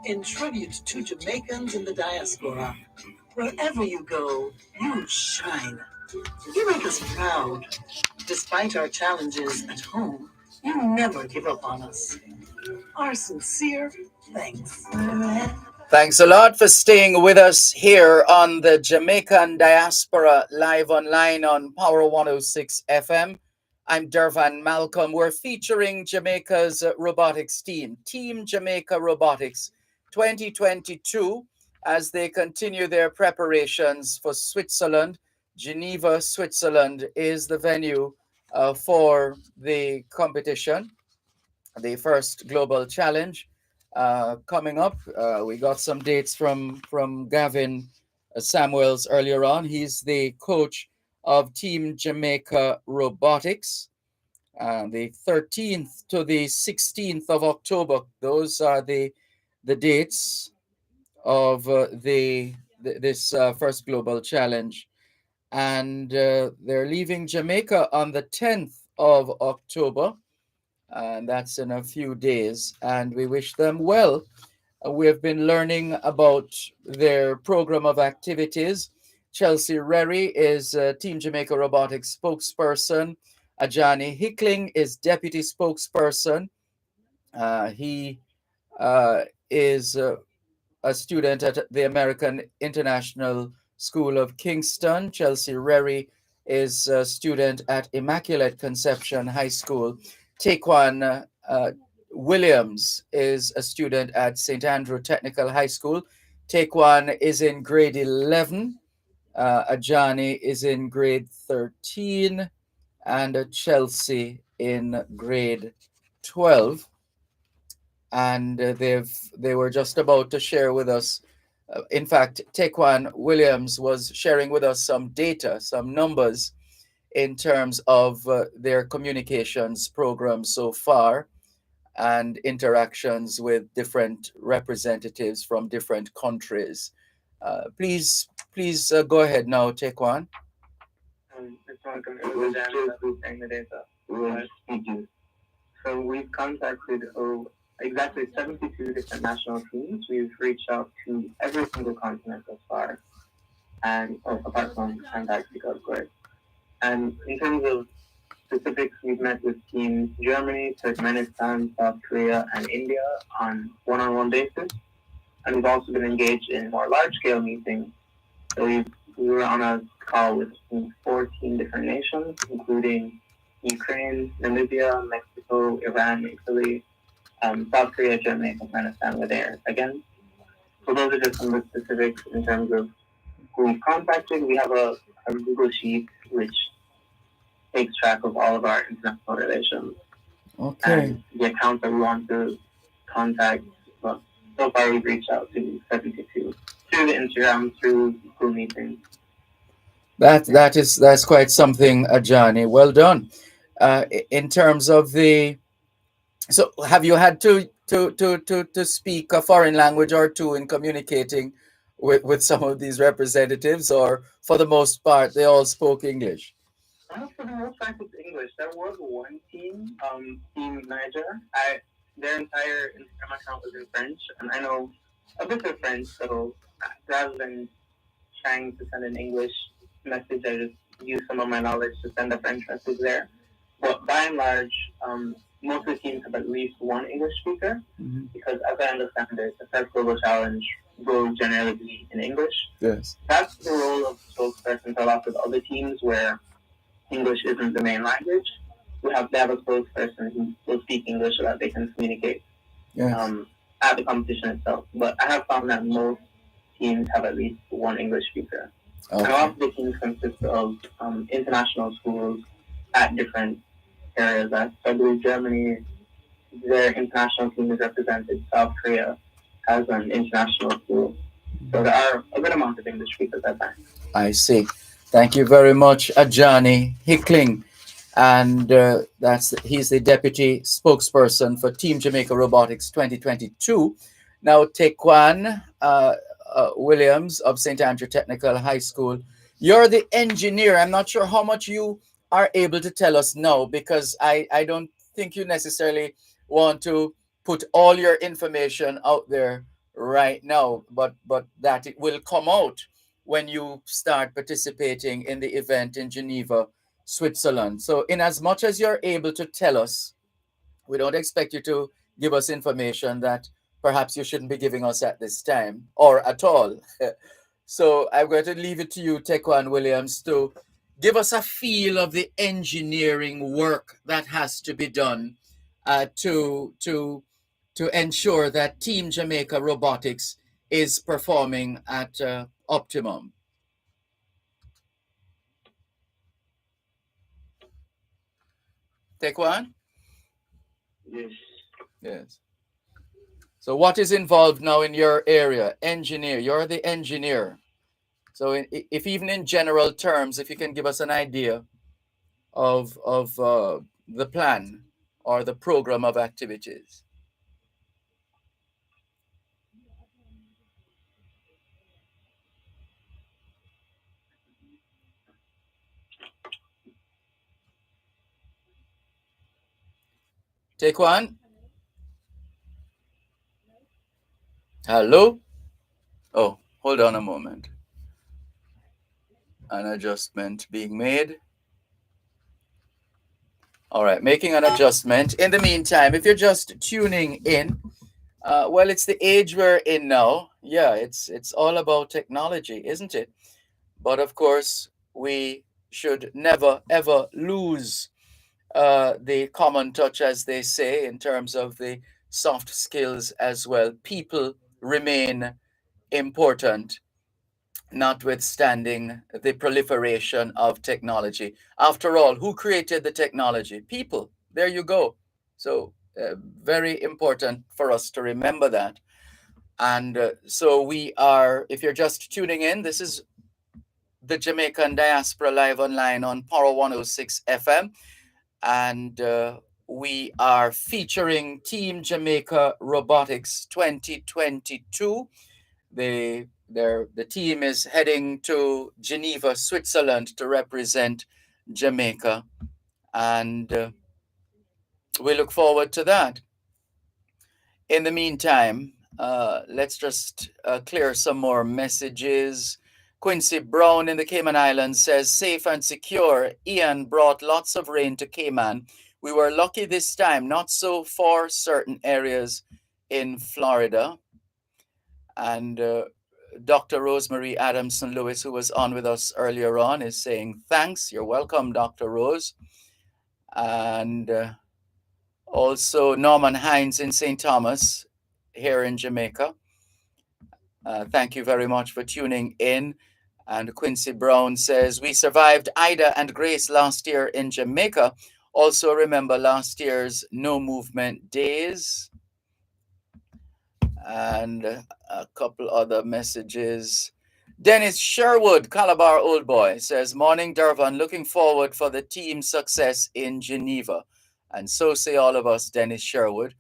in tribute to Jamaicans in the diaspora, wherever you go, you shine. You make us proud. Despite our challenges at home, you never give up on us. Our sincere thanks. Thanks a lot for staying with us here on the Jamaican Diaspora live online on Power 106 FM. I'm Dervan Malcolm. We're featuring Jamaica's robotics team, Team Jamaica Robotics 2022, as they continue their preparations for Switzerland. Geneva, Switzerland is the venue for the competition, the first global challenge coming up. We got some dates from Gavin Samuels earlier on. He's the coach of Team Jamaica Robotics. The 13th to the 16th of October. Those are the dates of this first global challenge. And they're leaving Jamaica on the 10th of October. And that's in a few days. And we wish them well. We have been learning about their program of activities. Chelsea Rary is Team Jamaica Robotics spokesperson. Ajani Hickling is deputy spokesperson. He is a student at the American International School of Kingston. Chelsea Rary is a student at Immaculate Conception High School. Taekwon Williams is a student at St. Andrew Technical High School. Taekwon is in grade 11. Ajani is in grade 13. And Chelsea in grade 12. And they were just about to share with us. In fact, Taekwon Williams was sharing with us some data, some numbers in terms of their communications program so far and interactions with different representatives from different countries. Please go ahead now, Taekwon. So we've contacted exactly 72 different national teams. We've reached out to every single continent thus far, and apart from Antarctica, of course. And in terms of specifics, we've met with teams Germany, Turkmenistan, South Korea, and India on one-on-one basis. And we've also been engaged in more large-scale meetings. So we were on a call with 14 different nations, including Ukraine, Namibia, Mexico, Iran, Italy, South Korea, Germany, and Turkmenistan were there again. So those are just some of the specifics in terms of who we've contacted. We have a Google Sheet which takes track of all of our international relations. Okay. And the accounts that we want to contact. Well, so far we've reached out to 72 through the Instagram, through Google Meetings. That's quite something, Johnny. Well done. In terms of the, so have you had to speak a foreign language or two in communicating with some of these representatives, or for the most part they all spoke English? For the most part, it's English. There was one team, Team Niger. Their entire Instagram account was in French, and I know a bit of French, so rather than trying to send an English message, I just use some of my knowledge to send a French message there. But by and large, most of the teams have at least one English speaker, because as I understand it, the first global challenge will generally be in English. Yes. That's the role of spokesperson for a lot of other teams where English isn't the main language. They have a spokesperson who will speak English so that they can communicate at the competition itself. But I have found that most teams have at least one English speaker. Okay. And a lot of the teams consist of international schools at different areas. I believe Germany, their international team is represented. South Korea has an international school. So there are a good amount of English speakers at times. I see. Thank you very much, Ajani Hickling. And he's the deputy spokesperson for Team Jamaica Robotics 2022. Now, Tequan Williams of St. Andrew Technical High School, you're the engineer. I'm not sure how much you are able to tell us now, because I don't think you necessarily want to put all your information out there right now, but that it will come out when you start participating in the event in Geneva, Switzerland. So in as much as you're able to tell us, we don't expect you to give us information that perhaps you shouldn't be giving us at this time or at all. So I'm going to leave it to you, Tequan Williams, to give us a feel of the engineering work that has to be done to ensure that Team Jamaica Robotics is performing at optimum. Tequan? Yes. So what is involved now in your area? Engineer. You're the engineer. So if even in general terms, if you can give us an idea of the plan or the program of activities. Take one. Hello? Oh, hold on a moment. An adjustment being made. All right, making an adjustment. In the meantime, if you're just tuning in, well, it's the age we're in now. Yeah, it's all about technology, isn't it? But of course, we should never, ever lose the common touch, as they say, in terms of the soft skills as well. People remain important, notwithstanding the proliferation of technology. After all, who created the technology? People. There you go. So very important for us to remember that. And so we are, if you're just tuning in, this is the Jamaican Diaspora live online on Power 106 FM. And we are featuring Team Jamaica Robotics 2022. The team is heading to Geneva, Switzerland to represent Jamaica. And we look forward to that. In the meantime, let's just clear some more messages. Quincy Brown in the Cayman Islands says, safe and secure. Ian brought lots of rain to Cayman. We were lucky this time, not so for certain areas in Florida. And Dr. Rosemary Adamson Lewis, who was on with us earlier on, is saying, thanks. You're welcome, Dr. Rose. And also Norman Hines in St. Thomas here in Jamaica. Thank you very much for tuning in. And Quincy Brown says, we survived Ida and Grace last year in Jamaica. Also remember last year's no movement days. And a couple other messages. Dennis Sherwood, Calabar Old Boy, says, morning, Dervan. Looking forward for the team's success in Geneva. And so say all of us, Dennis Sherwood.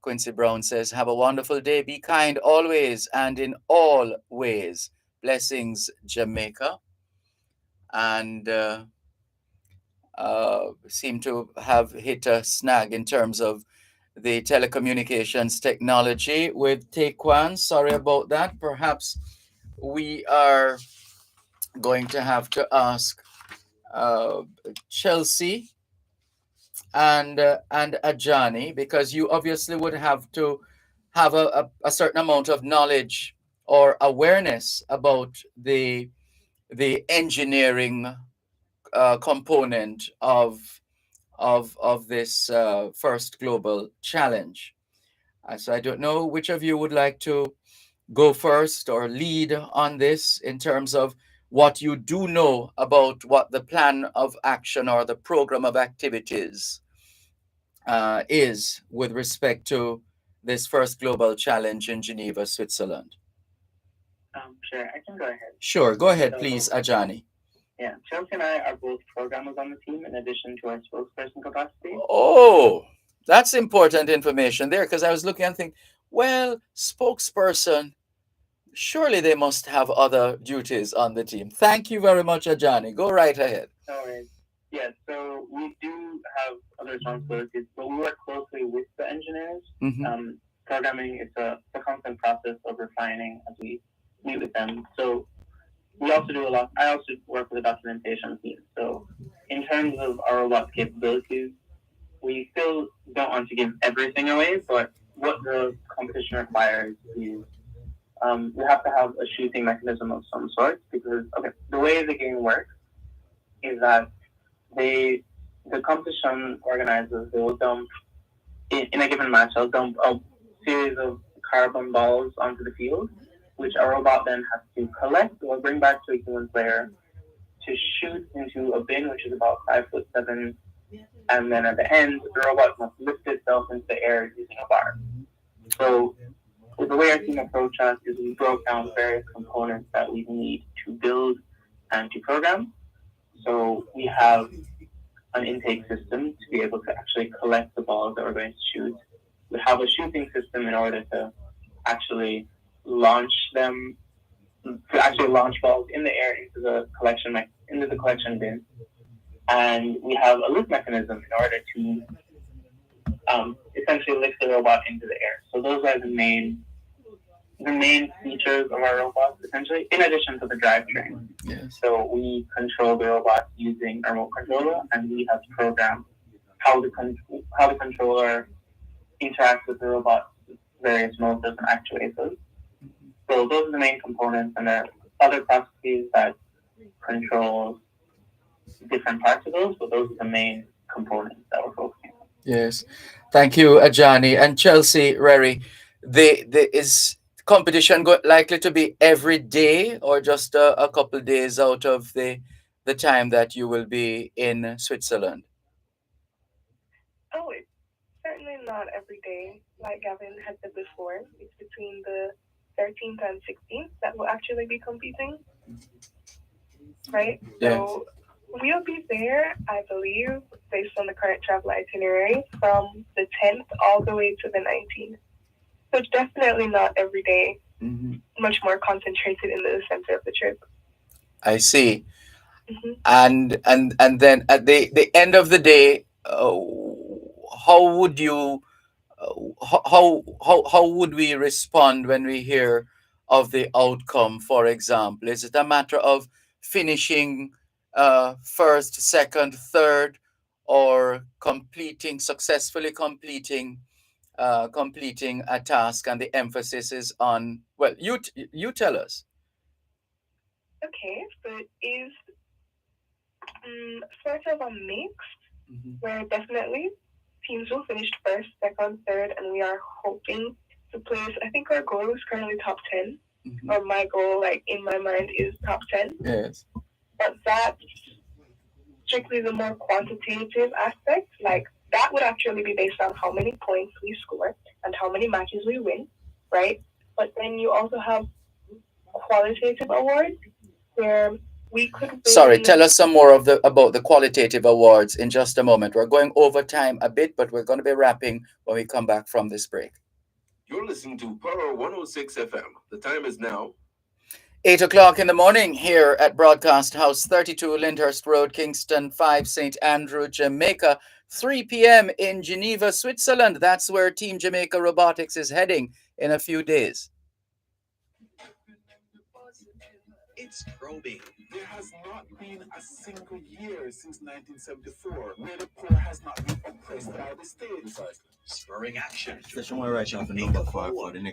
Quincy Brown says, have a wonderful day. Be kind always and in all ways. Blessings, Jamaica. And seem to have hit a snag in terms of the telecommunications technology with Taekwon. Sorry about that. Perhaps we are going to have to ask Chelsea and Ajani, because you obviously would have to have a certain amount of knowledge or awareness about the engineering component of this first global challenge. So I don't know which of you would like to go first or lead on this in terms of what you do know about what the plan of action or the program of activities is with respect to this first global challenge in Geneva, Switzerland. Sure, I can go ahead. Sure, go ahead, please, Ajani. Yeah, Chelsea and I are both programmers on the team in addition to our spokesperson capacity. Oh, that's important information there, because I was looking and thinking, well, spokesperson, surely they must have other duties on the team. Thank you very much, Ajani. Go right ahead. No worries. Yeah, so we do have other responsibilities, but we work closely with the engineers. Mm-hmm. Programming is a constant process of refining as we meet with them. So we also do a lot. I also work with the documentation team. So in terms of our robot capabilities, we still don't want to give everything away, but what the competition requires is we have to have a shooting mechanism of some sort, because the way the game works is that the competition organizers, they will dump in a given match, they'll dump a series of carbon balls onto the field, which a robot then has to collect or bring back to a human player to shoot into a bin, which is about 5'7", and then at the end, the robot must lift itself into the air using a bar. So the way our team approached us is we broke down various components that we need to build and to program. So we have an intake system to be able to actually collect the balls that we're going to shoot. We have a shooting system in order to actually launch them, to actually launch balls in the air into the collection bin. And we have a lift mechanism in order to essentially lift the robot into the air. So those are the main features of our robot, essentially, in addition to the drivetrain. Yes. So we control the robot using a remote controller, and we have to program how the controller interacts with the robot's various motors and actuators. So those are the main components, and there are other processes that control different parts of those, but those are the main components that we're focusing on. Yes. Thank you, Ajani. And Chelsea, Rary, is competition likely to be every day or just a couple days out of the time that you will be in Switzerland? Oh, it's certainly not every day. Like Gavin had said before, it's between the 13th and 16th that we'll actually be competing. Right? Yes. So we'll be there, I believe, based on the current travel itinerary, from the 10th all the way to the 19th. So it's definitely not every day. Mm-hmm. Much more concentrated in the center of the trip. I see. Mm-hmm. And then at the end of the day, how would you how would we respond when we hear of the outcome, for example? Is it a matter of finishing first, second, third, or successfully completing a task, and the emphasis is on, well, you tell us. Okay, so it is sort of a mix where definitely teams will finish first, second, third, and we are hoping to place, I think our goal is currently top 10, or my goal, like in my mind, is top 10. Yes. But that's strictly the more quantitative aspect. Like, that would actually be based on how many points we score and how many matches we win, right? But then you also have qualitative awards where we could. Sorry, tell us some more about the qualitative awards in just a moment. We're going over time a bit, but we're going to be wrapping when we come back from this break. You're listening to Power 106 FM. The time is now 8 o'clock in the morning here at Broadcast House 32 Lyndhurst Road, Kingston 5, St. Andrew, Jamaica. 3 p.m. in Geneva, Switzerland. That's where Team Jamaica Robotics is heading in a few days. It's probing. There has not been a single year since 1974 where the poor has not been oppressed by the state. Spurring action.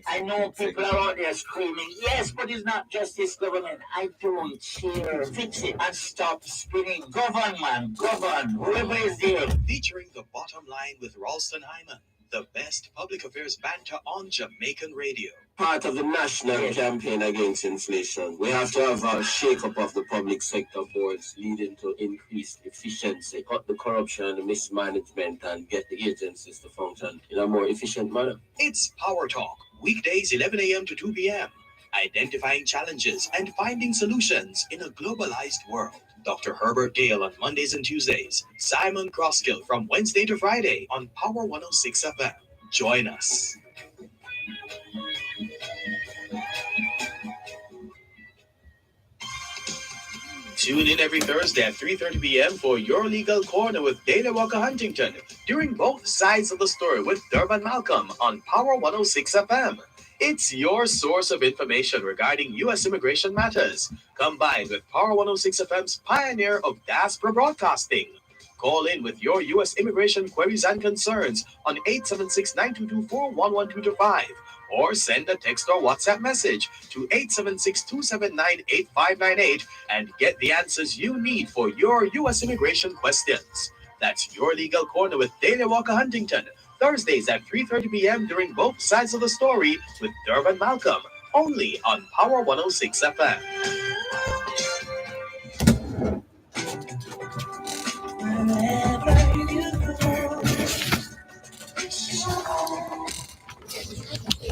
I know people are out there screaming, yes, but it's not just this government. I don't care. Fix it and stop spinning. Govern, man. Govern. Whoever is there. Featuring The Bottom Line with Ralston Hyman. The best public affairs banter on Jamaican radio. Part of the national campaign against inflation. We have to have a shake-up of the public sector boards leading to increased efficiency, cut the corruption and the mismanagement, and get the agencies to function in a more efficient manner. It's Power Talk, weekdays 11 a.m. to 2 p.m. Identifying challenges and finding solutions in a globalized world. Dr. Herbert Gale on Mondays and Tuesdays. Simon Crosskill from Wednesday to Friday on Power 106 FM. Join us. Tune in every Thursday at 3:30 p.m. for Your Legal Corner with Dana Walker Huntington during both sides of the story with Dervan Malcolm on Power 106 FM. It's your source of information regarding U.S. immigration matters, combined with Power 106 FM's pioneer of diaspora broadcasting. Call in with your U.S. immigration queries and concerns on 876-922-41125 or send a text or WhatsApp message to 876-279-8598 and get the answers you need for your U.S. immigration questions. That's Your Legal Corner with Dana Walker Huntington, Thursdays at 3:30 p.m. during both sides of the story with Dervan Malcolm, only on Power 106 FM.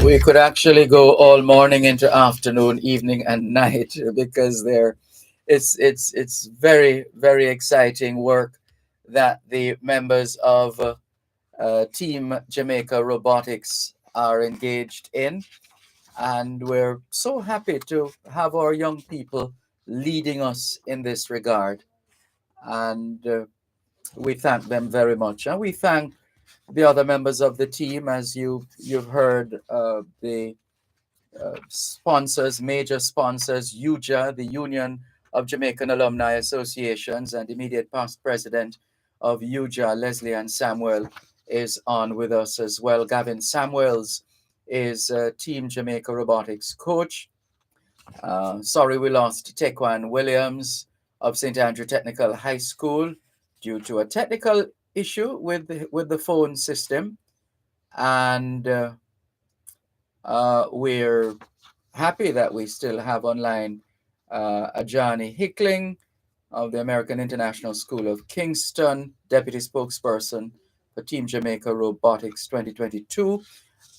We could actually go all morning into afternoon, evening, and night because it's very, very exciting work that the members of Team Jamaica Robotics are engaged in, and we're so happy to have our young people leading us in this regard, and we thank them very much, and we thank the other members of the team. As you've heard, the sponsors, major sponsors, UJA, the Union of Jamaican Alumni Associations, and immediate past president of UJA, Leslie Ann Samuel, is on with us as well. Gavin Samuels is Team Jamaica Robotics coach. Sorry, we lost Tequan Williams of St. Andrew Technical High School due to a technical issue with the phone system, and we're happy that we still have online Ajani Hickling of the American International School of Kingston, deputy spokesperson for Team Jamaica Robotics 2022.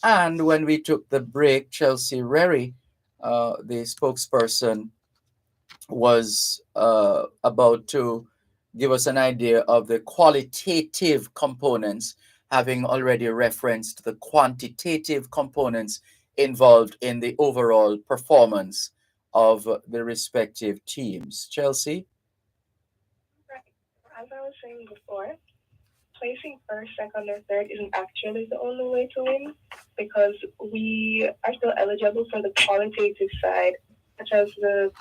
And when we took the break, Chelsea Rerry, the spokesperson, was about to give us an idea of the qualitative components, having already referenced the quantitative components involved in the overall performance of the respective teams. Chelsea? Right. As I was saying before, placing first, second, or third isn't actually the only way to win, because we are still eligible for the qualitative side, such as the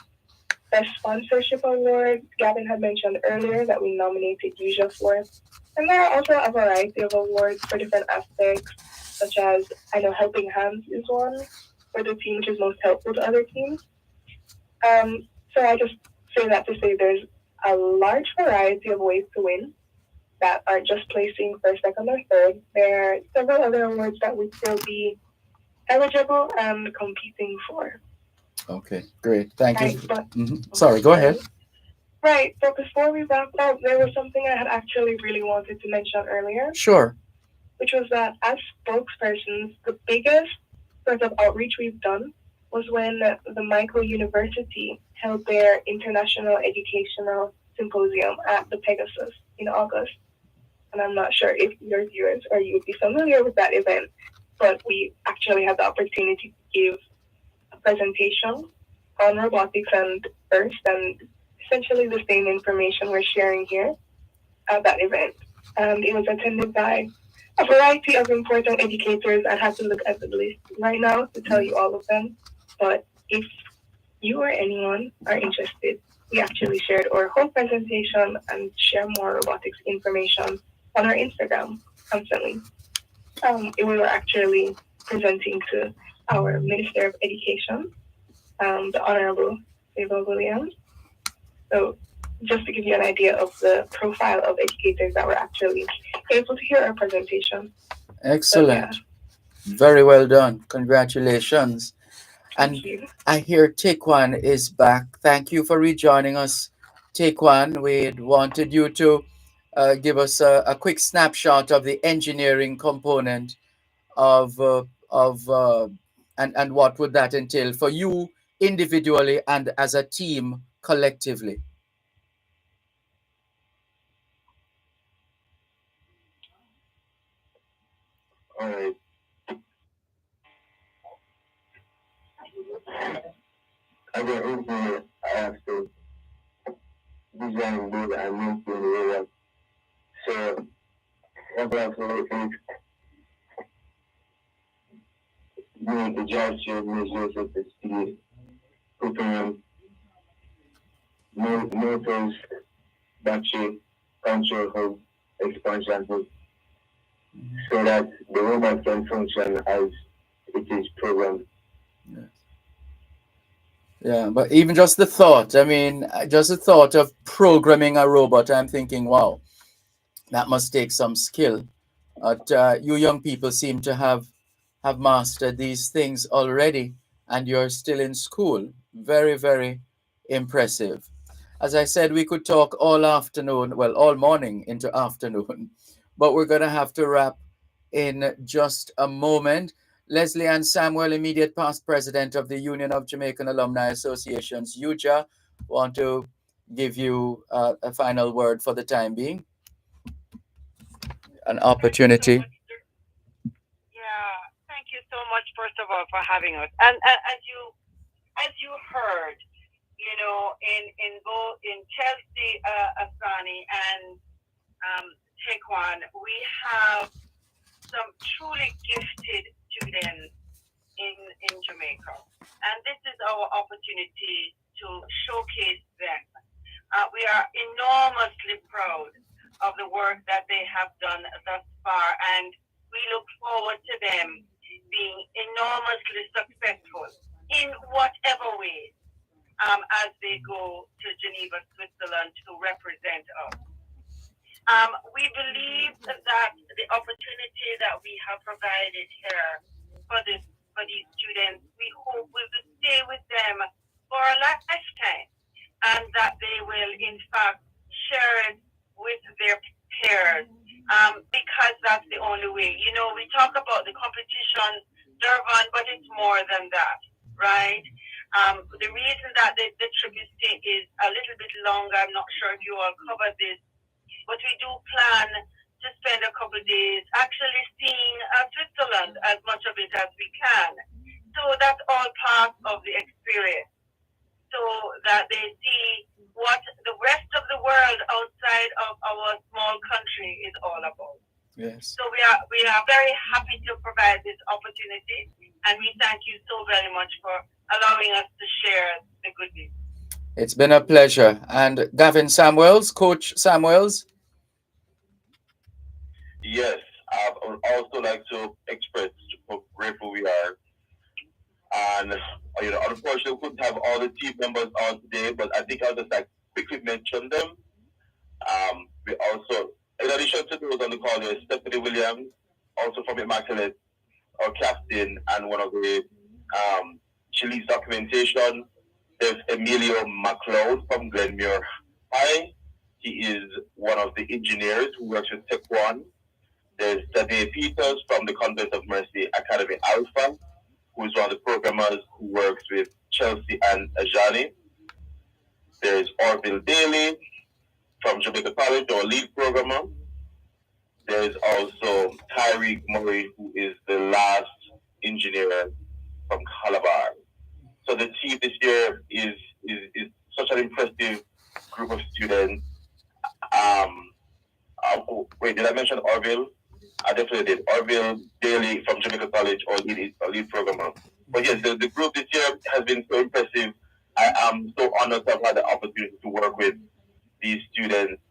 Best Sponsorship Award Gavin had mentioned earlier that we nominated Usual for. And there are also a variety of awards for different aspects, such as, I know Helping Hands is one for the team which is most helpful to other teams. So I just say that to say there's a large variety of ways to win that aren't just placing first, second, or third. There are several other awards that would still be eligible and competing for. Okay, great. Thank you. But, Sorry, go ahead. Right, but before we wrap up, there was something I had actually really wanted to mention earlier. Sure. Which was that as spokespersons, the biggest sort of outreach we've done was when the Michael University held their International Educational Symposium at the Pegasus in August. And I'm not sure if your viewers or you would be familiar with that event, but we actually had the opportunity to give a presentation on robotics and Earth, and essentially the same information we're sharing here at that event. And it was attended by a variety of important educators. I'd have to look at the list right now to tell you all of them. But if you or anyone are interested, we actually shared our whole presentation and share more robotics information on our Instagram constantly. We were actually presenting to our Minister of Education, the Honorable Abel Williams. So just to give you an idea of the profile of educators that were actually able to hear our presentation. Excellent. Very well done. Congratulations. And I hear Taekwon is back. Thank you for rejoining us, Taekwon. We wanted you to give us a quick snapshot of the engineering component of and what would that entail for you individually and as a team collectively. All right. As an engineer, I have to design, build, and maintain robots. So, what I have to do is make the drive shape measures of the speed, program, motors, battery, control hub, expansion hub, so that the robot can function as it is programmed. Yeah, but even just the thought, I mean, just the thought of programming a robot, I'm thinking, wow, that must take some skill. But you young people seem to have mastered these things already, and you're still in school. Very, very impressive. As I said, we could talk all afternoon, well, all morning into afternoon, but we're going to have to wrap in just a moment. Leslie Ann Samuel, immediate past president of the Union of Jamaican Alumni Associations, UJA, want to give you a final word for the time being. An opportunity. Thank you so much, first of all, for having us. And as you heard, you know, in Chelsea, Asani, and Taekwon, we have some truly gifted students in Jamaica, and this is our opportunity to showcase them. We are enormously proud of the work that they have done thus far, and we look forward to them being enormously successful in whatever way as they go to Geneva, Switzerland to represent us. We believe that the opportunity that we have provided here for these students, we hope we will stay with them for a lifetime, and that they will in fact share it with their peers, because that's the only way. You know, we talk about the competition, Dervan, but it's more than that, right? The reason that the trip is a little bit longer, I'm not sure if you all cover this, but we do plan to spend a couple of days actually seeing Switzerland as much of it as we can. So that's all part of the experience, so that they see what the rest of the world outside of our small country is all about. Yes. So we are very happy to provide this opportunity, and we thank you so very much for allowing us to share the good news. It's been a pleasure. And Gavin Samuels, Coach Samuels. Yes, I would also like to express how grateful we are. And, unfortunately, we couldn't have all the team members on today, but I think I'll just quickly mention them. We also, in addition to those on the call, there's Stephanie Williams, also from Immaculate, our captain, and one of the Chile's documentation. There's Emilio McLeod from Glenmuir High. He is one of the engineers who works with Tech One. There's Dave Peters from the Convent of Mercy Academy Alpha, who is one of the programmers who works with Chelsea and Ajani. There's Orville Daly from Jamaica College, our lead programmer. There's also Tyreek Murray, who is the last engineer from Calabar. So the team this year is such an impressive group of students. Wait, did I mention Orville? I definitely did. Orville Daly from Jamaica College, our lead programmer. But yes, the group this year has been so impressive. I am so honored to have had the opportunity to work with these students,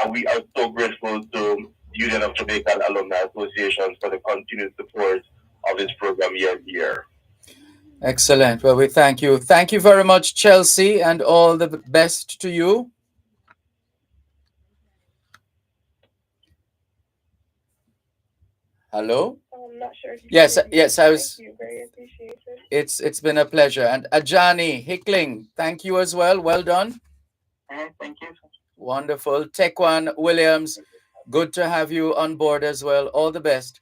and we are so grateful to Union of Jamaican Alumni Associations for the continued support of this program year to year. Excellent. Well, we thank you. Thank you very much, Chelsea, and all the best to you. Hello? I'm not sure. Yes, I was. Thank you. Very appreciated. It's been a pleasure. And Ajani Hickling, thank you as well. Well done. Thank you. Wonderful. Tekwan Williams, good to have you on board as well. All the best.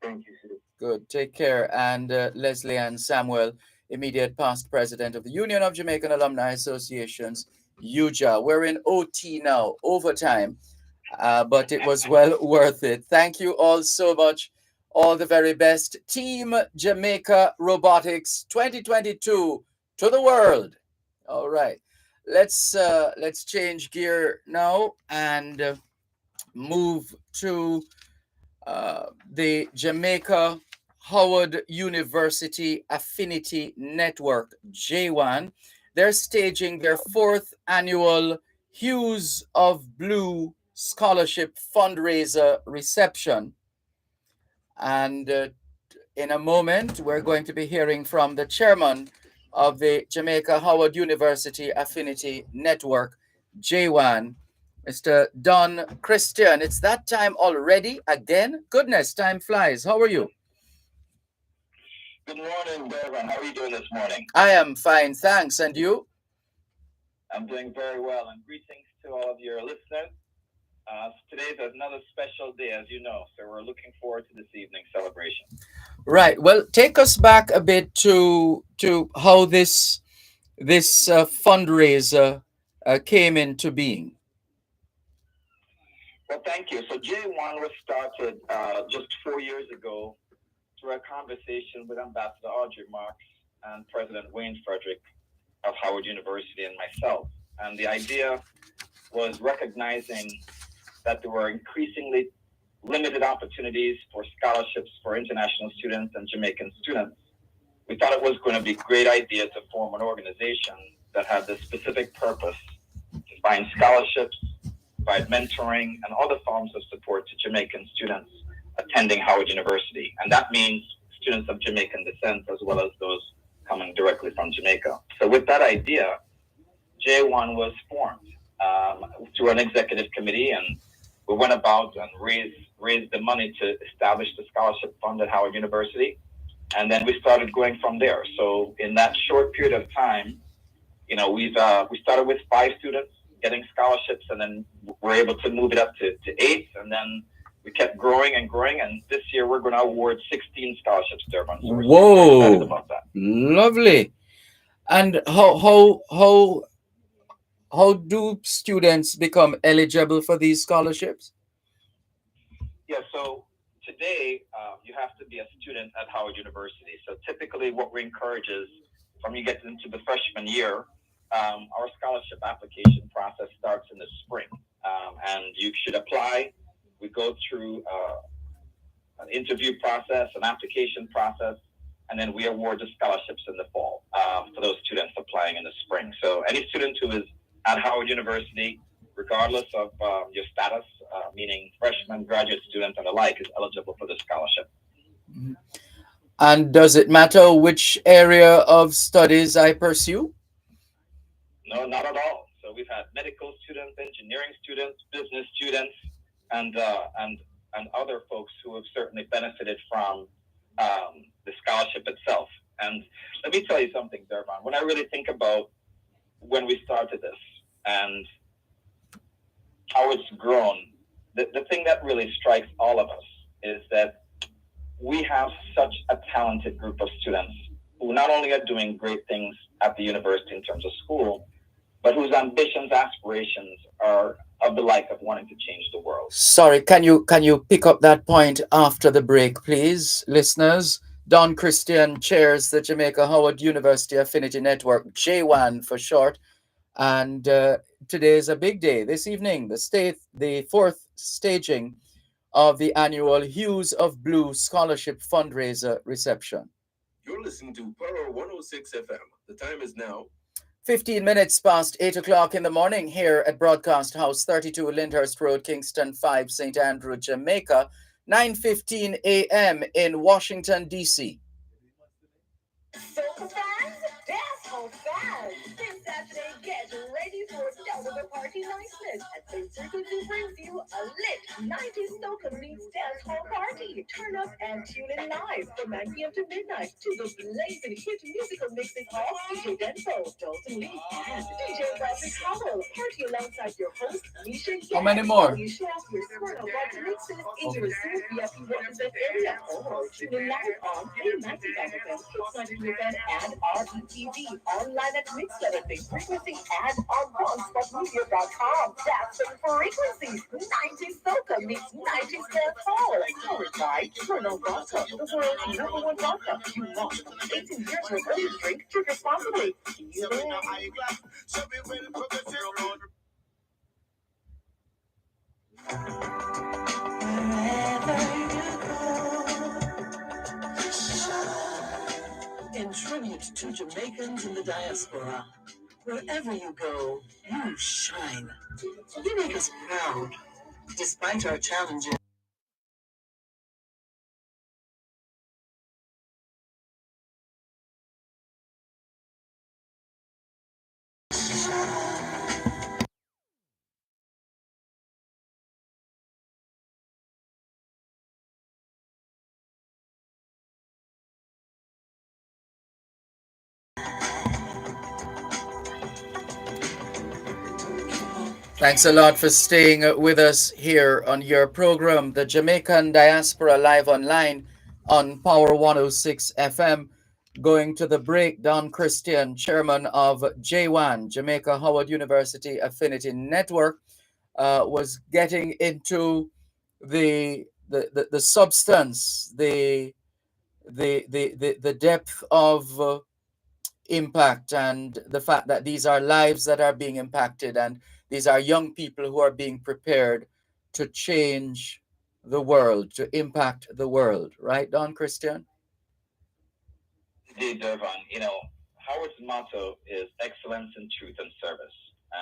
Thank you, sir. Good. Take care. And Leslie Ann Samuel, immediate past president of the Union of Jamaican Alumni Associations, UJA. We're in OT now, overtime, but it was well worth it. Thank you all so much. All the very best. Team Jamaica Robotics 2022 to the world. All right. Let's change gear now and move to the Jamaica Howard University Affinity Network, J1. They're staging their 4th annual Hues of Blue Scholarship Fundraiser reception. And in a moment, we're going to be hearing from the chairman of the Jamaica Howard University Affinity Network, J1, Mr. Don Christian. It's that time already again. Goodness, time flies. How are you? Good morning, Dervan. How are you doing this morning? I am fine, thanks. And you? I'm doing very well. And greetings to all of your listeners. Today's another special day, as you know. So we're looking forward to this evening's celebration. Right. Well, take us back a bit to how this fundraiser came into being. Well, thank you. So J1 was started just 4 years ago through a conversation with Ambassador Audrey Marks and President Wayne Frederick of Howard University and myself. And the idea was recognizing that there were increasingly limited opportunities for scholarships for international students and Jamaican students. We thought it was going to be a great idea to form an organization that had the specific purpose to find scholarships, provide mentoring, and other forms of support to Jamaican students attending Howard University. And that means students of Jamaican descent as well as those coming directly from Jamaica. So with that idea, J1 was formed through an executive committee, and we went about and raised the money to establish the scholarship fund at Howard University. And then we started going from there. So in that short period of time, you know, we started with 5 students getting scholarships, and then we're able to move it up to 8, and then we kept growing and growing, and this year we're going to award 16 scholarships, Dervan. So we're super excited about that. Lovely. And how do students become eligible for these scholarships? Yeah, so today you have to be a student at Howard University. So typically what we encourage is from you get into the freshman year, our scholarship application process starts in the spring. And you should apply We go through an interview process, an application process, and then we award the scholarships in the fall for those students applying in the spring. So any student who is at Howard University, regardless of your status, meaning freshman, graduate student, and the like, is eligible for the scholarship. Mhm. And does it matter which area of studies I pursue? No, not at all. So we've had medical students, engineering students, business students, and other folks who have certainly benefited from the scholarship itself. And let me tell you something, Dervan. When I really think about when we started this and how it's grown, the thing that really strikes all of us is that we have such a talented group of students who not only are doing great things at the university in terms of school, but whose ambitions, aspirations are of the like of wanting to change the world. Sorry, can you pick up that point after the break, please, listeners? Don Christian chairs the Jamaica Howard University Affinity Network, J1 for short, and today is a big day. This evening, the fourth staging of the annual Hues of Blue Scholarship Fundraiser reception. You're listening to Power 106 FM. The time is now 15 minutes past 8 o'clock in the morning here at Broadcast House, 32 Lyndhurst Road, Kingston 5, St. Andrew, Jamaica, 9:15 a.m. in Washington, D.C. Soca fans, dancehall fans, this Saturday get ready for double the party niceness as the frequency brings you a lit 90s soca meets dancehall party. Turn up and tune in live from 9 p.m. to midnight to the blazing hit musical mixing of DJ Denso, Dalton Lee, and DJ Roderick Howell. Party alongside your host, Misha. How many more? You show off your Smyrna Roger mixes in your reserved VIP represent area or tune in live on K95 FM, Kids FM, and RETV online at Mixletter, Big Frequency, and on OneSpotMedia.com. That's the frequencies. 90s Soca meets 90s dancehall. Powered by Colonel Vodka, the world's #1 vodka. You must 18 years or older. Drink responsibly. In tribute to Jamaicans in the diaspora, wherever you go, you shine. You make us proud, despite our challenges. Thanks a lot for staying with us here on your program, the Jamaican Diaspora Live Online on Power 106 FM. Going to the break, Don Christian, chairman of J1, Jamaica Howard University Affinity Network, was getting into the substance, the depth of impact, and the fact that these are lives that are being impacted, and these are young people who are being prepared to change the world, to impact the world. Right, Don Christian? Indeed, Dervan. Howard's motto is excellence in truth and service.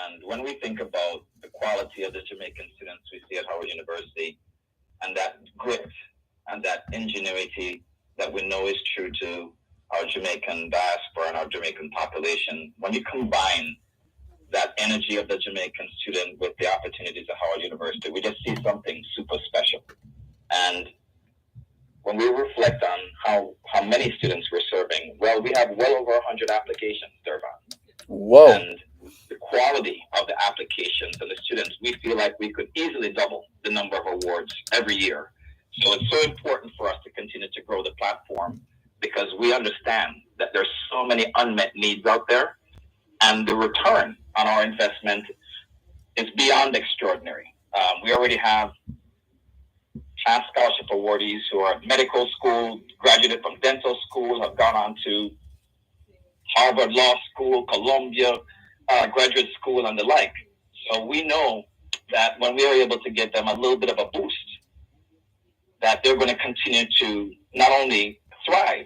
And when we think about the quality of the Jamaican students we see at Howard University, and that grit and that ingenuity that we know is true to our Jamaican diaspora and our Jamaican population, when you combine that energy of the Jamaican student with the opportunities at Howard University, we just see something super special. And when we reflect on how many students we're serving, well, we have well over 100 applications, Dervan. Whoa. And the quality of the applications and the students, we feel like we could easily double the number of awards every year. So it's so important for us to continue to grow the platform, because we understand that there's so many unmet needs out there, and the return on our investment is beyond extraordinary. We already have past scholarship awardees who are at medical school, graduated from dental school, have gone on to Harvard Law School, Columbia Graduate School, and the like. So we know that when we are able to give them a little bit of a boost that they're going to continue to not only thrive,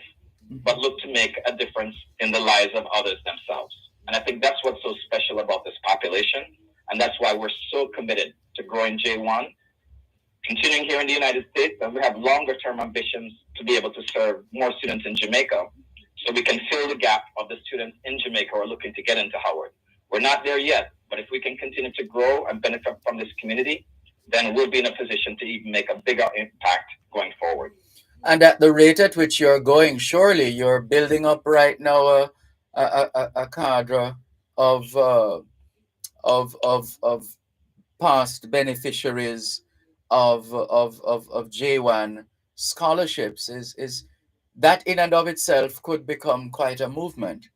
but look to make a difference in the lives of others themselves. And I think that's what's so special about this population. And that's why we're so committed to growing J1, continuing here in the United States. And we have longer term ambitions to be able to serve more students in Jamaica so we can fill the gap of the students in Jamaica who are looking to get into Howard. We're not there yet, but if we can continue to grow and benefit from this community, then we'll be in a position to even make a bigger impact going forward. And at the rate at which you're going, surely you're building up right now a cadre of past beneficiaries of J1 scholarships. Is that in and of itself could become quite a movement?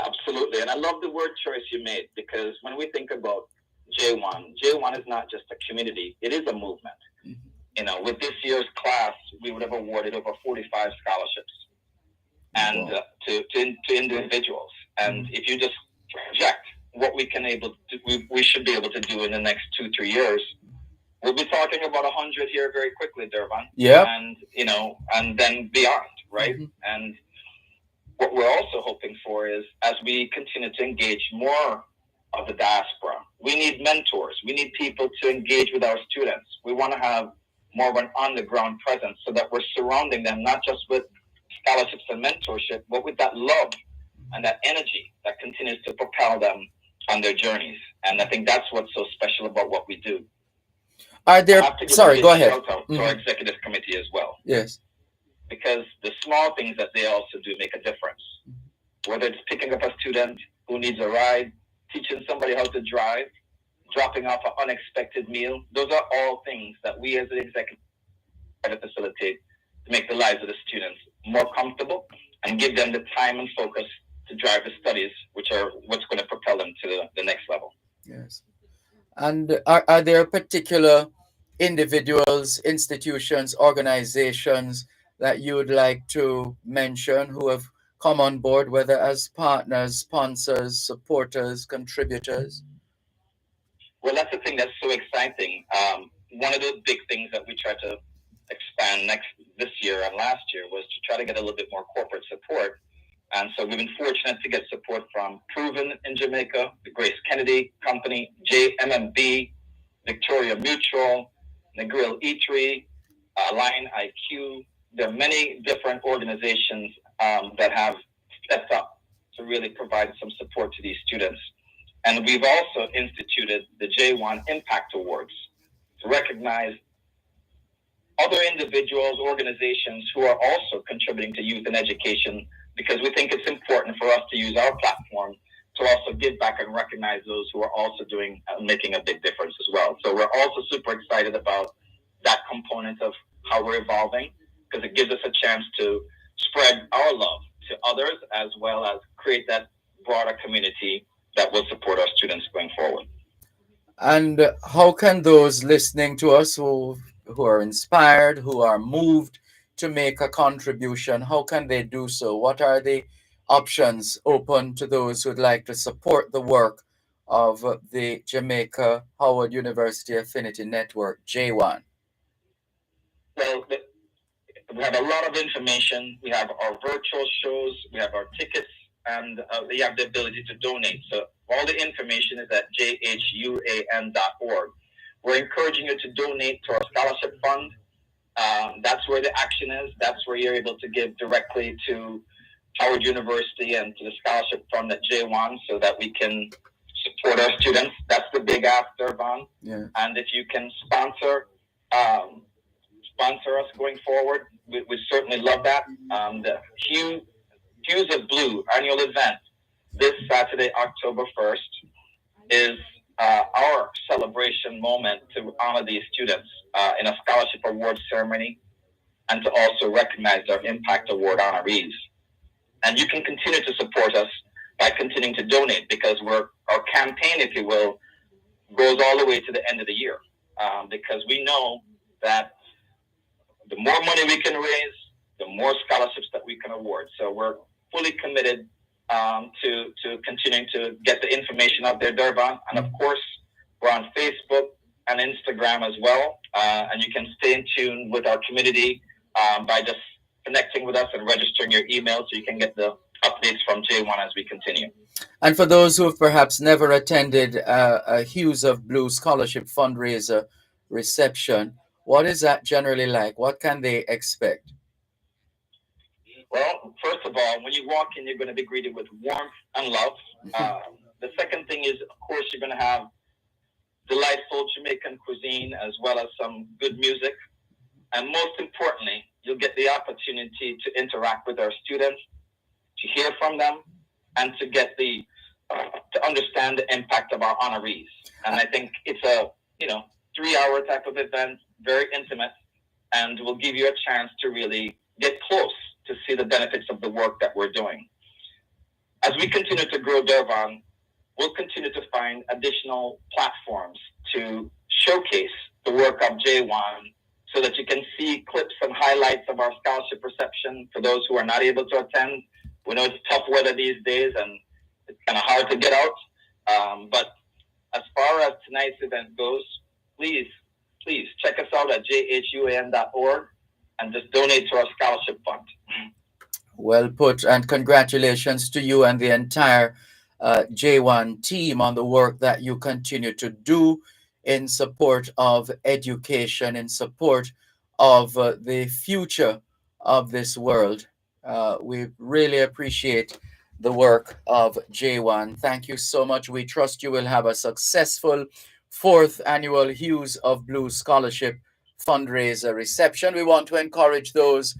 Absolutely, and I love the word choice you made, because when we think about J1 is not just a community; it is a movement. Mm-hmm. You know, with this year's class, we would have awarded over 45 scholarships, and to individuals. And if you just project what we should be able to do in the next 2-3 years, we'll be talking about 100 here very quickly, Dervan. Yeah. And and then beyond, right? Mm-hmm. And what we're also hoping for is, as we continue to engage more of the diaspora, we need mentors. We need people to engage with our students. We want to have more of an on-the-ground presence so that we're surrounding them not just with scholarships and mentorship, but with that love and that energy that continues to propel them on their journeys. And I think that's what's so special about what we do. Are there? Sorry, go ahead. Shout out to our executive committee as well. Yes. Because the small things that they also do make a difference. Whether it's picking up a student who needs a ride, teaching somebody how to drive, dropping off an unexpected meal, those are all things that we as the executive try to facilitate to make the lives of the students more comfortable and give them the time and focus to drive the studies, which are what's going to propel them to the next level. Yes. And are there particular individuals, institutions, organizations that you would like to mention who have come on board, whether as partners, sponsors, supporters, contributors? Well, that's the thing that's so exciting. One of the big things that we tried to expand this year and last year was to try to get a little bit more corporate support. And so we've been fortunate to get support from Proven in Jamaica, the Grace Kennedy Company, JMMB, Victoria Mutual, Negril Eatery, Lion IQ. There are many different organizations that have stepped up to really provide some support to these students. And we've also instituted the J1 Impact Awards to recognize other individuals, organizations who are also contributing to youth and education, because we think it's important for us to use our platform to also give back and recognize those who are also doing making a big difference as well. So we're also super excited about that component of how we're evolving, because it gives us a chance to spread our love to others, as well as create that broader community that will support our students going forward. And how can those listening to us who are inspired, who are moved to make a contribution, how can they do so? What are the options open to those who would like to support the work of the Jamaica Howard University Affinity Network, J1? Well, we have a lot of information. We have our virtual shows, we have our tickets, and we have the ability to donate. So all the information is at jhuan.org. We're encouraging you to donate to our scholarship fund. That's where the action is. That's where you're able to give directly to Howard University and to the scholarship fund at J1 so that we can support our students. That's the big ask, Dervan. Yeah. And if you can sponsor us going forward, we certainly love that. The Hues of Blue annual event this Saturday, October 1st, is our celebration moment to honor these students in a scholarship award ceremony and to also recognize our Impact Award honorees. And you can continue to support us by continuing to donate, because our campaign, if you will, goes all the way to the end of the year, because we know that the more money we can raise, the more scholarships that we can award. So we're fully committed to continuing to get the information out there, Dervan. And of course, we're on Facebook and Instagram as well. And you can stay in tune with our community by just connecting with us and registering your email so you can get the updates from J1 as we continue. And for those who have perhaps never attended a Hues of Blue Scholarship fundraiser reception, what is that generally like? What can they expect? Well, first of all, when you walk in, you're going to be greeted with warmth and love. The second thing is, of course, you're going to have delightful Jamaican cuisine as well as some good music. And most importantly, you'll get the opportunity to interact with our students, to hear from them, and to get to understand the impact of our honorees. And I think it's a 3-hour type of event, very intimate, and will give you a chance to really get close to see the benefits of the work that we're doing. As we continue to grow Dervan, we'll continue to find additional platforms to showcase the work of J1 so that you can see clips and highlights of our scholarship reception for those who are not able to attend. We know it's tough weather these days and it's kind of hard to get out. But as far as tonight's event goes, please check us out at jhuan.org and just donate to our scholarship fund. Well put, and congratulations to you and the entire J1 team on the work that you continue to do in support of education, in support of the future of this world. We really appreciate the work of J1. Thank you so much. We trust you will have a successful 4th annual Hues of Blue Scholarship fundraiser reception. We want to encourage those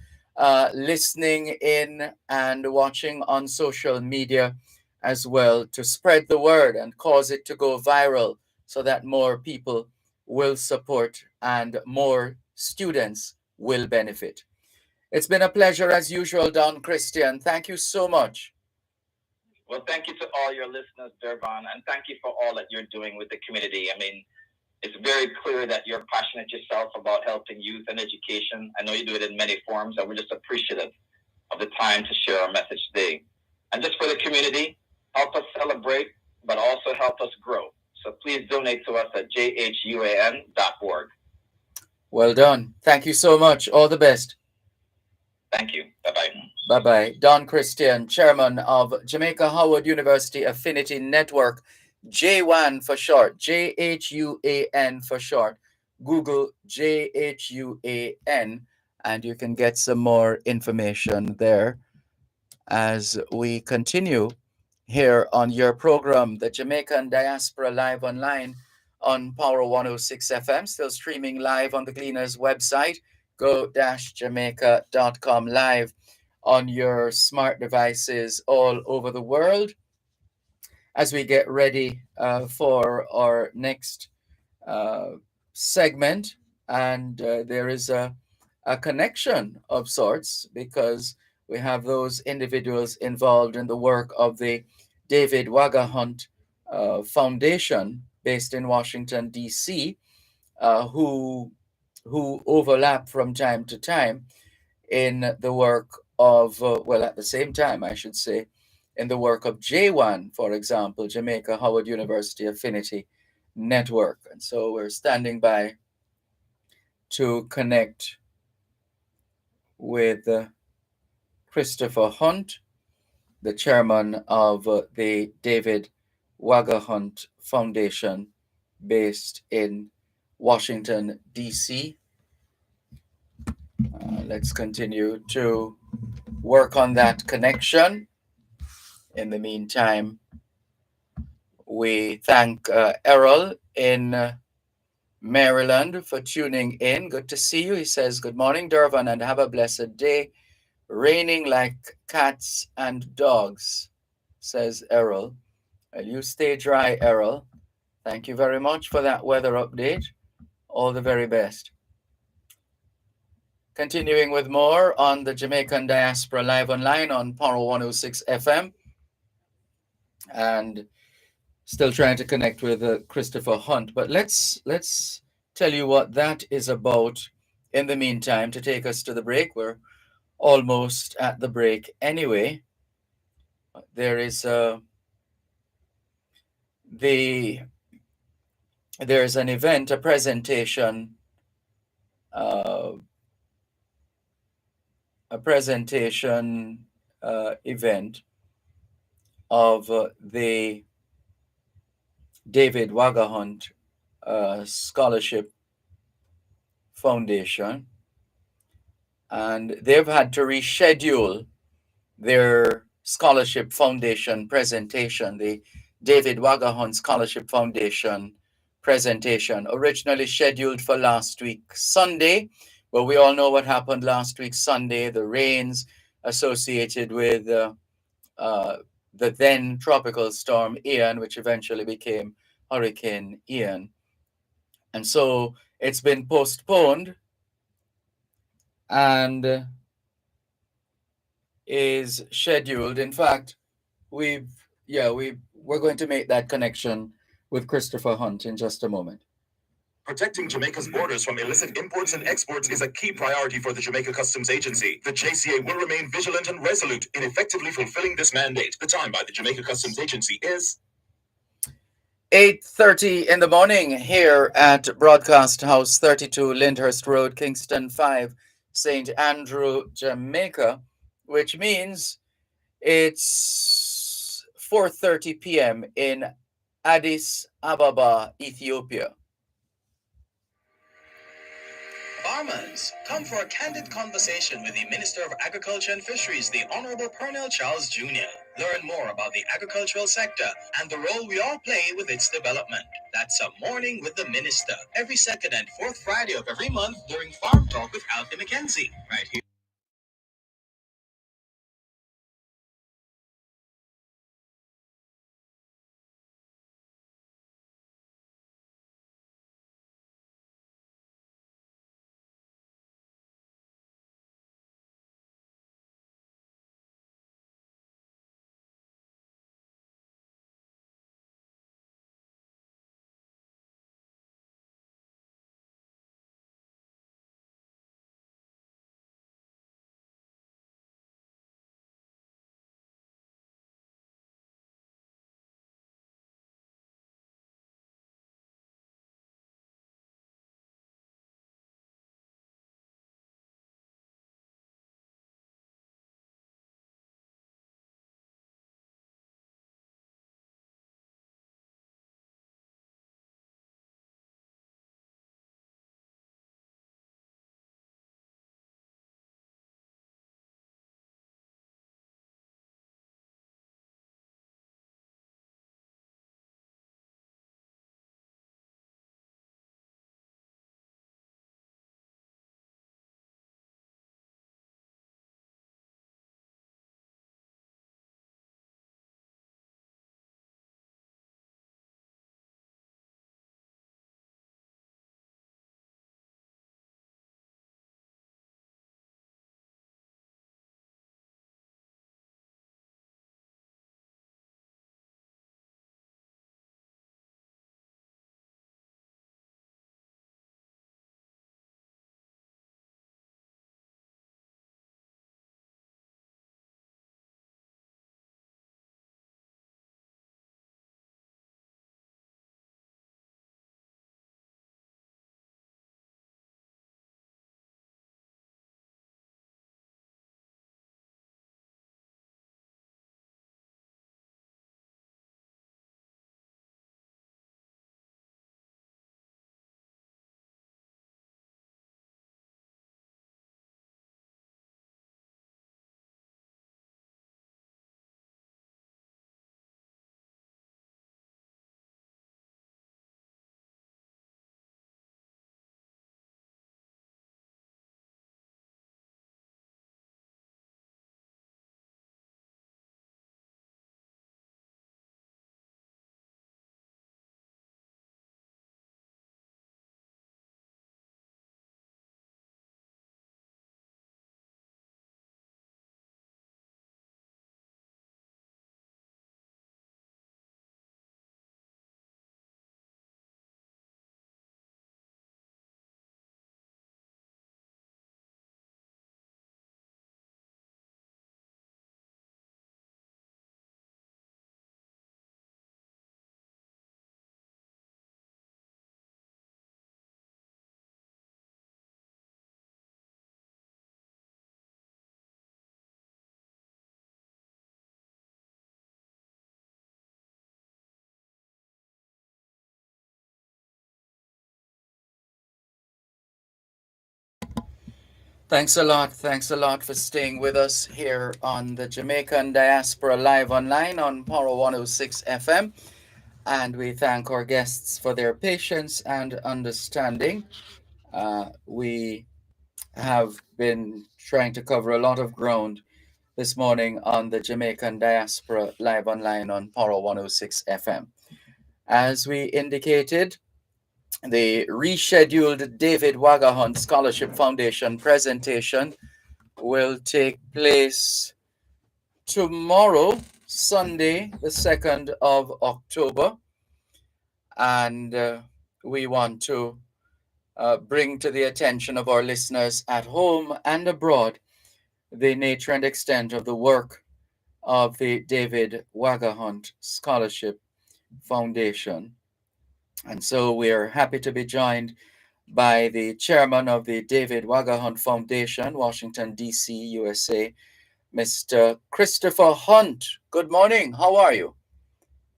listening in and watching on social media as well to spread the word and cause it to go viral so that more people will support and more students will benefit. It's been a pleasure as usual, Don Christian. Thank you so much. Well, thank you to all your listeners, Dervan, and thank you for all that you're doing with the community. I mean, it's very clear that you're passionate yourself about helping youth and education. I know you do it in many forms, and we're just appreciative of the time to share our message today. And just for the community, help us celebrate, but also help us grow. So please donate to us at jhuan.org. Well done. Thank you so much. All the best. Thank you. Bye-bye. Bye-bye. Don Christian, chairman of Jamaica Howard University Affinity Network, J1 for short, JHUAN for short. Google JHUAN, and you can get some more information there as we continue here on your program, the Jamaican Diaspora Live Online on Power 106 FM, still streaming live on the Gleaners website, go-jamaica.com, live on your smart devices all over the world. As we get ready for our next segment, and there is a connection of sorts because we have those individuals involved in the work of the David Wagahont Foundation based in Washington, D.C., who overlap from time to time in the work of, at the same time, I should say, in the work of J1, for example, Jamaica Howard University Affinity Network. And so we're standing by to connect with Christopher Hunt, the chairman of the David Wagahont Foundation based in Washington, D.C. Let's continue to work on that connection. In the meantime, we thank Errol in Maryland for tuning in. Good to see you. He says, good morning, Dervan, and have a blessed day. Raining like cats and dogs, says Errol. You stay dry, Errol. Thank you very much for that weather update. All the very best. Continuing with more on the Jamaican Diaspora Live Online on Power 106 FM. And still trying to connect with Christopher Hunt. But let's tell you what that is about in the meantime to take us to the break. We're almost at the break anyway. There is there's an event, a presentation a presentation event of the David Wagahont Scholarship Foundation, and they've had to reschedule their scholarship foundation presentation, the David Wagahont Scholarship Foundation presentation, originally scheduled for last week Sunday, but we all know what happened last week Sunday, the rains associated with the then tropical storm Ian, which eventually became Hurricane Ian. And so it's been postponed and is scheduled. In fact, we're going to make that connection with Christopher Hunt in just a moment. Protecting Jamaica's borders from illicit imports and exports is a key priority for the Jamaica Customs Agency. The JCA will remain vigilant and resolute in effectively fulfilling this mandate. The time by the Jamaica Customs Agency is 8:30 in the morning here at Broadcast House 32 Lyndhurst Road, Kingston 5, St. Andrew, Jamaica, which means it's 4:30 p.m. in Addis Ababa, Ethiopia. Farmers, come for a candid conversation with the Minister of Agriculture and Fisheries, the Honorable Pernell Charles Jr. Learn more about the agricultural sector and the role we all play with its development. That's a Morning with the Minister, every second and fourth Friday of every month during Farm Talk with Alfie McKenzie, right here. Thanks a lot. Thanks a lot for staying with us here on the Jamaican Diaspora Live Online on Power 106 FM. And we thank our guests for their patience and understanding. We have been trying to cover a lot of ground this morning on the Jamaican Diaspora Live Online on Power 106 FM. As we indicated, the rescheduled David Wagahont Scholarship Foundation presentation will take place tomorrow, Sunday, the 2nd of October. And we want to bring to the attention of our listeners at home and abroad the nature and extent of the work of the David Wagahont Scholarship Foundation. And so we are happy to be joined by the chairman of the David Wagahont Foundation, Washington, D.C., USA, Mr. Christopher Hunt. Good morning. How are you?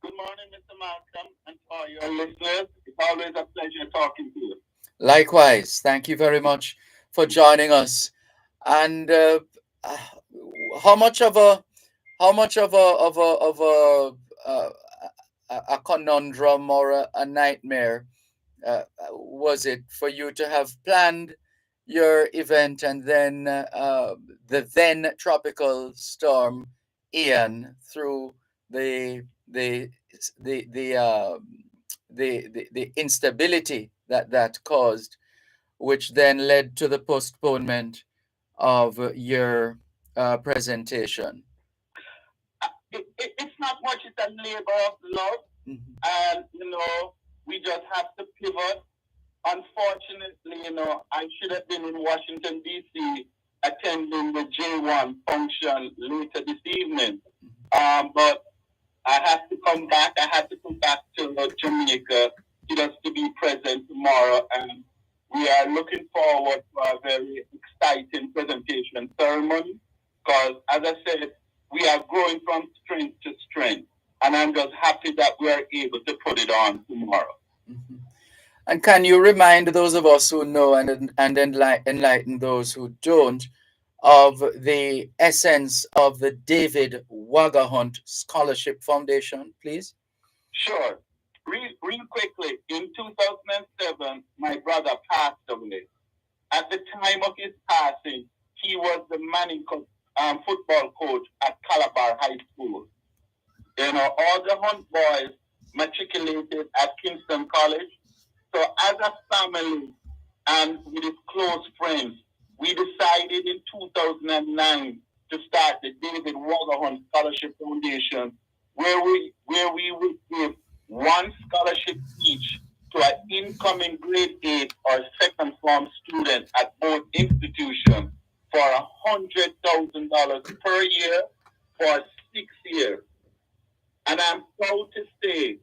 Good morning, Mr. Malcolm, and to all your listeners. It's always a pleasure talking to you. Likewise. Thank you very much for joining us. And how much of a conundrum or a nightmare was it for you to have planned your event and then the then tropical storm Ian through the instability that caused, which then led to the postponement of your presentation? It's not much, it's a labor of love. And, we just have to pivot. Unfortunately, I should have been in Washington, D.C. attending the J1 function later this evening. But I have to come back. I have to come back to Jamaica just to be present tomorrow. And we are looking forward to a very exciting presentation ceremony. Because, as I said, we are growing from strength to strength. And I'm just happy that we are able to put it on tomorrow. Mm-hmm. And can you remind those of us who know and enlighten those who don't of the essence of the David Wagahont Scholarship Foundation, please? Sure. Real quickly, in 2007, my brother passed away. At the time of his passing, he was the Manning football coach at Calabar High School. All the Hunt boys matriculated at Kingston College. So as a family and with his close friends, we decided in 2009 to start the David Wagahont Scholarship Foundation, where we would give one scholarship each to an incoming grade 8 or second form student at both institutions for $100,000 per year for 6 years. And I'm proud to say,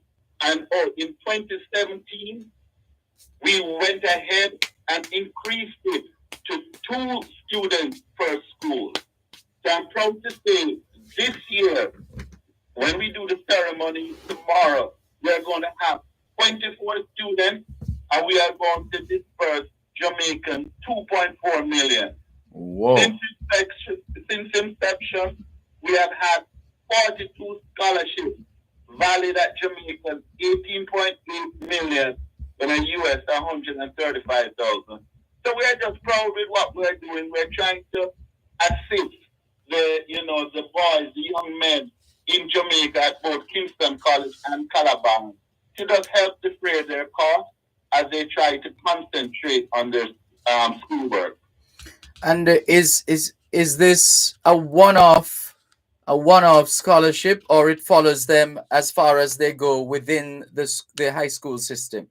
in 2017, we went ahead and increased it to 2 students per school. So I'm proud to say this year, when we do the ceremony tomorrow, we are going to have 24 students and we are going to disperse Jamaican $2.4 million. Whoa. Since inception, we have had 42 scholarships valued at Jamaican $18.8 million in a US $135,000. So we are just proud with what we're doing. We're trying to assist the boys, the young men in Jamaica at both Kingston College and Calabar to just help defray their costs as they try to concentrate on their schoolwork. And is this a one-off scholarship, or it follows them as far as they go within the high school system?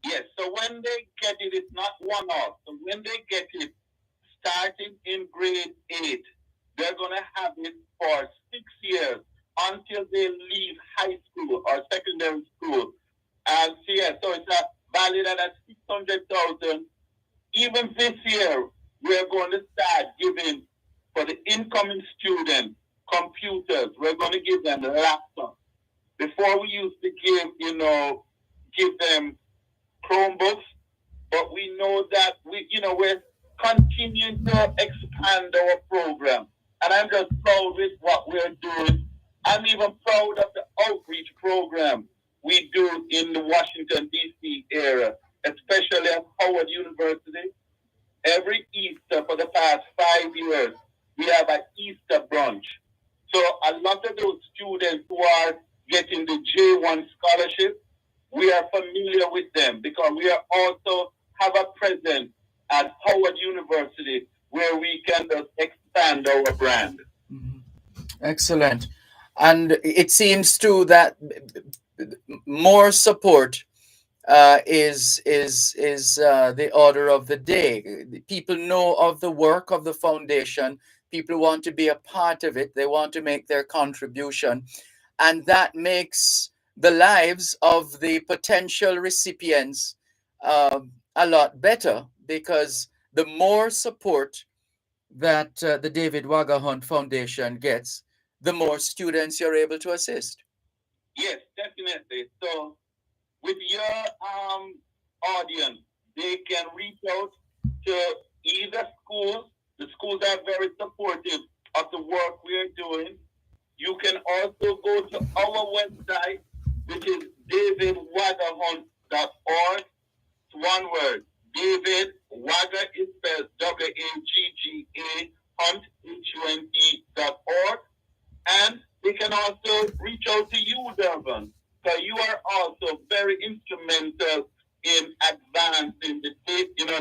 Yes, so when they get it, it's not one-off. So when they get it, starting in grade 8, they're going to have it for 6 years until they leave high school or secondary school. And so it's valued at $600,000. Even this year, we're going to start giving for the incoming students computers. We're going to give them laptops. Before we used to give them Chromebooks, but we know that we're continuing to expand our program. And I'm just proud with what we're doing. I'm even proud of the outreach program we do in the Washington, D.C. area, especially at Howard University. Every Easter for the past 5 years, we have an Easter brunch. So a lot of those students who are getting the J1 scholarship, we are familiar with them because we are also have a presence at Howard University where we can just expand our brand. Excellent. And it seems too that more support is the order of the day. People know of the work of the foundation. People want to be a part of it. They want to make their contribution, and that makes the lives of the potential recipients a lot better, because the more support that the David Wagahont Foundation gets, the more students you're able to assist. Yes, definitely. So with your audience, they can reach out to either schools. The schools are very supportive of the work we are doing. You can also go to our website, which is davidwagahont.org. It's one word. David Waga is spelled WAGGA Hunt HUNT.org. And we can also reach out to you, Dervan. So you are also very instrumental in advancing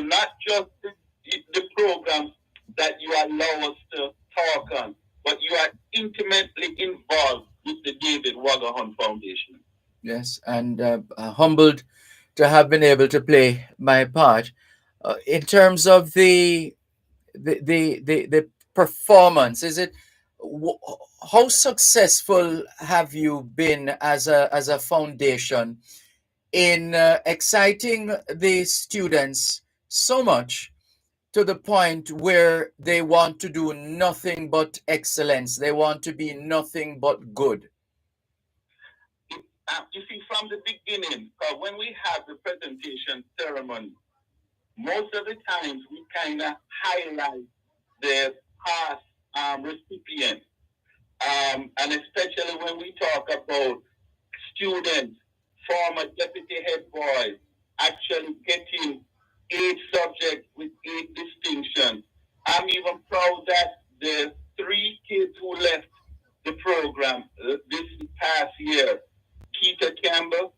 not just the programs that you allow us to talk on, but you are intimately involved with the David Wagahont Foundation. Yes, and humbled to have been able to play my part. In terms of the performance, is it how successful have you been as a foundation in exciting the students so much to the point where they want to do nothing but excellence? They want to be nothing but good. You see, from the beginning, when we have the presentation ceremony, most of the times we kind of highlight the past recipients, and especially when we talk about students, former deputy head boys, actually getting 8 subjects with 8 distinctions. I'm even proud that the 3 kids who left the program this past year, Peter Campbell,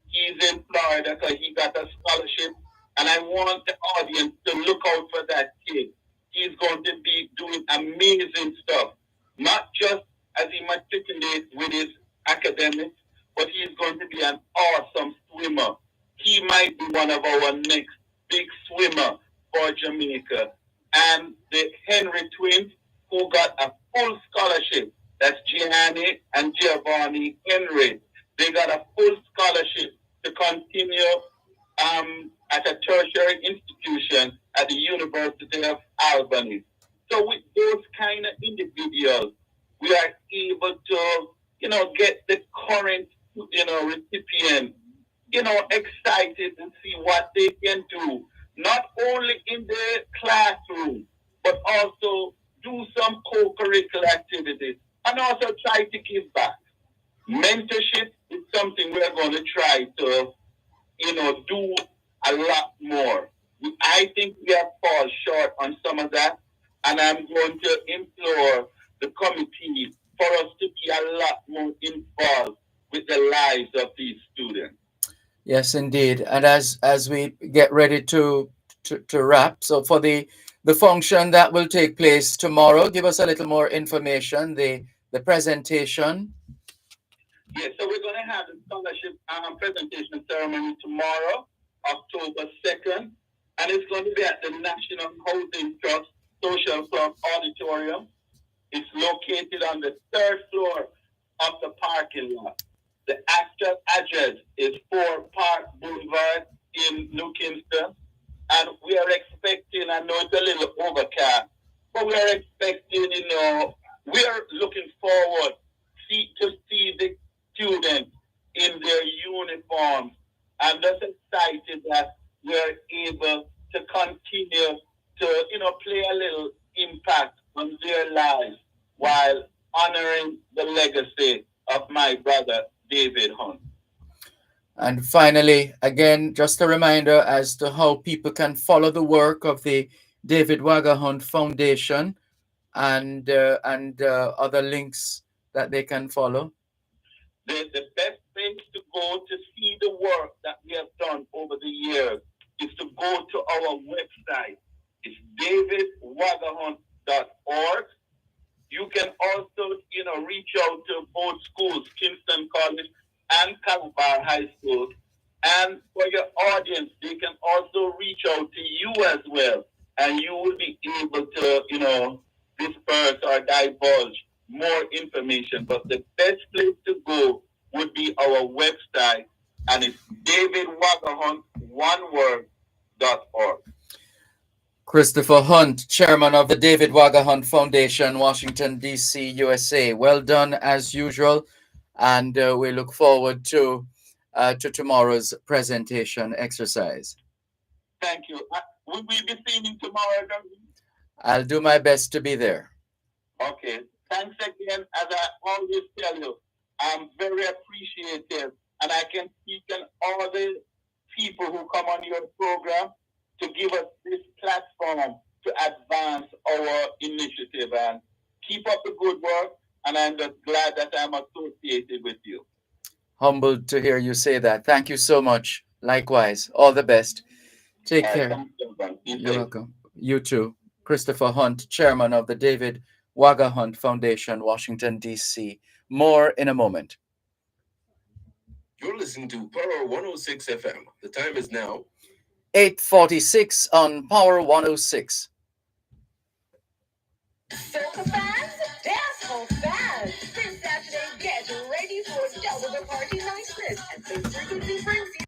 he's in Florida because he got a scholarship, and I want the audience to look out for that kid. He's going to be doing amazing stuff, not just as he matriculates with his academics, but he's going to be an awesome swimmer. He might be one of our next big swimmer for Jamaica. And the Henry twins, who got a full scholarship, that's Gianni and Giovanni Henry. They got a full scholarship to continue at a tertiary institution at the University of Albany. So with those kind of individuals, we are able to, get the current, recipient, excited and see what they can do, not only in the classroom, but also do some co-curricular activities and also try to give back. Mentorship is something we're going to try to, do a lot more. I think we have fallen short on some of that, and I'm going to implore the committee for us to be a lot more involved with the lives of these students. Yes, indeed. And as we get ready to wrap, so for the function that will take place tomorrow, give us a little more information, the presentation. Yes, so we're going to have the scholarship presentation ceremony tomorrow, October 2nd, and it's going to be at the National Housing Trust Social Club Auditorium. It's located on the 3rd floor of the parking lot. The actual address is 4 Park Boulevard in New Kingston, and we are expecting, I know it's a little overcast, but we are expecting, we are looking forward to see the students in their uniforms. I'm just excited that we're able to continue to, of my brother David Hunt. And finally, again, just a reminder as to how people can follow the work of the David Wagahont Foundation and other links that they can follow. The best place to go to see the work that we have done over the years is to go to our website. It's davidwagahont.org. You can also, reach out to both schools, Kingston College and Calabar High School. And for your audience, they can also reach out to you as well. And you will be able to, disperse or divulge more information. But the best place to go would be our website, and it's davidwagahont.org. Christopher Hunt, chairman of the David Wagahont Foundation, Washington, D.C., USA. Well done as usual, and we look forward to tomorrow's presentation exercise. Thank you. Will we be seeing you tomorrow, Dervan? I'll do my best to be there. Okay. Thanks again. As I always tell you, I'm very appreciative, and I can speak on all the people who come on your program to give us this platform to advance our initiative. And keep up the good work, and I'm just glad that I'm associated with you. Humbled to hear you say that. Thank you so much. Likewise. All the best. Take care. You're welcome. You too. Christopher Hunt, chairman of the David Wagahont Foundation, Washington, D.C. More in a moment. You're listening to Power 106 FM. The time is now 8:46 on Power 106. Soca fans, dancehall fans, this Saturday get ready for double the party niceness and the frequency brings you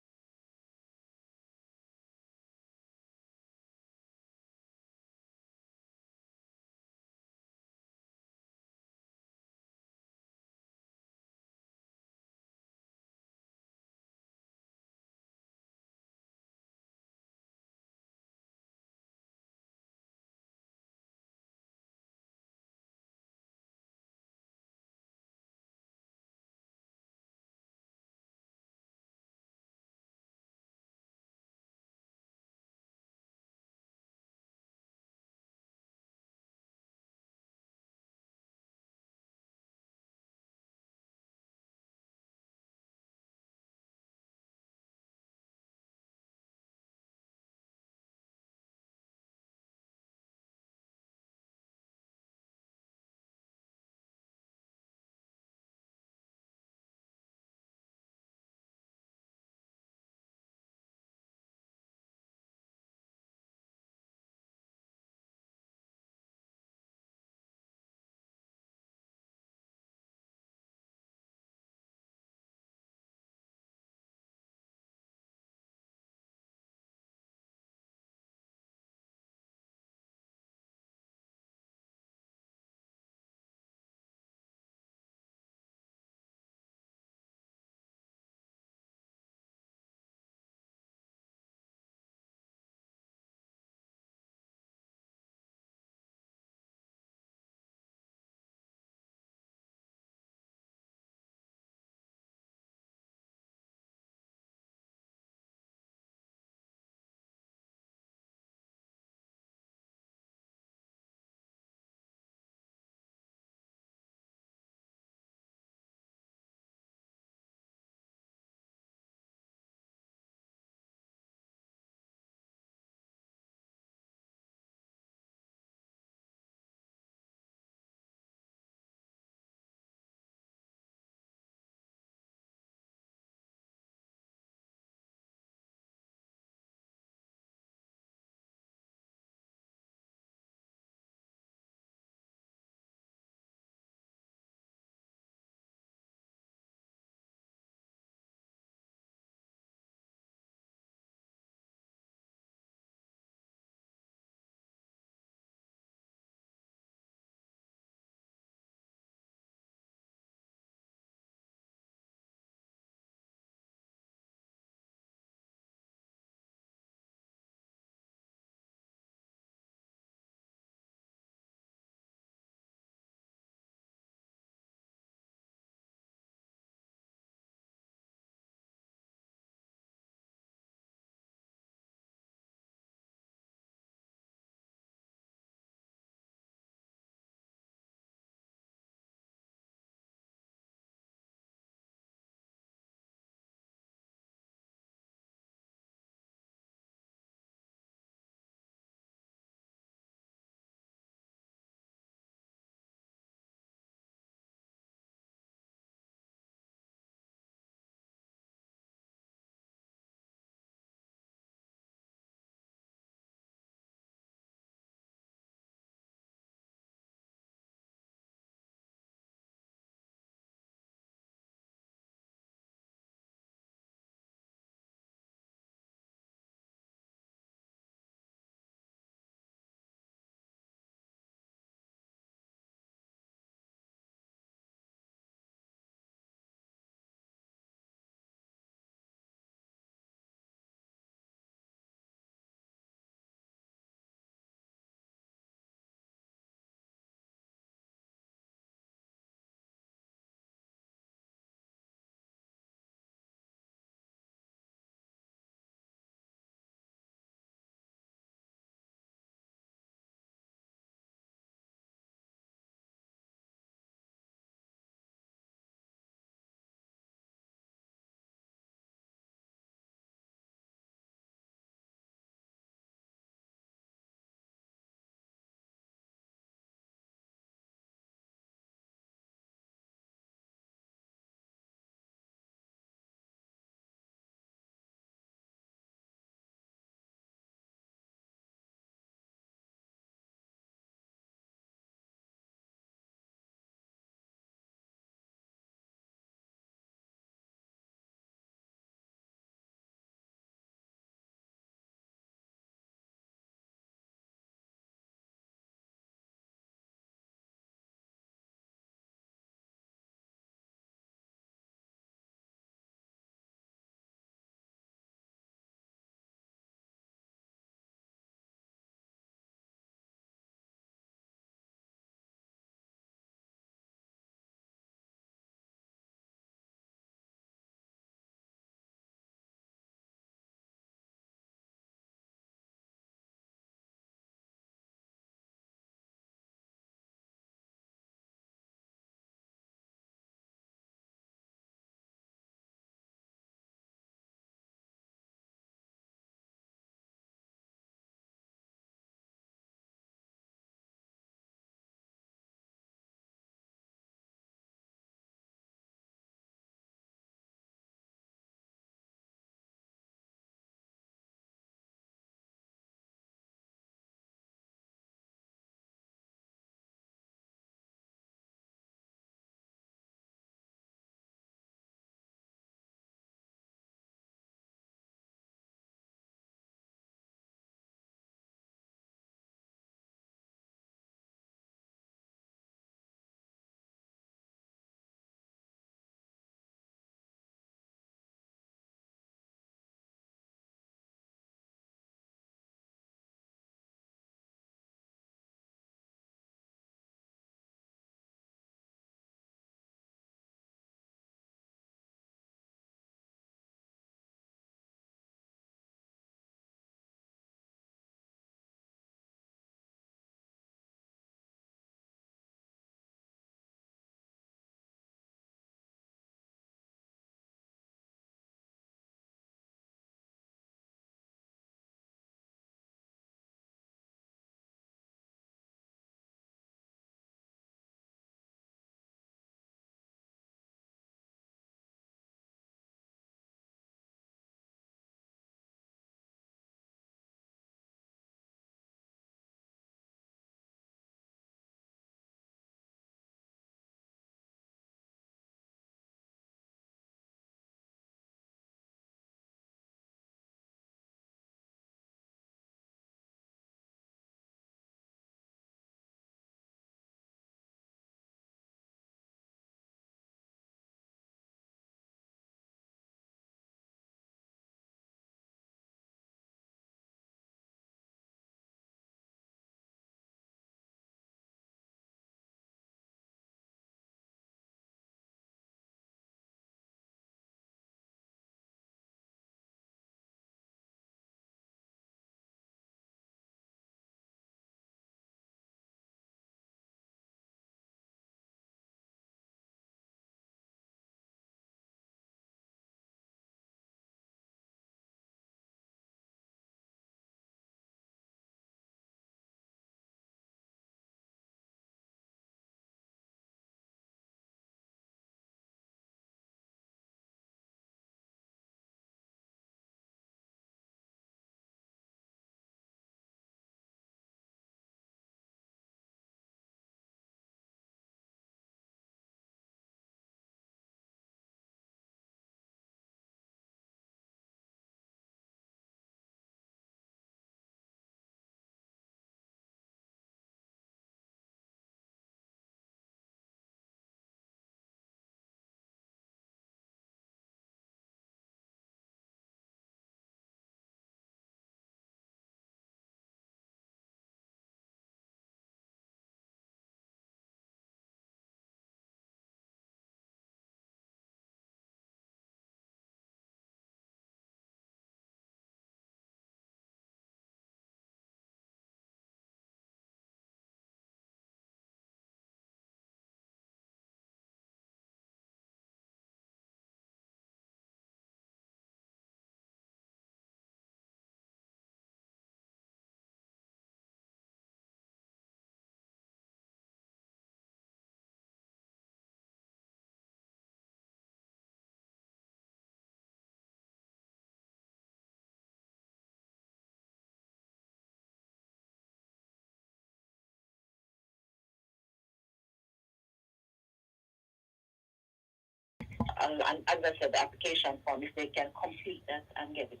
and as I said, the application form, if they can complete that and get it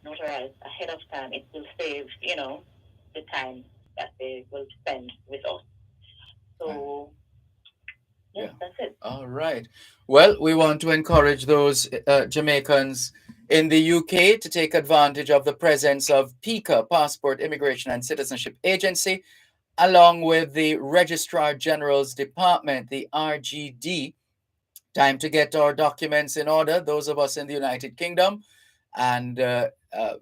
notarized ahead of time, it will save, the time that they will spend with us. So, yes, that's it. All right. Well, we want to encourage those Jamaicans in the UK to take advantage of the presence of PICA, Passport, Immigration and Citizenship Agency, along with the Registrar General's Department, the RGD. Time to get our documents in order, those of us in the United Kingdom. And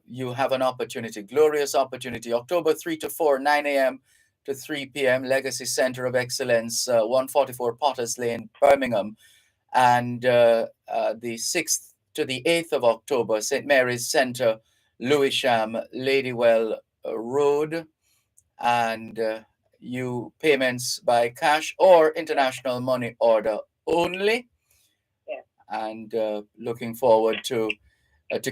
you have an opportunity, glorious opportunity, October 3 to 4, 9 a.m. to 3 p.m., Legacy Center of Excellence, 144 Potters Lane, Birmingham. And the 6th to the 8th of October, St. Mary's Center, Lewisham, Ladywell Road. And you payments by cash or international money order only. And looking forward to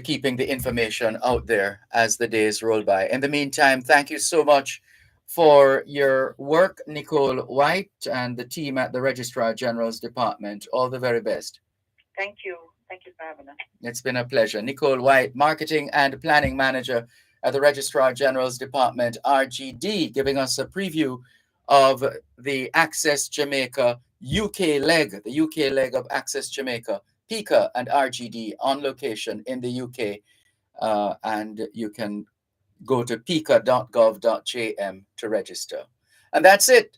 keeping the information out there as the days roll by. In the meantime, thank you so much for your work, Nicole White, and the team at the Registrar General's Department. All the very best. Thank you. Thank you for having us. It's been a pleasure. Nicole White, Marketing and Planning Manager at the Registrar General's Department, RGD, giving us a preview of the Access Jamaica UK leg, the UK leg of Access Jamaica, PICA and RGD on location in the UK. And you can go to pica.gov.jm to register. And that's it.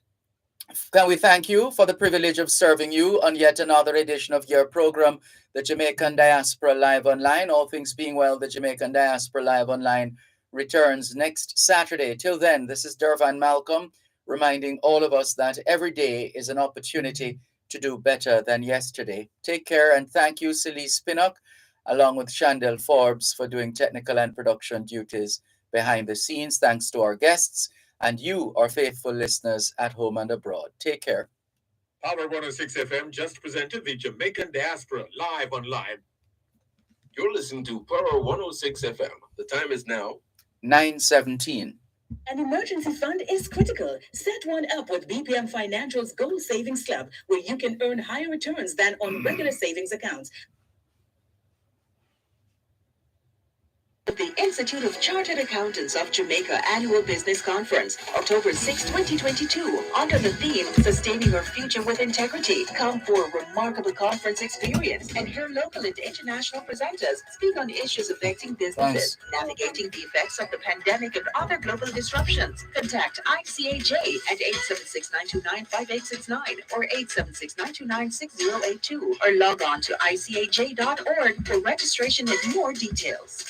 Can we thank you for the privilege of serving you on yet another edition of your program, the Jamaican Diaspora Live Online. All things being well, the Jamaican Diaspora Live Online returns next Saturday. Till then, this is Dervan Malcolm, reminding all of us that every day is an opportunity to do better than yesterday. Take care, and thank you, Celise Pinnock, along with Chandel Forbes, for doing technical and production duties behind the scenes. Thanks to our guests and you, our faithful listeners at home and abroad. Take care. Power 106 FM just presented the Jamaican Diaspora Live Online. You're listening to Power 106 FM. The time is now 9:17. An emergency fund is critical. Set one up with BPM Financial's Goal Savings Club, where you can earn higher returns than on regular savings accounts. The Institute of Chartered Accountants of Jamaica Annual Business Conference, October 6, 2022, under the theme, Sustaining Your Future with Integrity. Come for a remarkable conference experience and hear local and international presenters speak on issues affecting businesses, navigating the effects of the pandemic and other global disruptions. Contact ICAJ at 876-929-5869 or 876-929-6082 or log on to icaj.org for registration and more details.